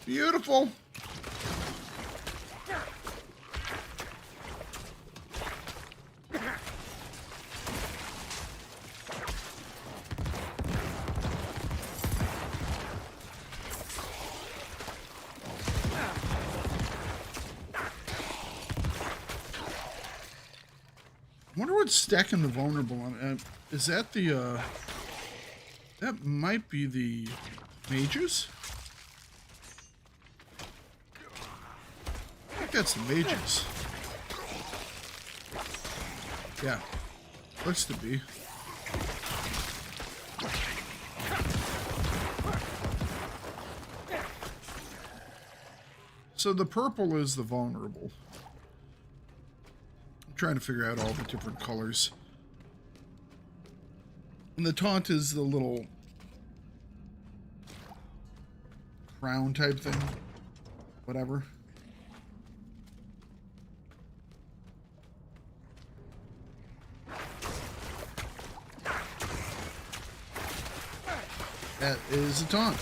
Beautiful. I wonder what's stacking the vulnerable on. Is that the, that might be the mages? I think that's the mages. Yeah, looks to be. So the purple is the vulnerable. Trying to figure out all the different colors. And the taunt is the little crown type thing. Whatever. That is a taunt.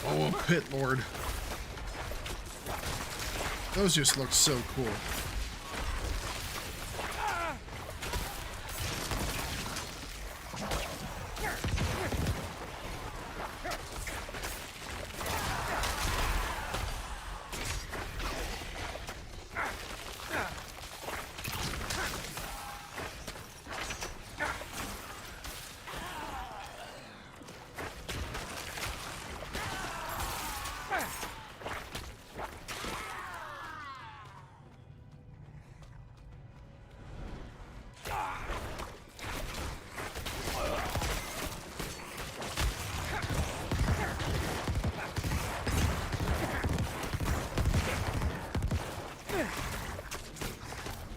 Oh, a pit lord. Those just look so cool.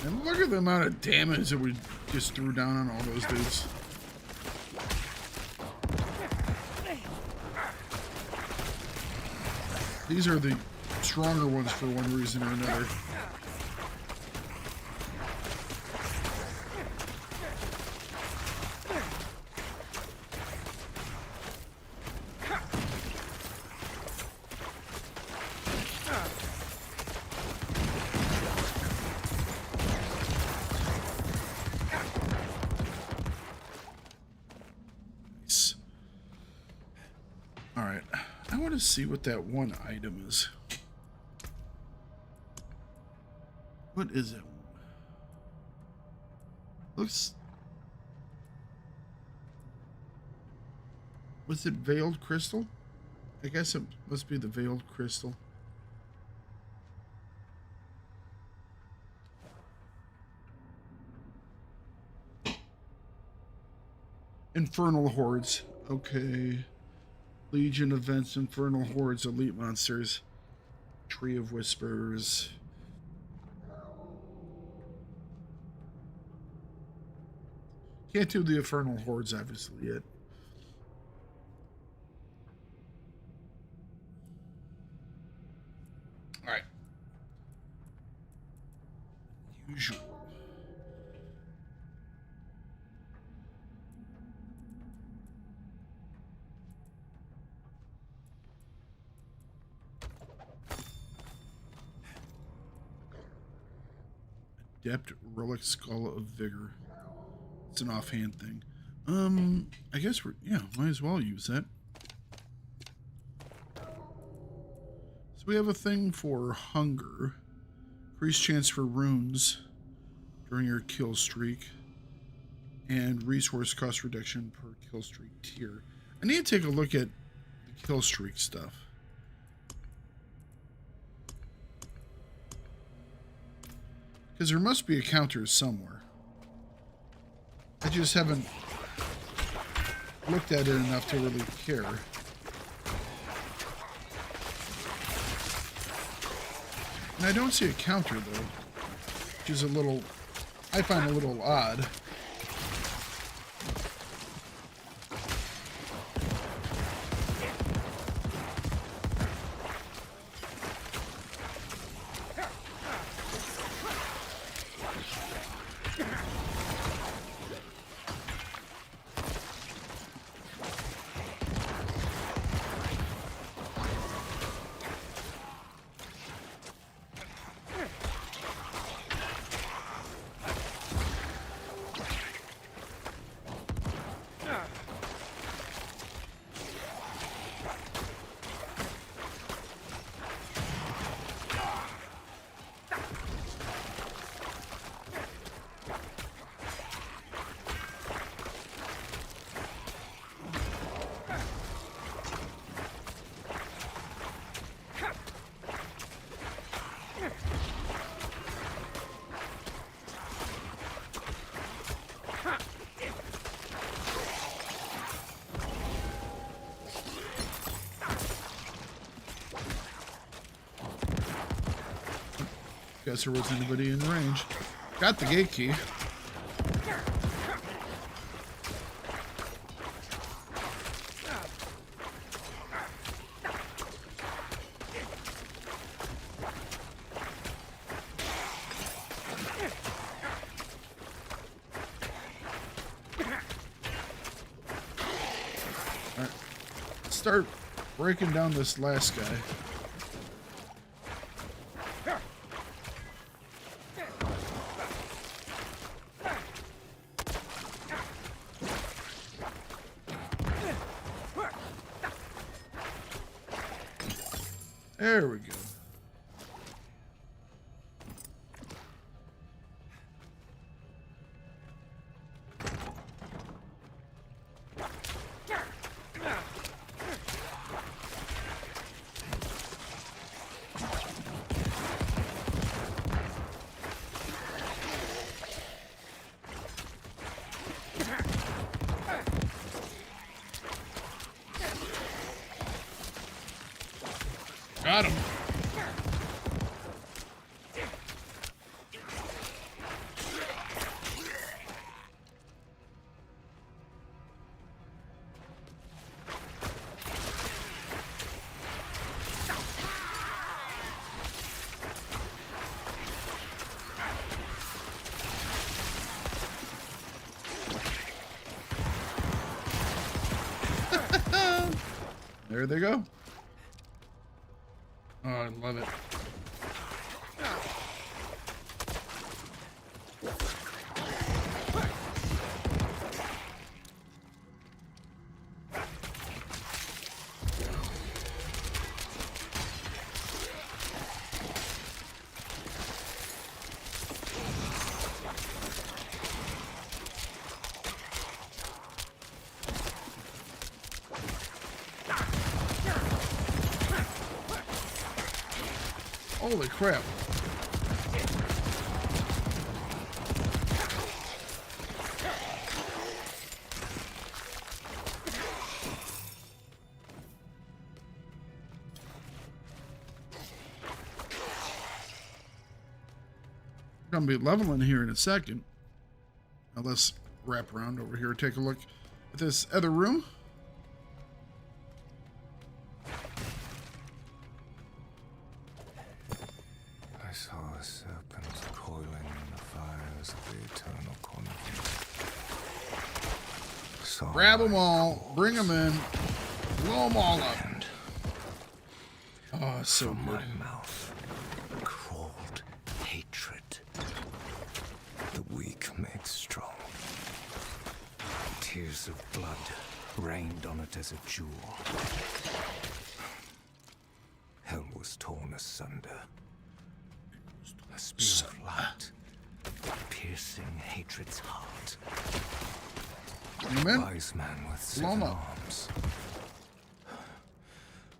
And look at the amount of damage that we just threw down on all those dudes. These are the stronger ones for one reason or another. Alright, I want to see what that one item is. What is it? Looks... Was it Veiled Crystal? I guess it must be the Veiled Crystal. Infernal Hordes. Okay. Legion events, Infernal Hordes, Elite Monsters, Tree of Whispers. Can't do the Infernal Hordes, obviously, yet. Alright. Usual. Adept Relic Skull of Vigor. It's an offhand thing. I guess yeah, might as well use that. So we have a thing for hunger. Increased chance for runes during your kill streak. And resource cost reduction per kill streak tier. I need to take a look at the kill streak stuff. Because there must be a counter somewhere. I just haven't looked at it enough to really care. And I don't see a counter, though. Which is a little... I find a little odd. Guess there wasn't anybody in range. Got the gate key. Alright. Let's start breaking down this last guy. There we go. Got him. There they go. Oh, I love it. Holy crap. We're going to be leveling here in a second. Now let's wrap around over here, take a look at this other room. I saw a serpent coiling in the fires of the eternal conflict. Grab them all, bring them in, blow them all up. Oh, so From good. my mouth crawled hatred. The weak made strong. Tears of blood rained on it as a jewel. Hell was torn asunder. A spear of light, piercing hatred's heart. Amen. Wise man with Blow 'em 7 up. arms.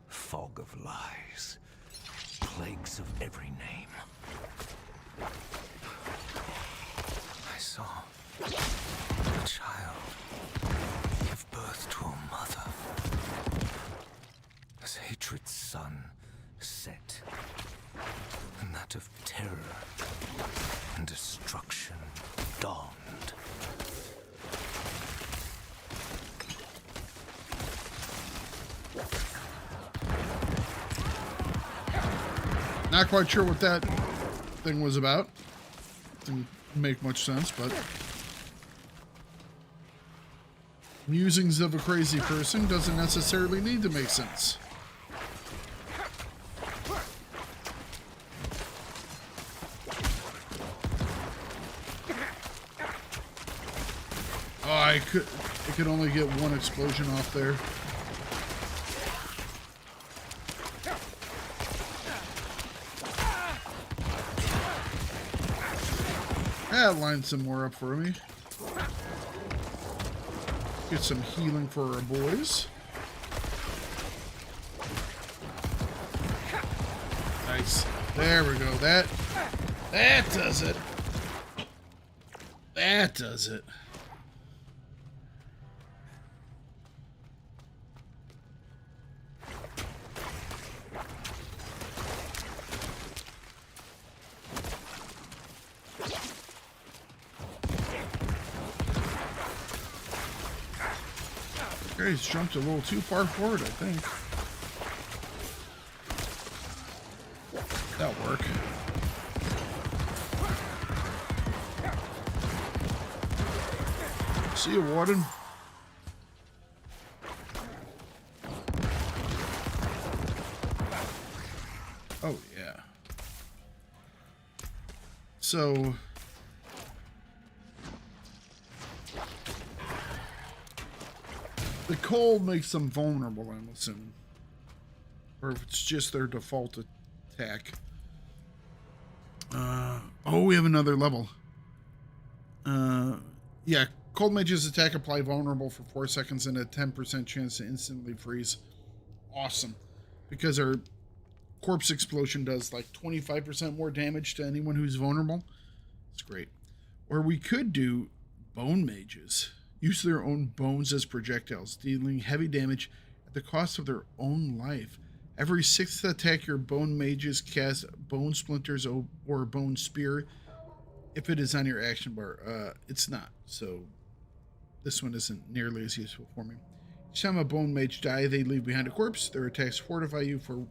Fog of lies. Plagues of every name. I saw a child give birth to a mother. As hatred's sun set, and that of terror and destruction dawned. Not quite sure what that thing was about. Didn't make much sense, but musings of a crazy person doesn't necessarily need to make sense. Oh, I could only get one explosion off there. That lined some more up for me. Get some healing for our boys. Nice. There we go. That does it. That does it. He's jumped a little too far forward, I think. That'll work. See you, Warden. Oh, yeah. So... the cold makes them vulnerable, I'm assuming. Or if it's just their default attack. Oh, we have another level. Yeah, cold mages attack apply vulnerable for 4 seconds and a 10% chance to instantly freeze. Awesome. Because our corpse explosion does like 25% more damage to anyone who's vulnerable. It's great. Or we could do bone mages. Use their own bones as projectiles, dealing heavy damage at the cost of their own life. Every 6th attack, your bone mages cast bone splinters or bone spear. If it is on your action bar, it's not. So this one isn't nearly as useful for me. Each time a bone mage die, they leave behind a corpse. Their attacks fortify you for...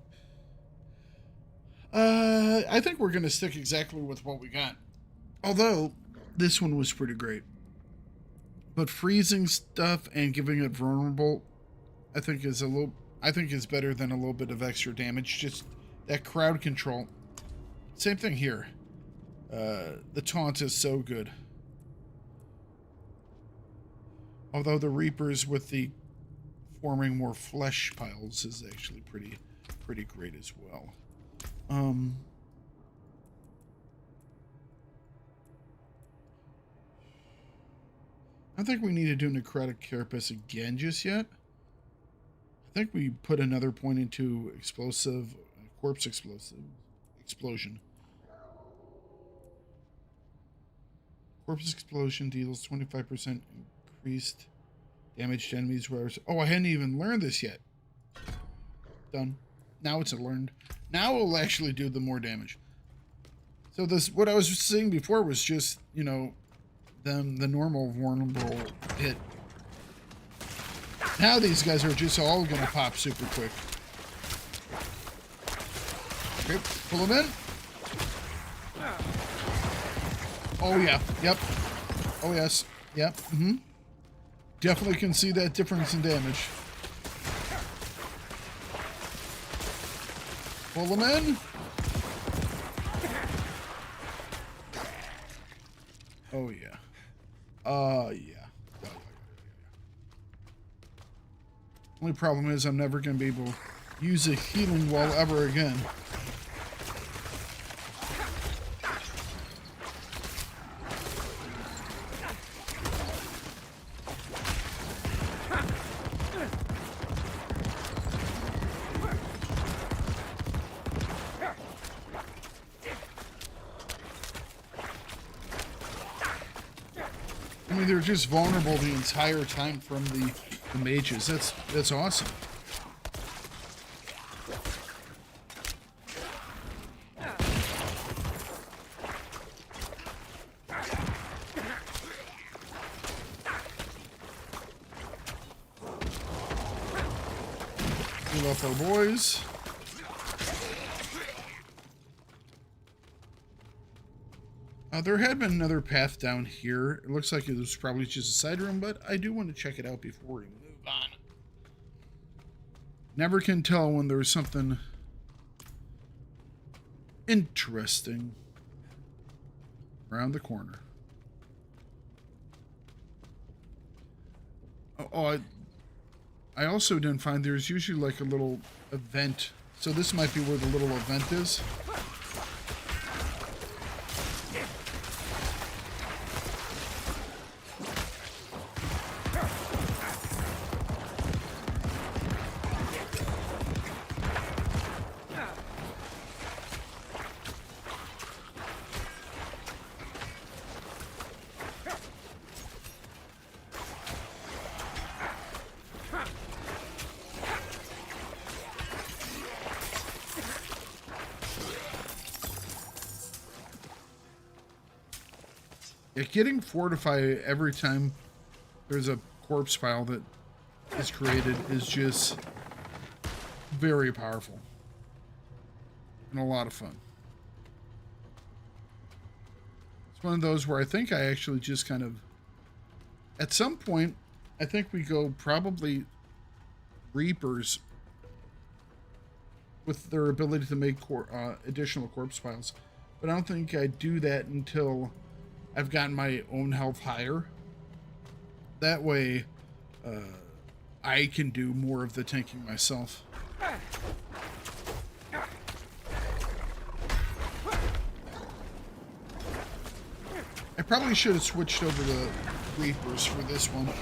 I think we're going to stick exactly with what we got. Although, this one was pretty great. But freezing stuff and giving it vulnerable, I think is a little... I think is better than a little bit of extra damage. Just that crowd control. Same thing here. The taunt is so good. Although the Reapers with the forming more flesh piles is actually pretty great as well. I don't think we need to do Necrotic Carapace again just yet. I think we put another point into explosive, corpse explosion. Corpse explosion deals 25% increased damage to enemies. Oh, I hadn't even learned this yet. Done. Now it's learned. Now it'll actually do the more damage. So this, what I was saying before was just, you know, the normal vulnerable hit. Now these guys are just all gonna pop super quick. Okay, pull them in. Oh yeah, yep. Oh yes, yep. Definitely can see that difference in damage. Pull them in. Oh yeah. Yeah. Only problem is I'm never going to be able to use a healing wall ever again. I mean, they're just vulnerable the entire time from the mages. That's awesome. Heal up our boys. There had been another path down here. It looks like it was probably just a side room, but I do want to check it out before we move on. Never can tell when there's something interesting around the corner. Oh, I also didn't find there's usually like a little event. So this might be where the little event is. Yeah, getting fortify every time there's a corpse pile that is created is just very powerful and a lot of fun. It's one of those where I think I actually just kind of, at some point, I think we go probably Reapers with their ability to make additional corpse piles. But I don't think I do that until I've gotten my own health higher. That way, I can do more of the tanking myself. I probably should have switched over to Reapers for this one.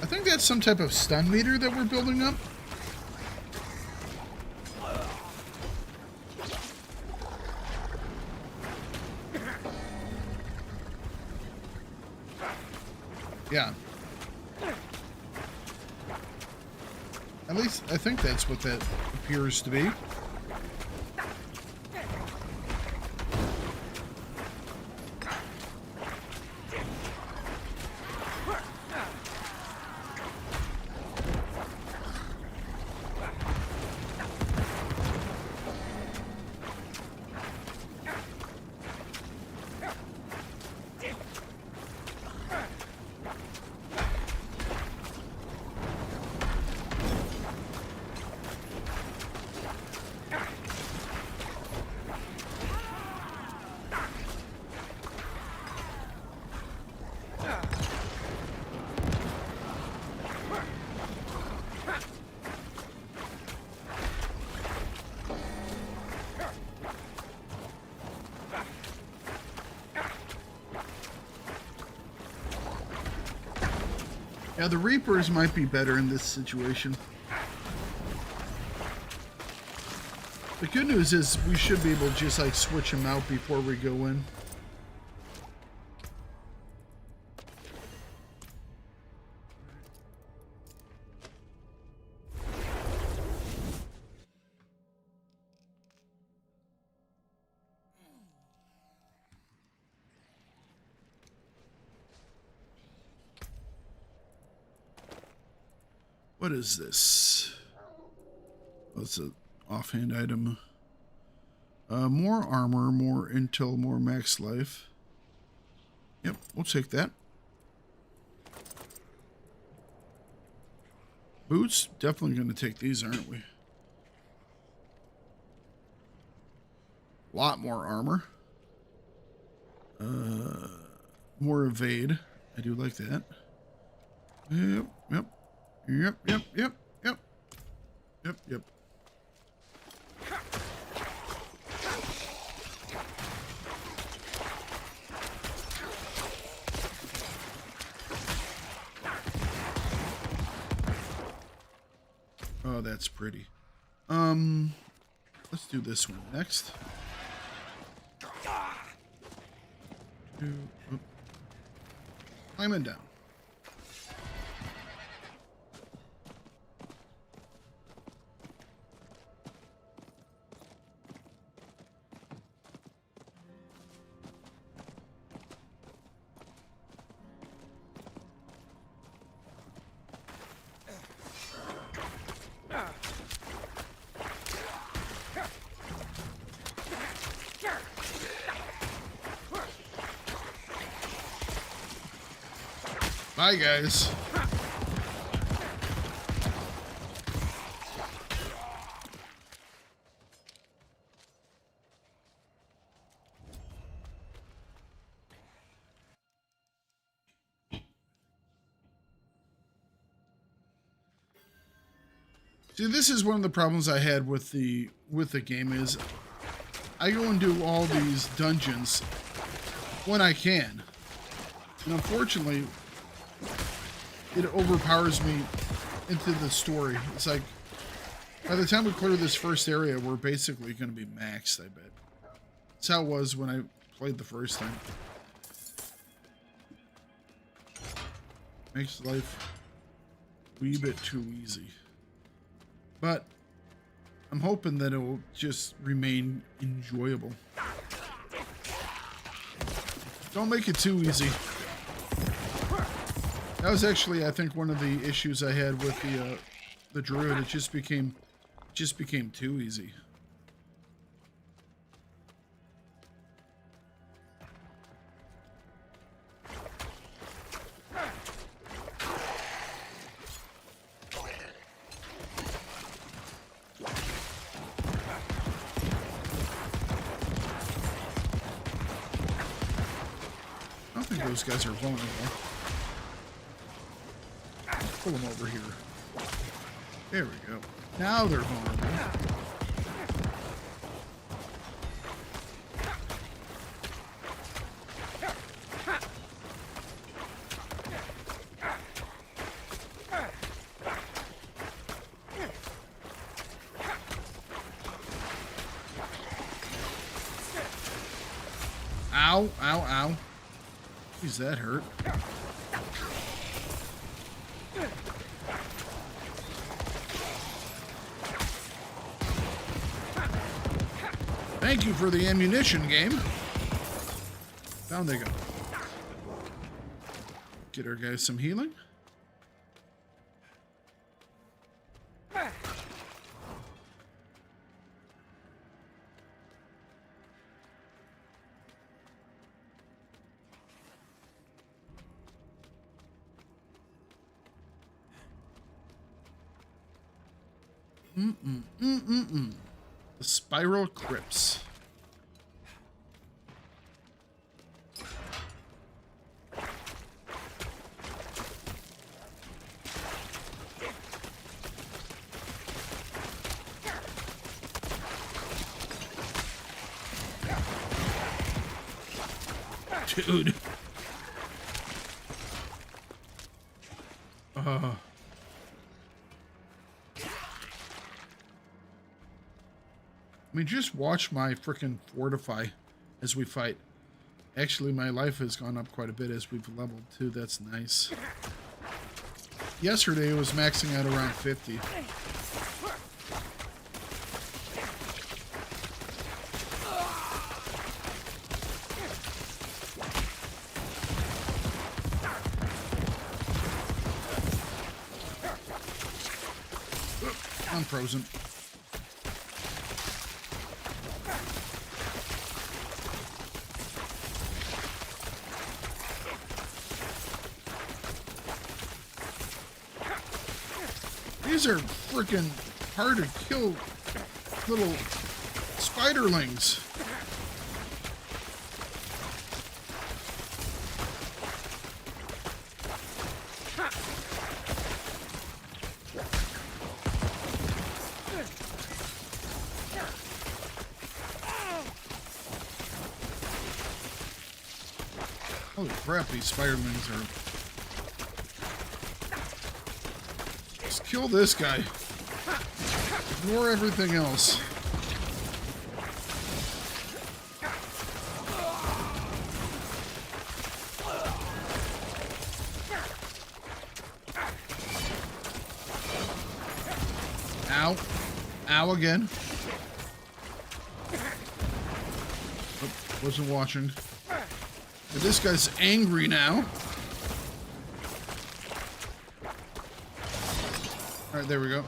I think that's some type of stun meter that we're building up. Yeah. At least I think that's what that appears to be. Yeah, the Reapers might be better in this situation. The good news is we should be able to just like switch them out before we go in. What is this? What's an offhand item? More armor, more intel, more max life. Yep, we'll take that. Boots, definitely going to take these, aren't we? Lot more armor. More evade. I do like that. Yep, yep. Yep, yep, yep, yep. Yep, yep. Oh, that's pretty. Let's do this one next. Climbing down. Bye, guys. See, this is one of the problems I had with the game is I go and do all these dungeons when I can. And unfortunately, it overpowers me into the story. It's like, by the time we clear this first area, we're basically going to be maxed, I bet. That's how it was when I played the first time. Makes life a wee bit too easy. But I'm hoping that it will just remain enjoyable. Don't make it too easy. That was actually, I think, one of the issues I had with the druid. It just became too easy. I don't think those guys are vulnerable. Pull them over here. There we go. Now they're vulnerable. Ow, ow, ow. Jeez, that hurt. Thank you for the ammunition, game. Down they go. Get our guys some healing. The spiral crypts. Dude. I mean, just watch my frickin' fortify as we fight. Actually, my life has gone up quite a bit as we've leveled too. That's nice. Yesterday it was maxing out around 50. I'm frozen. These are freaking hard to kill little spiderlings. Holy crap, these spiderlings are... Just kill this guy. Ignore everything else. Ow. Ow again. Oh, wasn't watching. But this guy's angry now. Alright, there we go.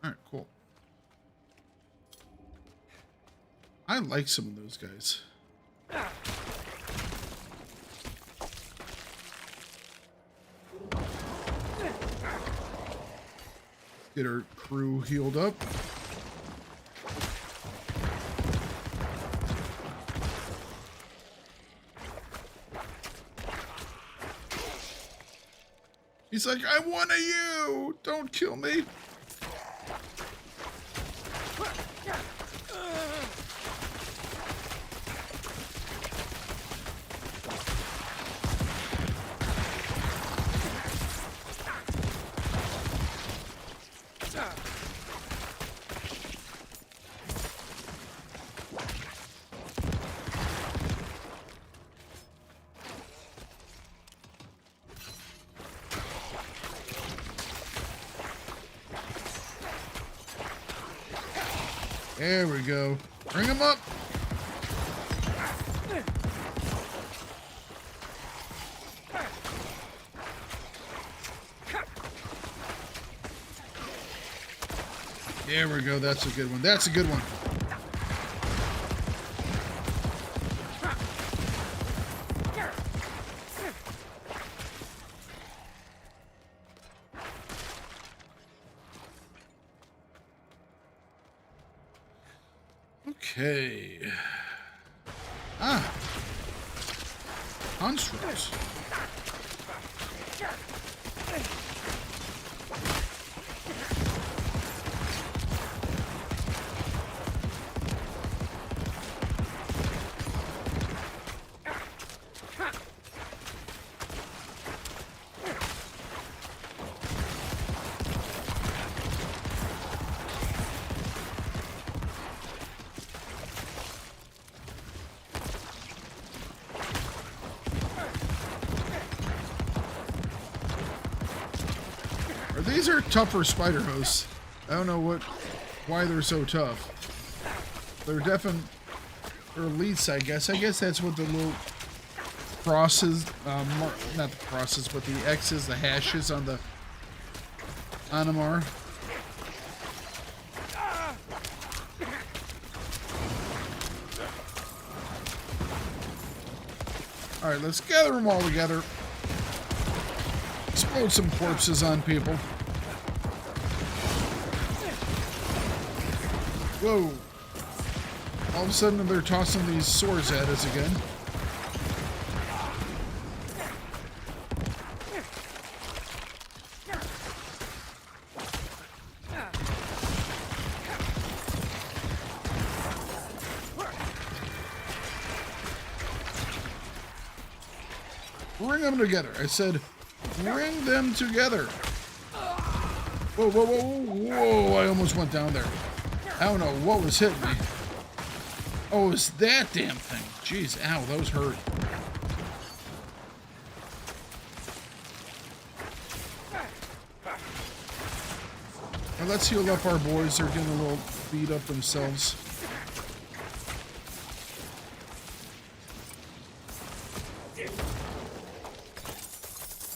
Alright, cool. I like some of those guys. Get our crew healed up. He's like, I want you! Don't kill me! There we go. Bring him up. There we go. That's a good one. That's a good one. Okay. Ah. Constructs. These are tougher spider hosts. I don't know why they're so tough. They're definitely elites, I guess. I guess that's what the little crosses, not the crosses, but the X's, the hashes on them are. All right, let's gather them all together. Explode some corpses on people. Whoa. All of a sudden they're tossing these swords at us again. Bring them together. I said, bring them together. Whoa, whoa, whoa, whoa. I almost went down there. I don't know what was hitting me. Oh, it's that damn thing. Jeez, ow, those hurt. Now let's heal up our boys. They're getting a little beat up themselves.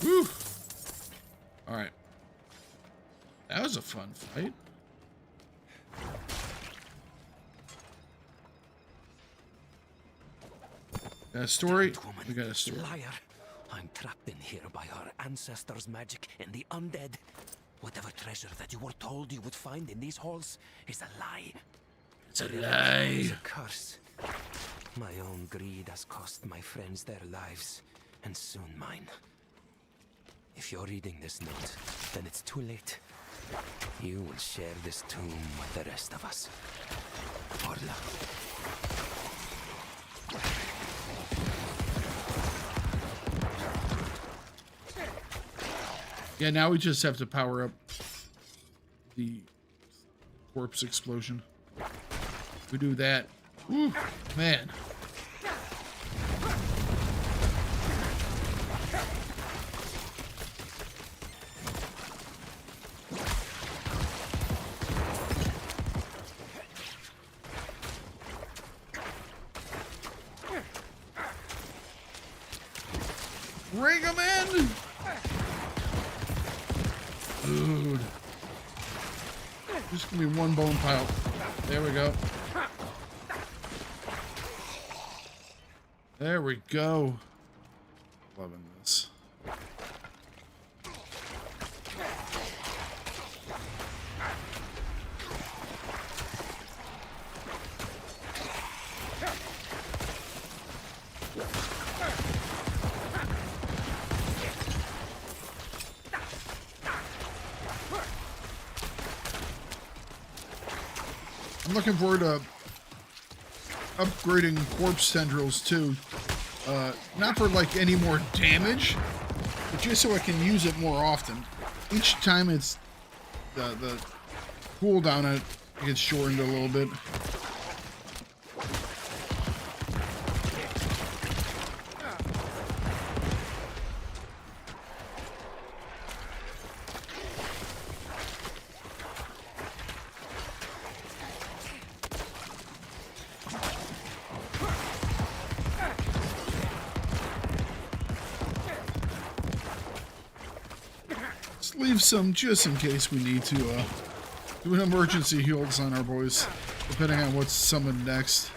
Whew. All right. That was a fun fight. Got a story? Woman, We got a story. Liar. I'm trapped in here by our ancestors' magic and the undead. Whatever treasure that you were told you would find in these halls is a lie. It's a lie. It's a curse. My own greed has cost my friends their lives, and soon mine. If you're reading this note, then it's too late. You will share this tomb with the rest of us. Orla. Yeah, now we just have to power up the corpse explosion. We do that. Ooh, man. Bring them in! Dude. Just give me one bone pile. There we go. There we go. Loving this. I'm looking forward to upgrading corpse tendrils too. Not for like any more damage, but just so I can use it more often. Each time it's the cooldown on it gets shortened a little bit. Leave some just in case we need to do an emergency heals on our boys, depending on what's summoned next.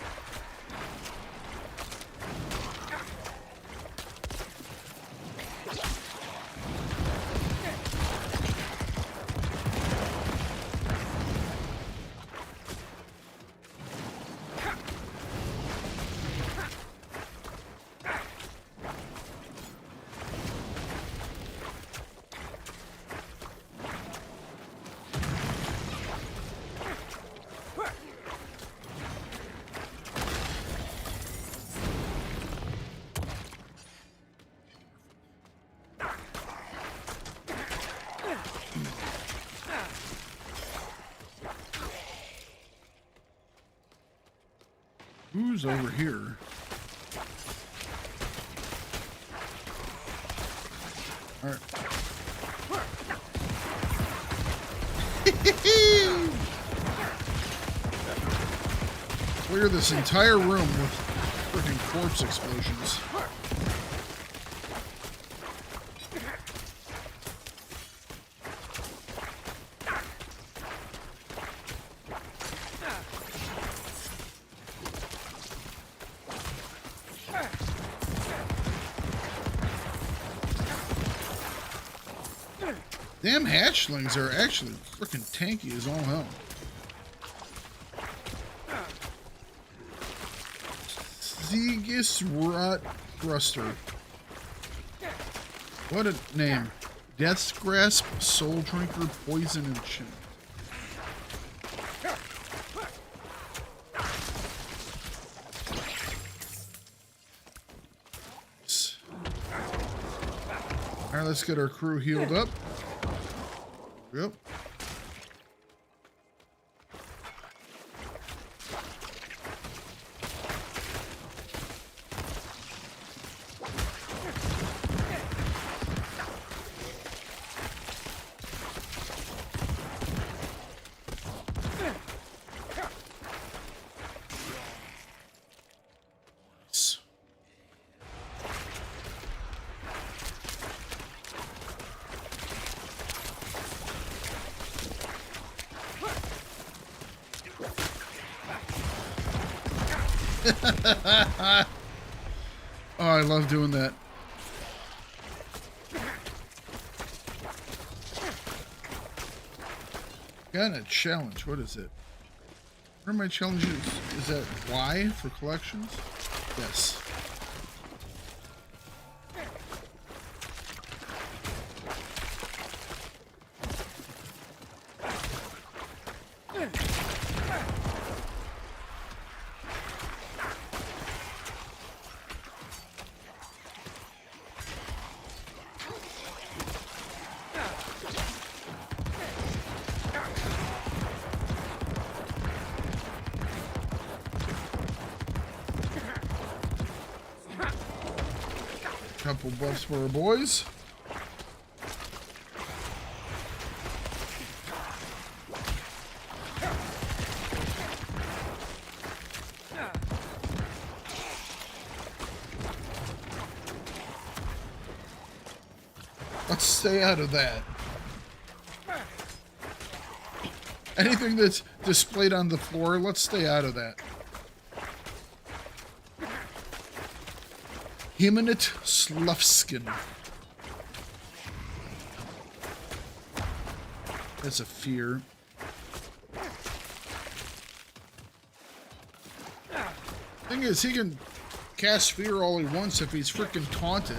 Who's over here? All right. Clear this entire room with freaking corpse explosions. Damn hatchlings are actually freaking tanky as all hell. Zegus Rot Thruster. What a name. Death's Grasp, Soul Drinker, Poison, and Chin. All right, let's get our crew healed up. Yep. Oh, I love doing that. Got a challenge. What is it? What are my challenges? Is that Y for collections? Yes. Couple buffs for our boys. Let's stay out of that. Anything that's displayed on the floor, let's stay out of that. Himinit Slufskin. That's a fear. Thing is, he can cast fear all he wants if he's freaking taunted.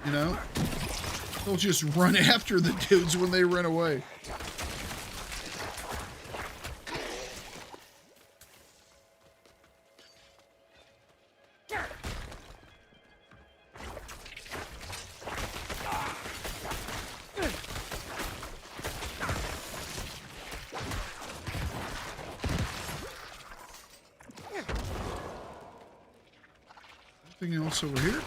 You know? He'll just run after the dudes when they run away. Anything else over here?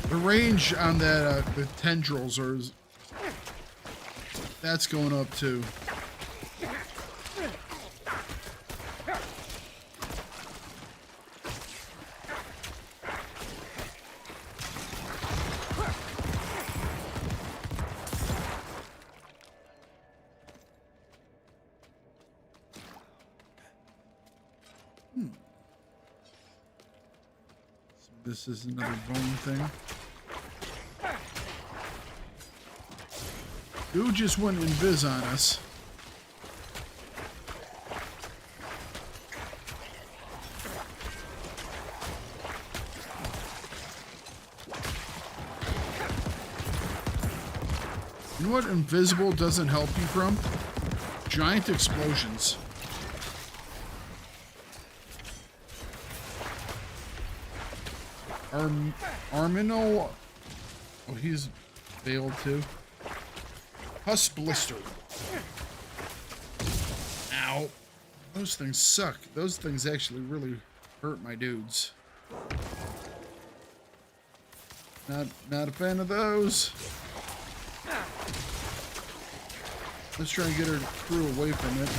The range on that the tendrils that's going up too. This is another bone thing. Dude just went invis on us. You know what invisible doesn't help you from? Giant explosions. Armino. Oh, he's veiled too. Huss blister. Ow. Those things suck. Those things actually really hurt my dudes. Not a fan of those. Let's try and get our crew away from it.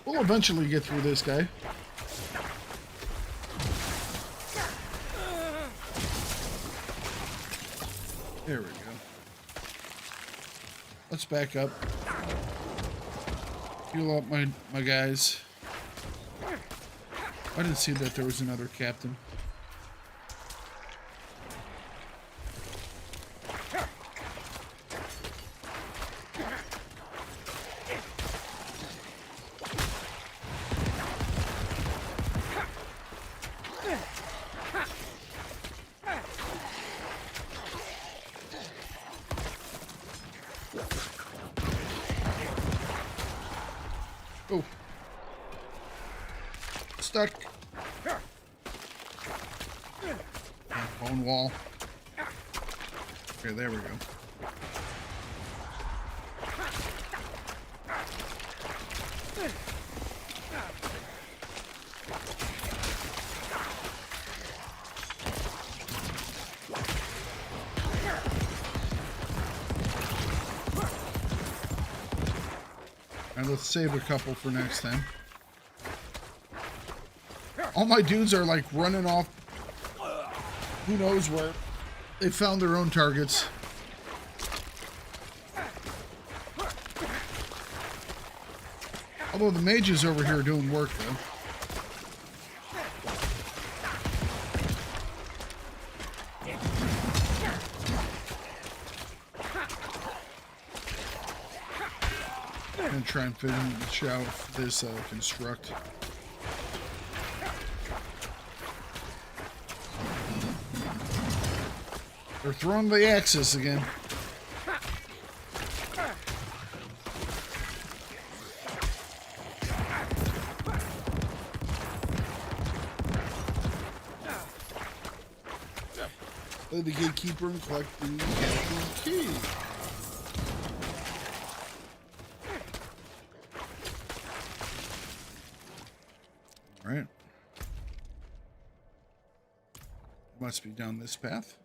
We'll eventually get through this guy. There we go. Let's back up. Heal up my guys. I didn't see that there was another captain. Oh. Stuck. Bone wall. Okay, there we go. And let's save a couple for next time. All my dudes are like running off. Who knows where? They found their own targets. Although the mage is over here doing work though. I'm gonna try and finish out this construct. They're throwing the axes again. Play the gatekeeper and collect the captain key. All right. Must be down this path.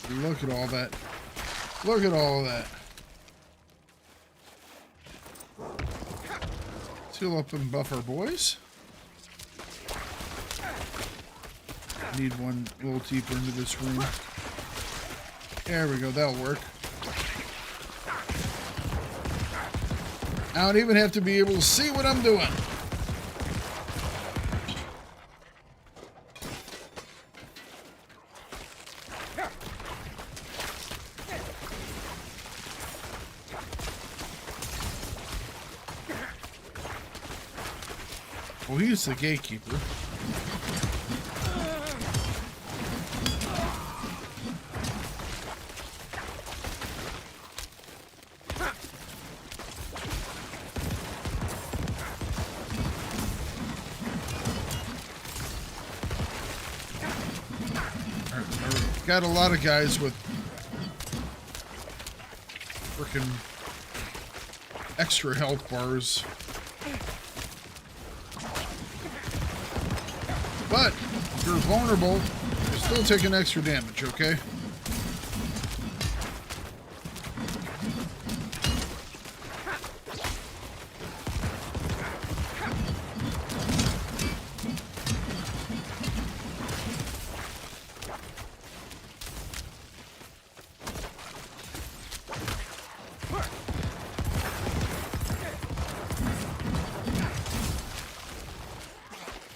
Look at all that. Look at all that. Let's heal up and buff our boys. Need one a little deeper into this room. There we go. That'll work. I don't even have to be able to see what I'm doing. Well, he's the gatekeeper. Got a lot of guys with freaking extra health bars. But if you're vulnerable, you're still taking extra damage, okay?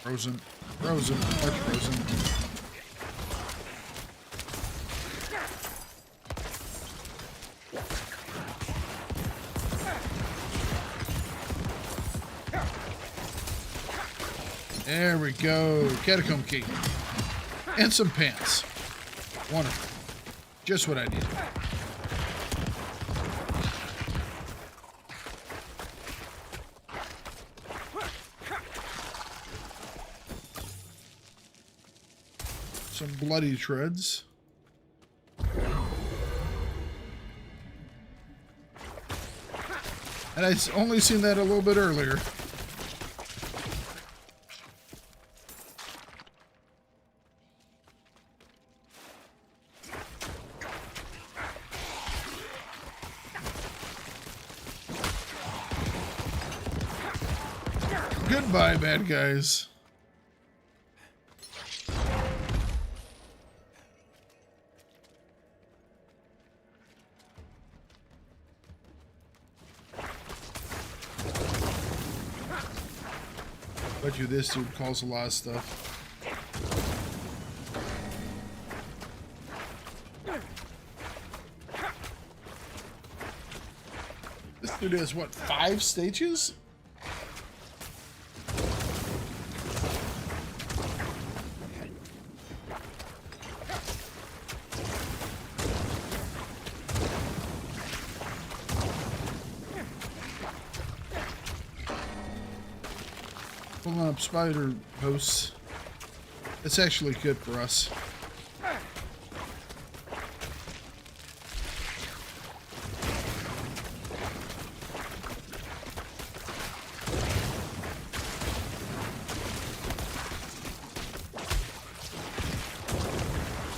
Frozen. Frozen. Much frozen. There we go. Catacomb key. And some pants. Wonderful. Just what I needed. Some bloody treads. And I only seen that a little bit earlier. Goodbye, bad guys. Bet you this dude calls a lot of stuff. This dude has, what, 5 stages? Pulling up spider hosts. It's actually good for us.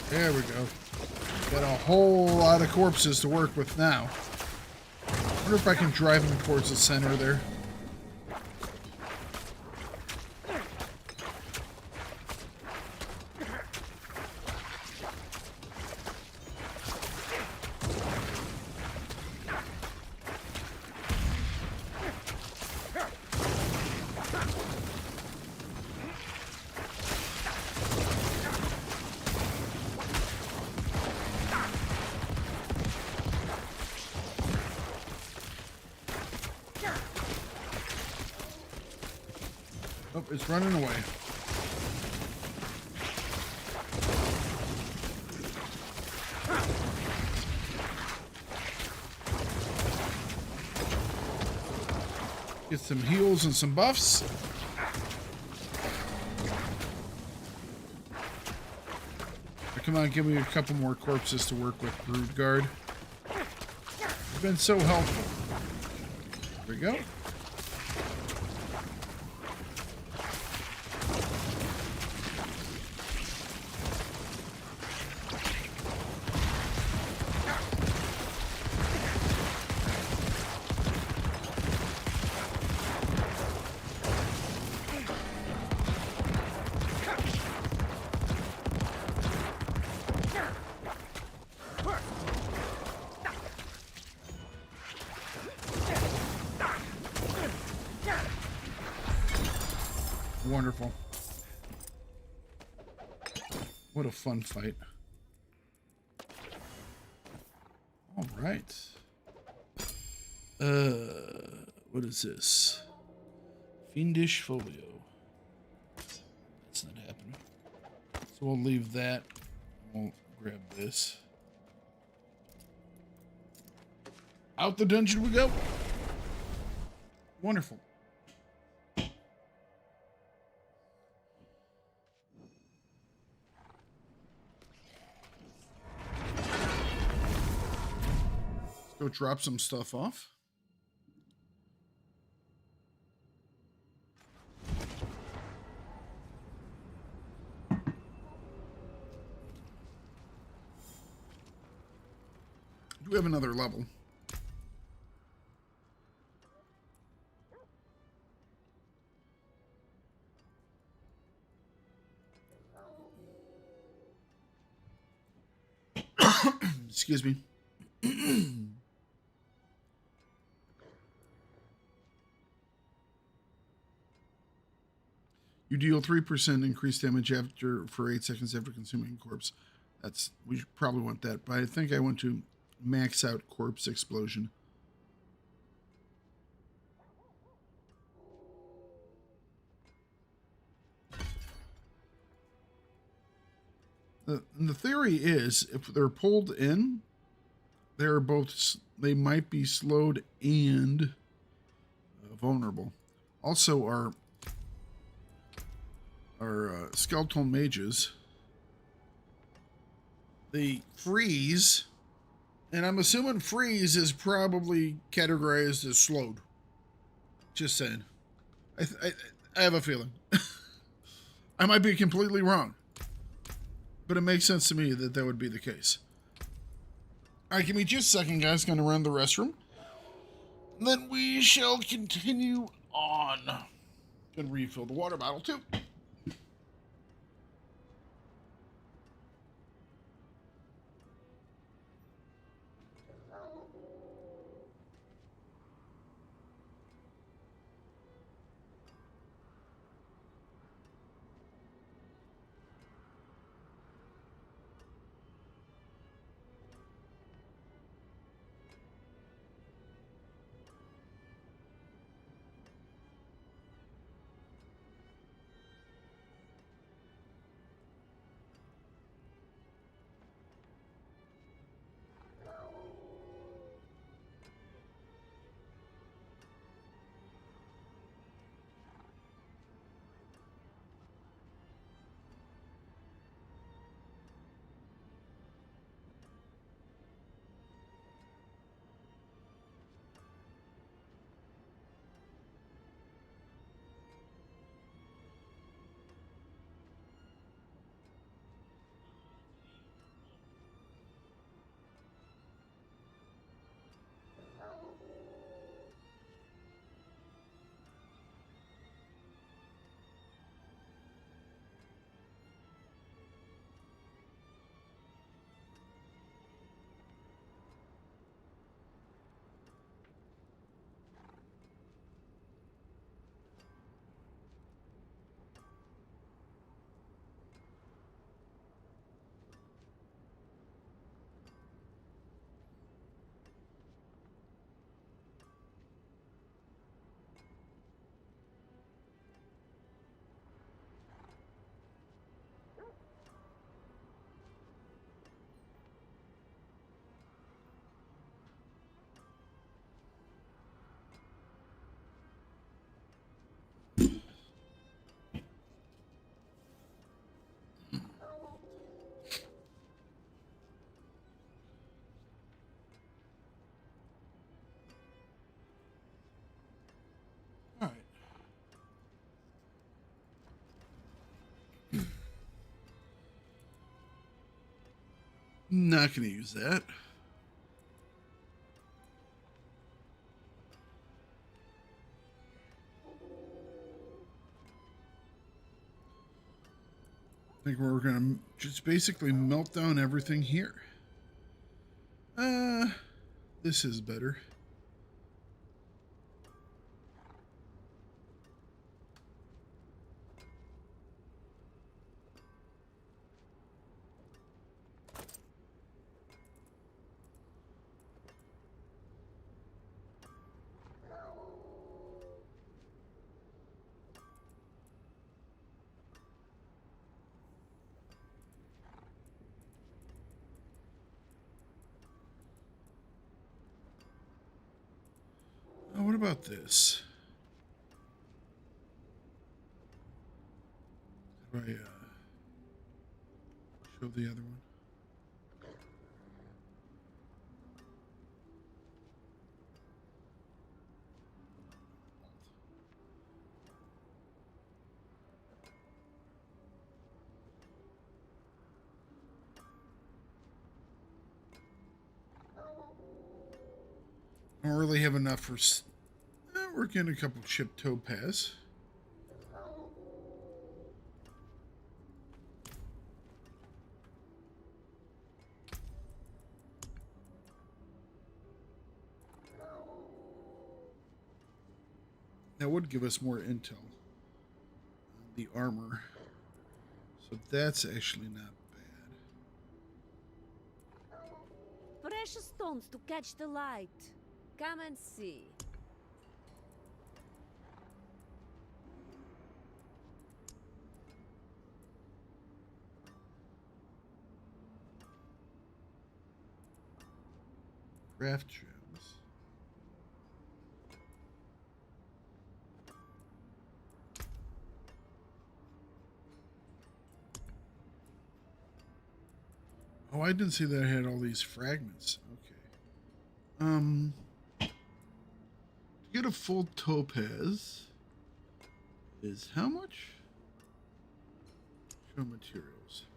There we go. Got a whole lot of corpses to work with now. Wonder if I can drive them towards the center there. Oh, it's running away. Get some heals and some buffs. Come on, give me a couple more corpses to work with, Broodguard. You've been so helpful. There we go. Wonderful. What a fun fight. All right. What is this? Fiendish Folio. That's not happening. So we'll leave that. We'll grab this. Out the dungeon we go. Wonderful. Go drop some stuff off. Do we have another level? Excuse me. You deal 3% increased damage for 8 seconds after consuming corpse. We probably want that, but I think I want to max out corpse explosion. The theory is if they're pulled in, they might be slowed and vulnerable. Also, our skeletal mages, they freeze, and I'm assuming freeze is probably categorized as slowed. Just saying. I have a feeling. I might be completely wrong, but it makes sense to me that that would be the case. All right, give me just a second, guys. Going to run the restroom. Then we shall continue on. Gonna refill the water bottle too. All right. Not gonna use that. I think we're gonna just basically melt down everything here. This is better. What about this? How do I show the other one? I don't really have enough for... we're getting a couple chipped topaz. That would give us more intel on the armor. So that's actually not bad. Precious stones to catch the light. Come and see. Craft gems. Oh, I didn't see that I had all these fragments. Okay. To get a full topaz is how much? Show materials.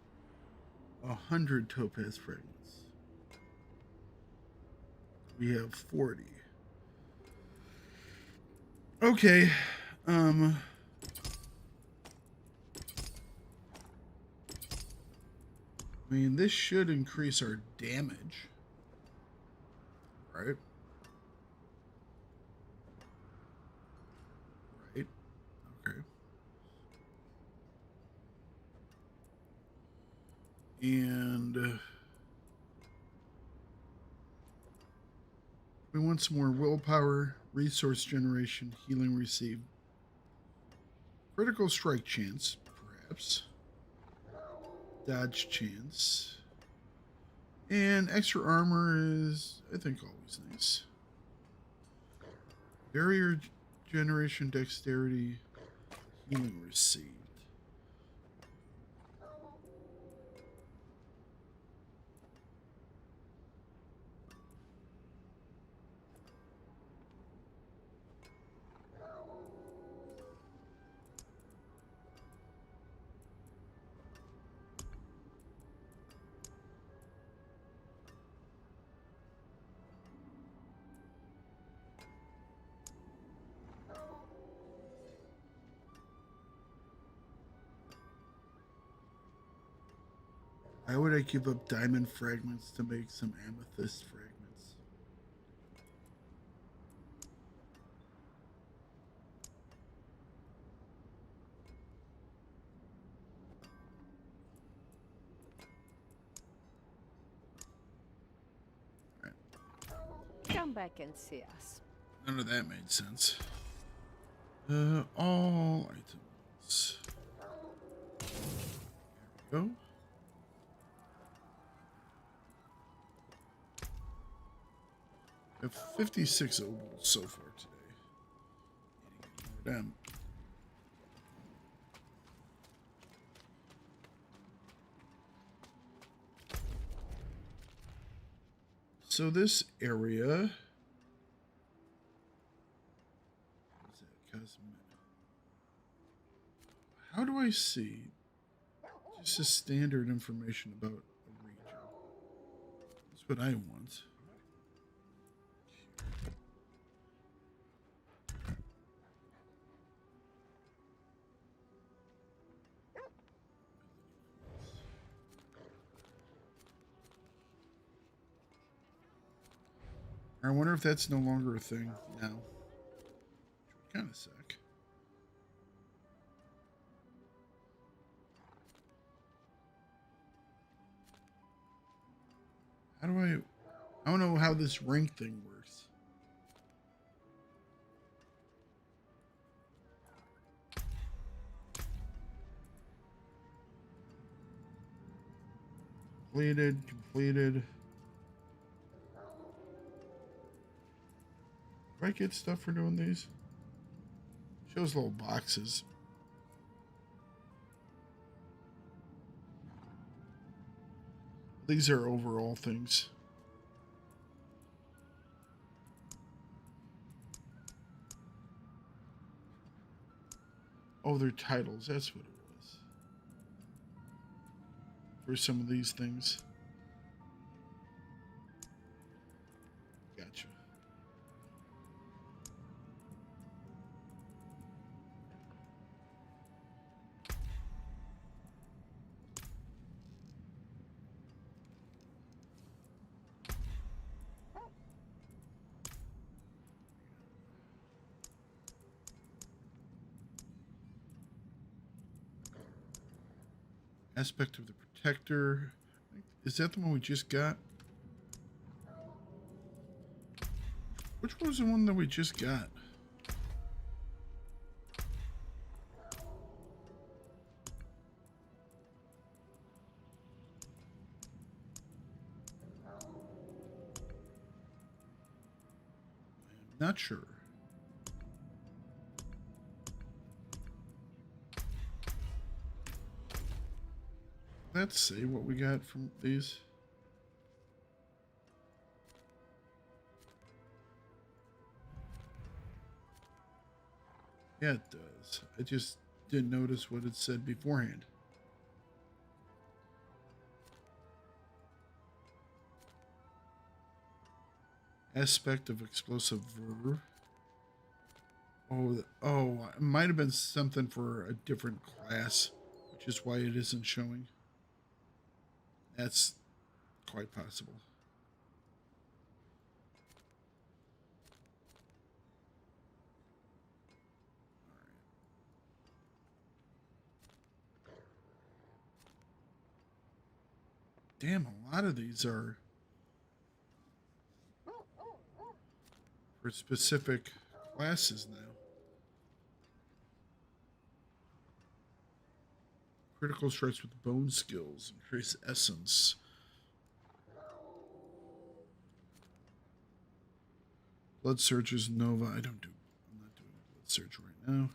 100 topaz fragments. We have 40. Okay. I mean, this should increase our damage. Right? Right. Okay. And we want some more willpower, resource generation, healing received, critical strike chance, perhaps, dodge chance, and extra armor is, I think, always nice. Barrier generation, dexterity, healing received. Why would I give up diamond fragments to make some amethyst fragments? Come back and see us. None of that made sense. All items. There we go. I have 56 opals so far today. Need to get more down. So this area, what is that? Cosmetic. How do I see just a standard information about a region? That's what I want. I wonder if that's no longer a thing now. Which would kind of suck. How do I don't know how this rank thing works. Completed. Do I get stuff for doing these? Shows little boxes. These are overall things. Oh, they're titles. That's what it was. For some of these things. Gotcha. Aspect of the Protector. Is that the one we just got? Which was the one that we just got? I'm not sure. Let's see what we got from these. Yeah, it does. I just didn't notice what it said beforehand. Aspect of explosive verb. Oh, it might have been something for a different class, which is why it isn't showing. That's quite possible. Damn, a lot of these are for specific classes now. Critical strikes with bone skills, increase essence. Blood surges, Nova. I'm not doing blood surge right now.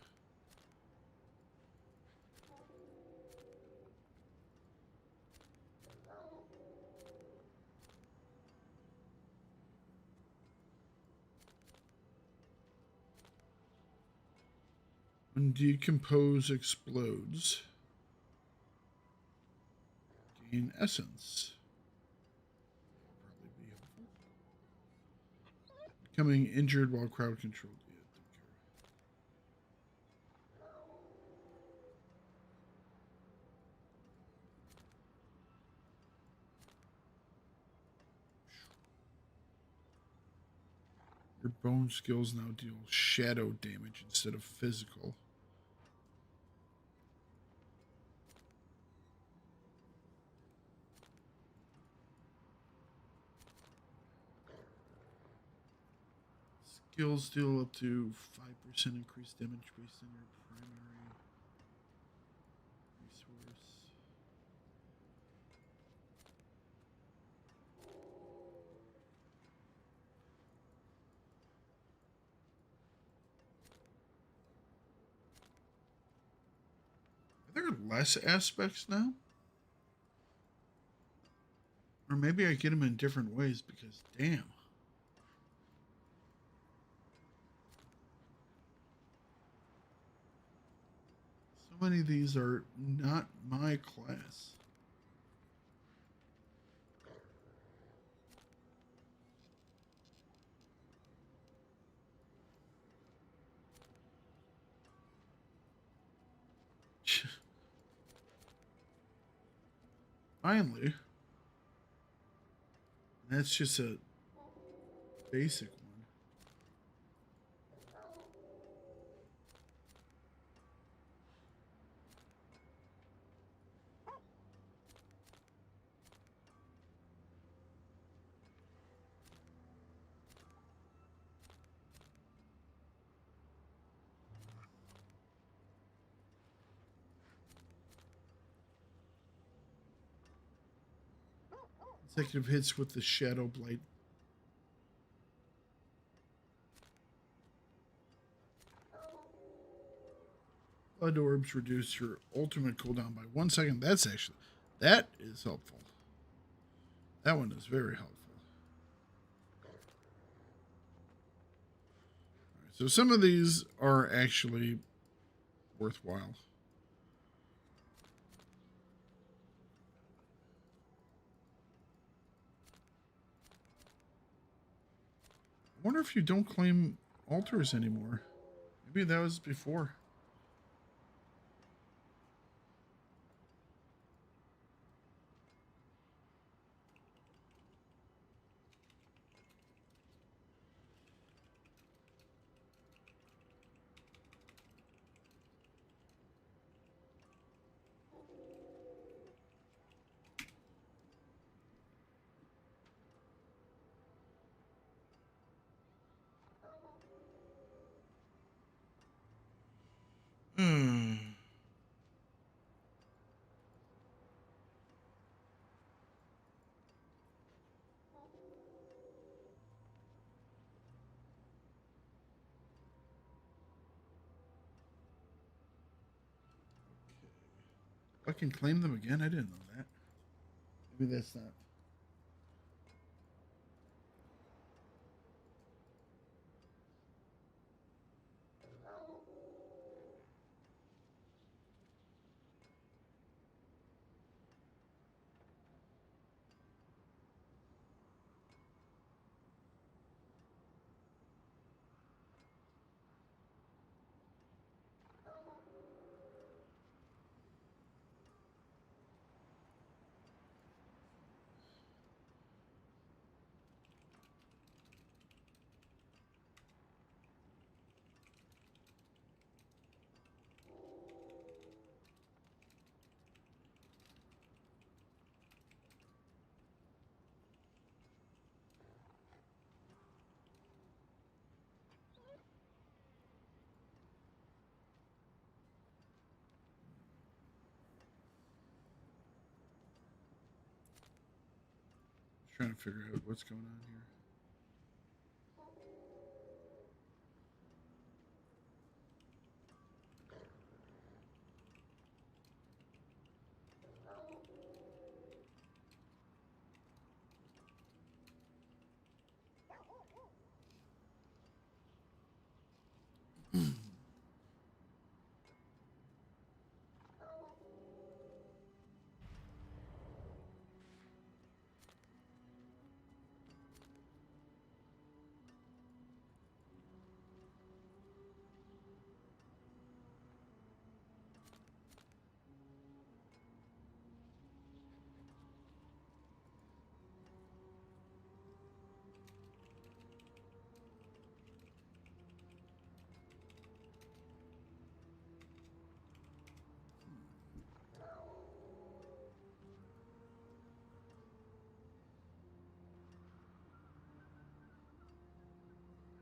When decompose explodes, gain essence. Probably be helpful. Becoming injured while crowd controlled. Yeah, don't care. Your bone skills now deal shadow damage instead of physical. Skills deal up to 5% increased damage based on your primary resource. Are there less aspects now? Or maybe I get them in different ways because, damn. So many of these are not my class. Finally. That's just a basic one. Consecutive hits with the Shadow Blight. Blood orbs reduce your ultimate cooldown by 1 second. That is helpful. That one is very helpful. Right, so some of these are actually worthwhile. I wonder if you don't claim altars anymore. Maybe that was before. I can claim them again? I didn't know that. Maybe that's not. Trying to figure out what's going on here.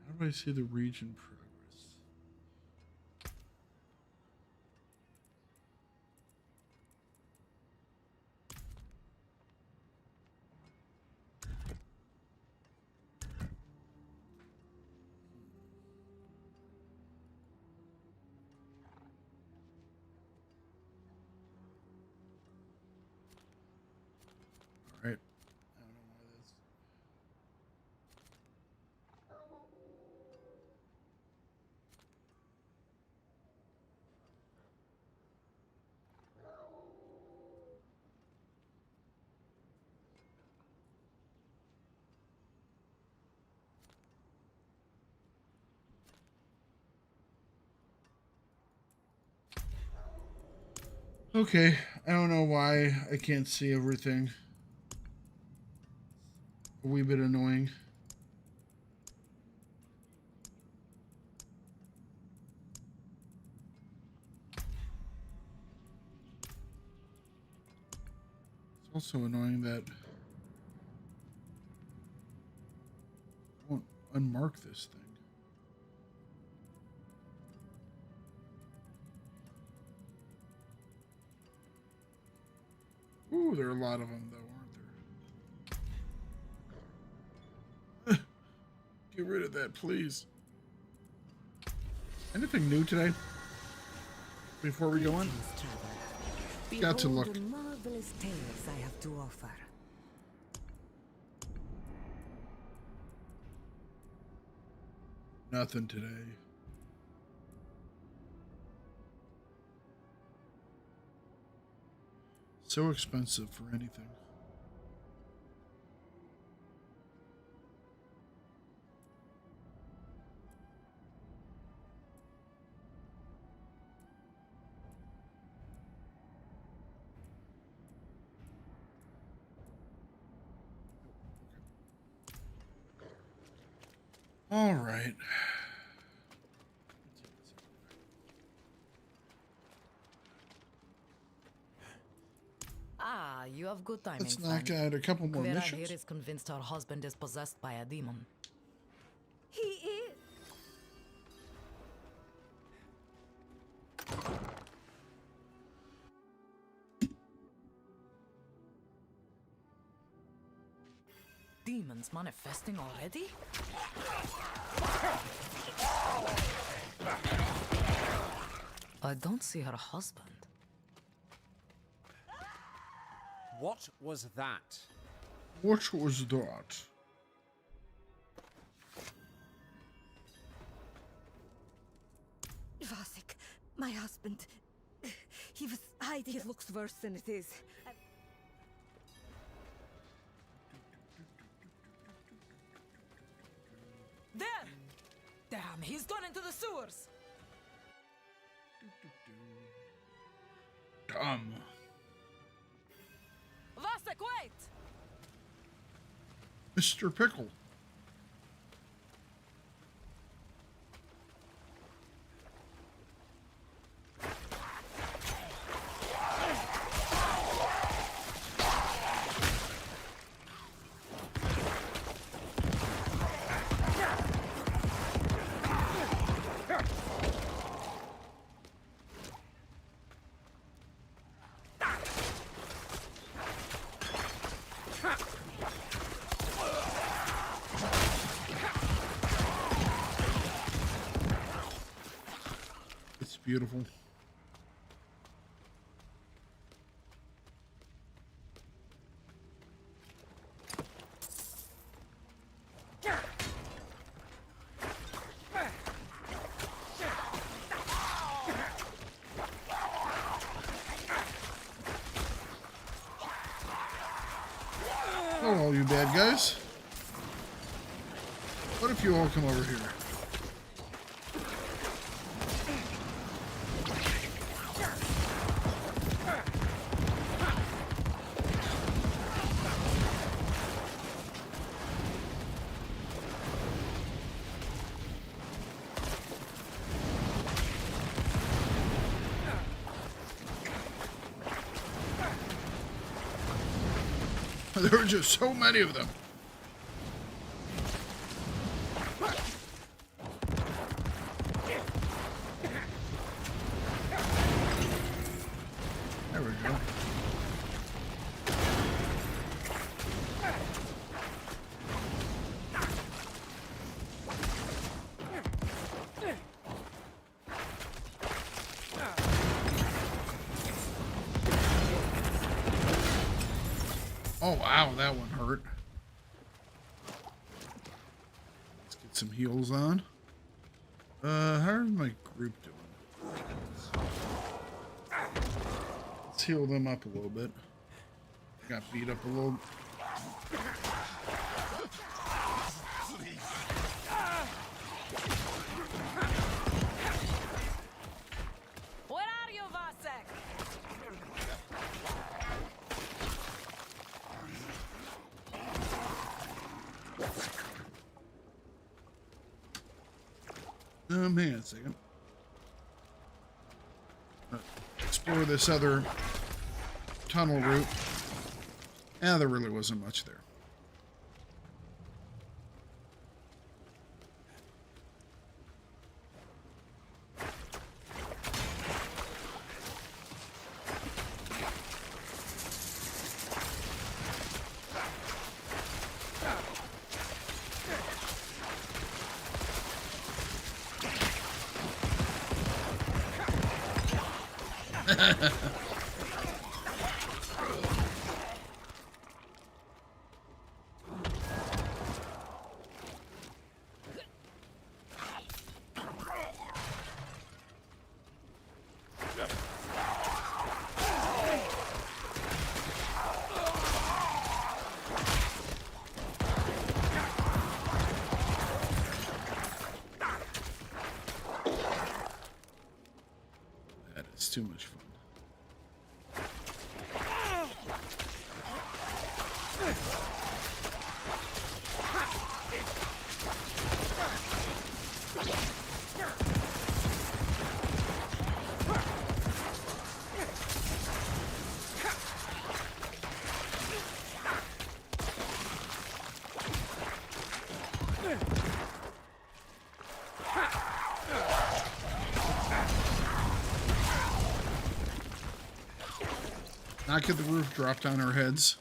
How do I see the region progress? All right. I don't know why that's. Okay, I don't know why I can't see everything. A wee bit annoying. It's also annoying that I won't unmark this thing. Ooh, there are a lot of them, though, aren't there? Get rid of that, please. Anything new today? Before we go on? Got to look. The marvelous tales I have to offer. Nothing today. So expensive for anything. All right. Ah, you have good timing, Let's knock friend. out a couple more Vera missions. here is convinced her husband is possessed by a demon. He is. Demons manifesting already? I don't see her husband. What was that? What was that? Vasek, my husband. He was hiding. It looks worse than it is. There! Damn, he's gone into the sewers! Dumb. Vasek, wait! Mr. Pickle. beautiful. Hello, all you bad guys. What if you all come over here? There were just so many of them. There we go. Oh, wow, that one hurt. Let's get some heals on. How's my group doing? Let's heal them up a little bit. Got beat up a little. Where are you, Vasek? Hang on a second. Explore this other tunnel route. Yeah, there really wasn't much there. That is too much fun. Not get the roof dropped on our heads.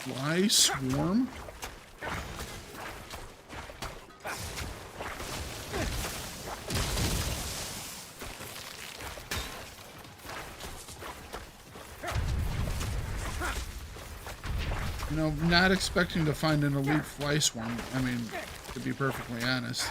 Fly swarm? You know, not expecting to find an elite fly swarm. I mean, to be perfectly honest.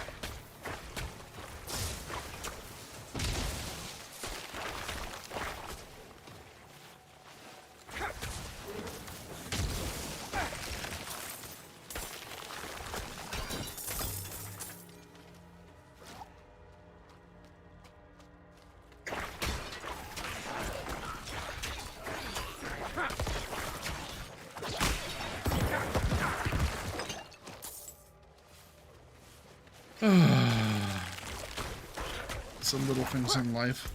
Some little things in life.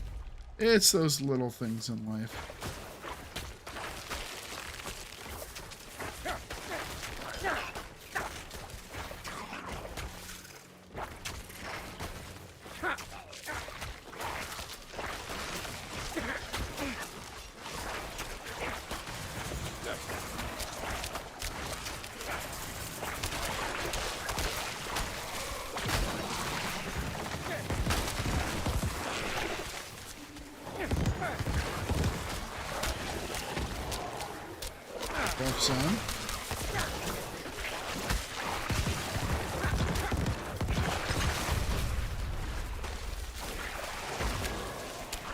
It's those little things in life. Son.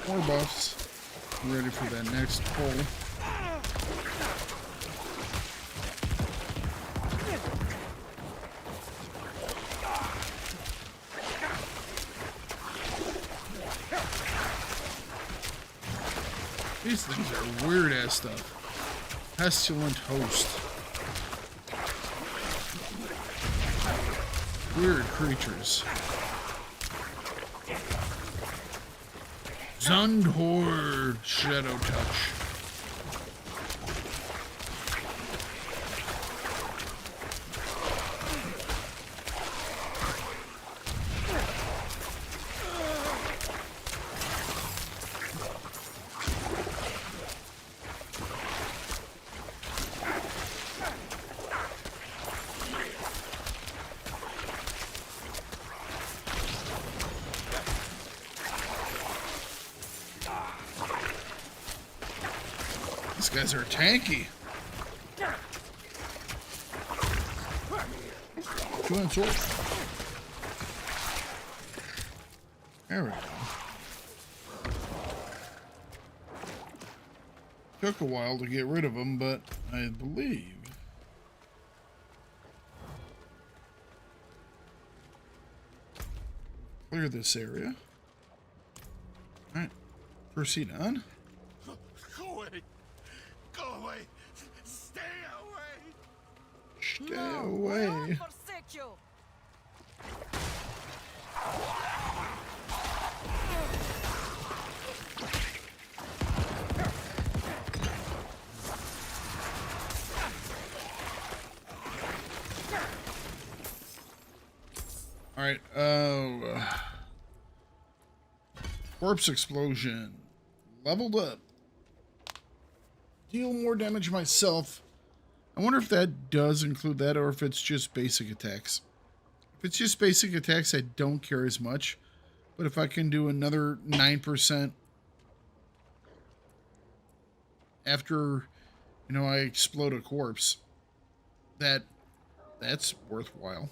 More buffs. Ready for that next pull. These things are weird ass stuff. Pestilent host. Weird creatures. Zundhor Shadow Touch. These guys are tanky. Two-hand sword. There we go. Took a while to get rid of them, but I believe clear this area. All right, proceed on. Go away! Go away! Stay away! Stay No, away. we won't forsake you. All right. Corpse explosion. Leveled up. Deal more damage myself. I wonder if that does include that or if it's just basic attacks. If it's just basic attacks, I don't care as much. But if I can do another 9% after, you know, I explode a corpse, that's worthwhile.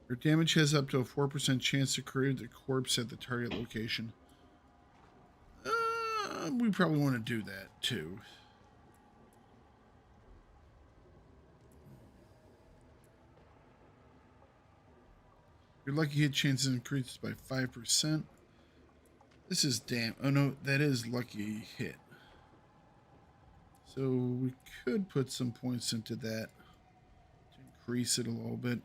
Your damage has up to a 4% chance to create the corpse at the target location. We probably want to do that too. Your lucky hit chances increases by 5%. This is damn. Oh no, that is lucky hit. So we could put some points into that to increase it a little bit.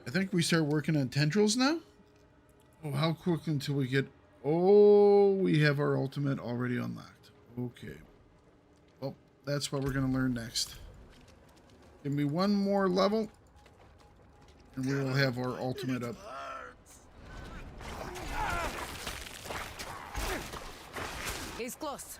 I think we start working on tendrils now. Oh, how quick until we get... Oh, we have our ultimate already unlocked. Okay. Well, that's what we're going to learn next. Give me one more level, and we will have our ultimate up. He's close.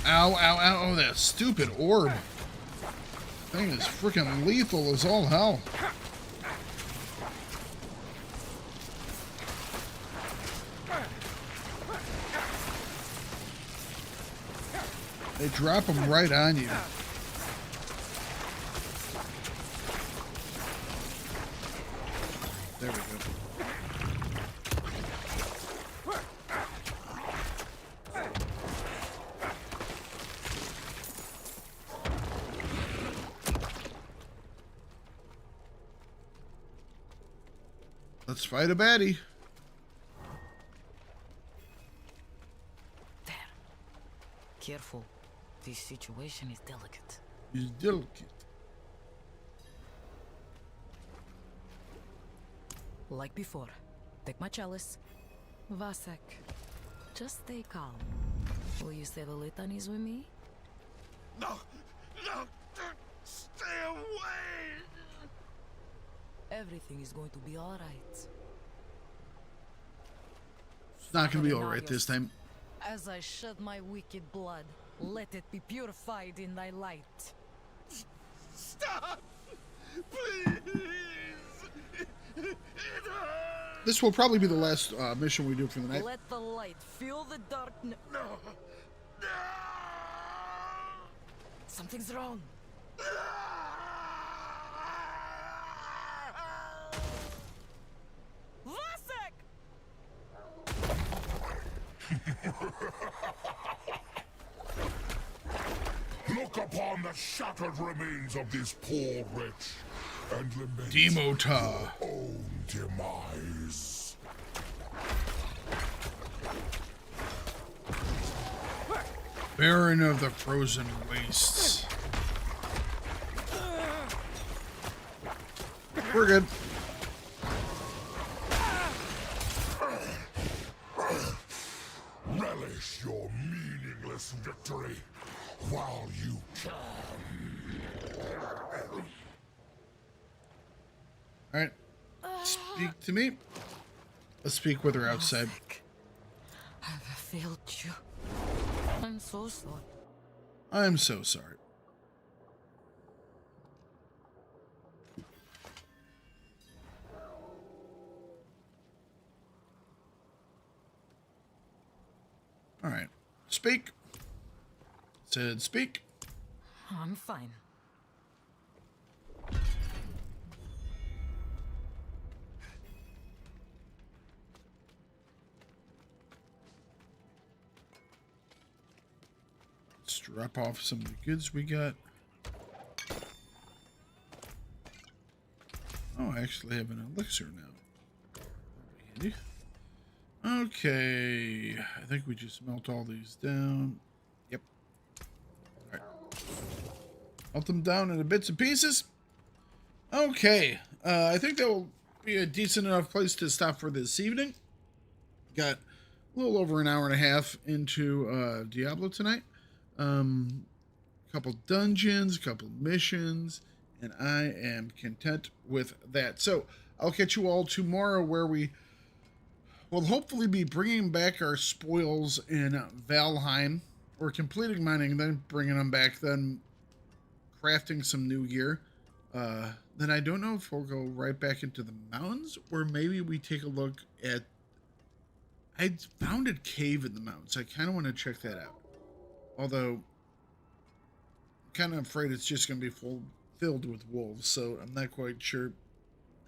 Ow, ow, ow. Oh, that stupid orb. Thing is freaking lethal as all hell. They drop them right on you. There we go. Let's fight a baddie. There. Careful. This situation is delicate. He's delicate. Like before. Take my chalice. Vasek. Just stay calm. Will you say the litanies with me? No! No! Stay away! Everything is going to be alright. It's not going to be all right this time. As I shed my wicked blood, let it be purified in thy light. Stop! Please! It hurts! This will probably be the last mission we do for the night. Let the light fill the darkness. No! No! Something's wrong. Vasek! Look upon the shattered remains of this poor wretch and lament Demota. your own demise. Baron of the Frozen Wastes. We're good. Relish your meaningless victory while you can. All right. Speak to me. Let's speak with her outside. I've failed you. I'm so sorry. I'm so sorry. All right. Speak. Said speak. I'm fine. Let's drop off some of the goods we got. Oh, I actually have an elixir now. That'll be handy. Okay. I think we just melt all these down. Yep. All right. Melt them down into bits and pieces. Okay. I think that will be a decent enough place to stop for this evening. Got a little over an hour and a half into Diablo tonight. Couple dungeons, couple missions, and I am content with that. So I'll catch you all tomorrow, where we will hopefully be bringing back our spoils in Valheim. We're completing mining, then bringing them back, then crafting some new gear. Then I don't know if we'll go right back into the mountains, or maybe we take a look at... I found a cave in the mountains. I kind of want to check that out. Although, I'm kind of afraid it's just going to be filled with wolves, so I'm not quite sure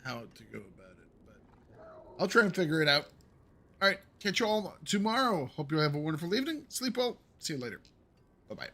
how to go about it. But I'll try and figure it out. All right, catch you all tomorrow. Hope you have a wonderful evening. Sleep well. See you later. Bye-bye.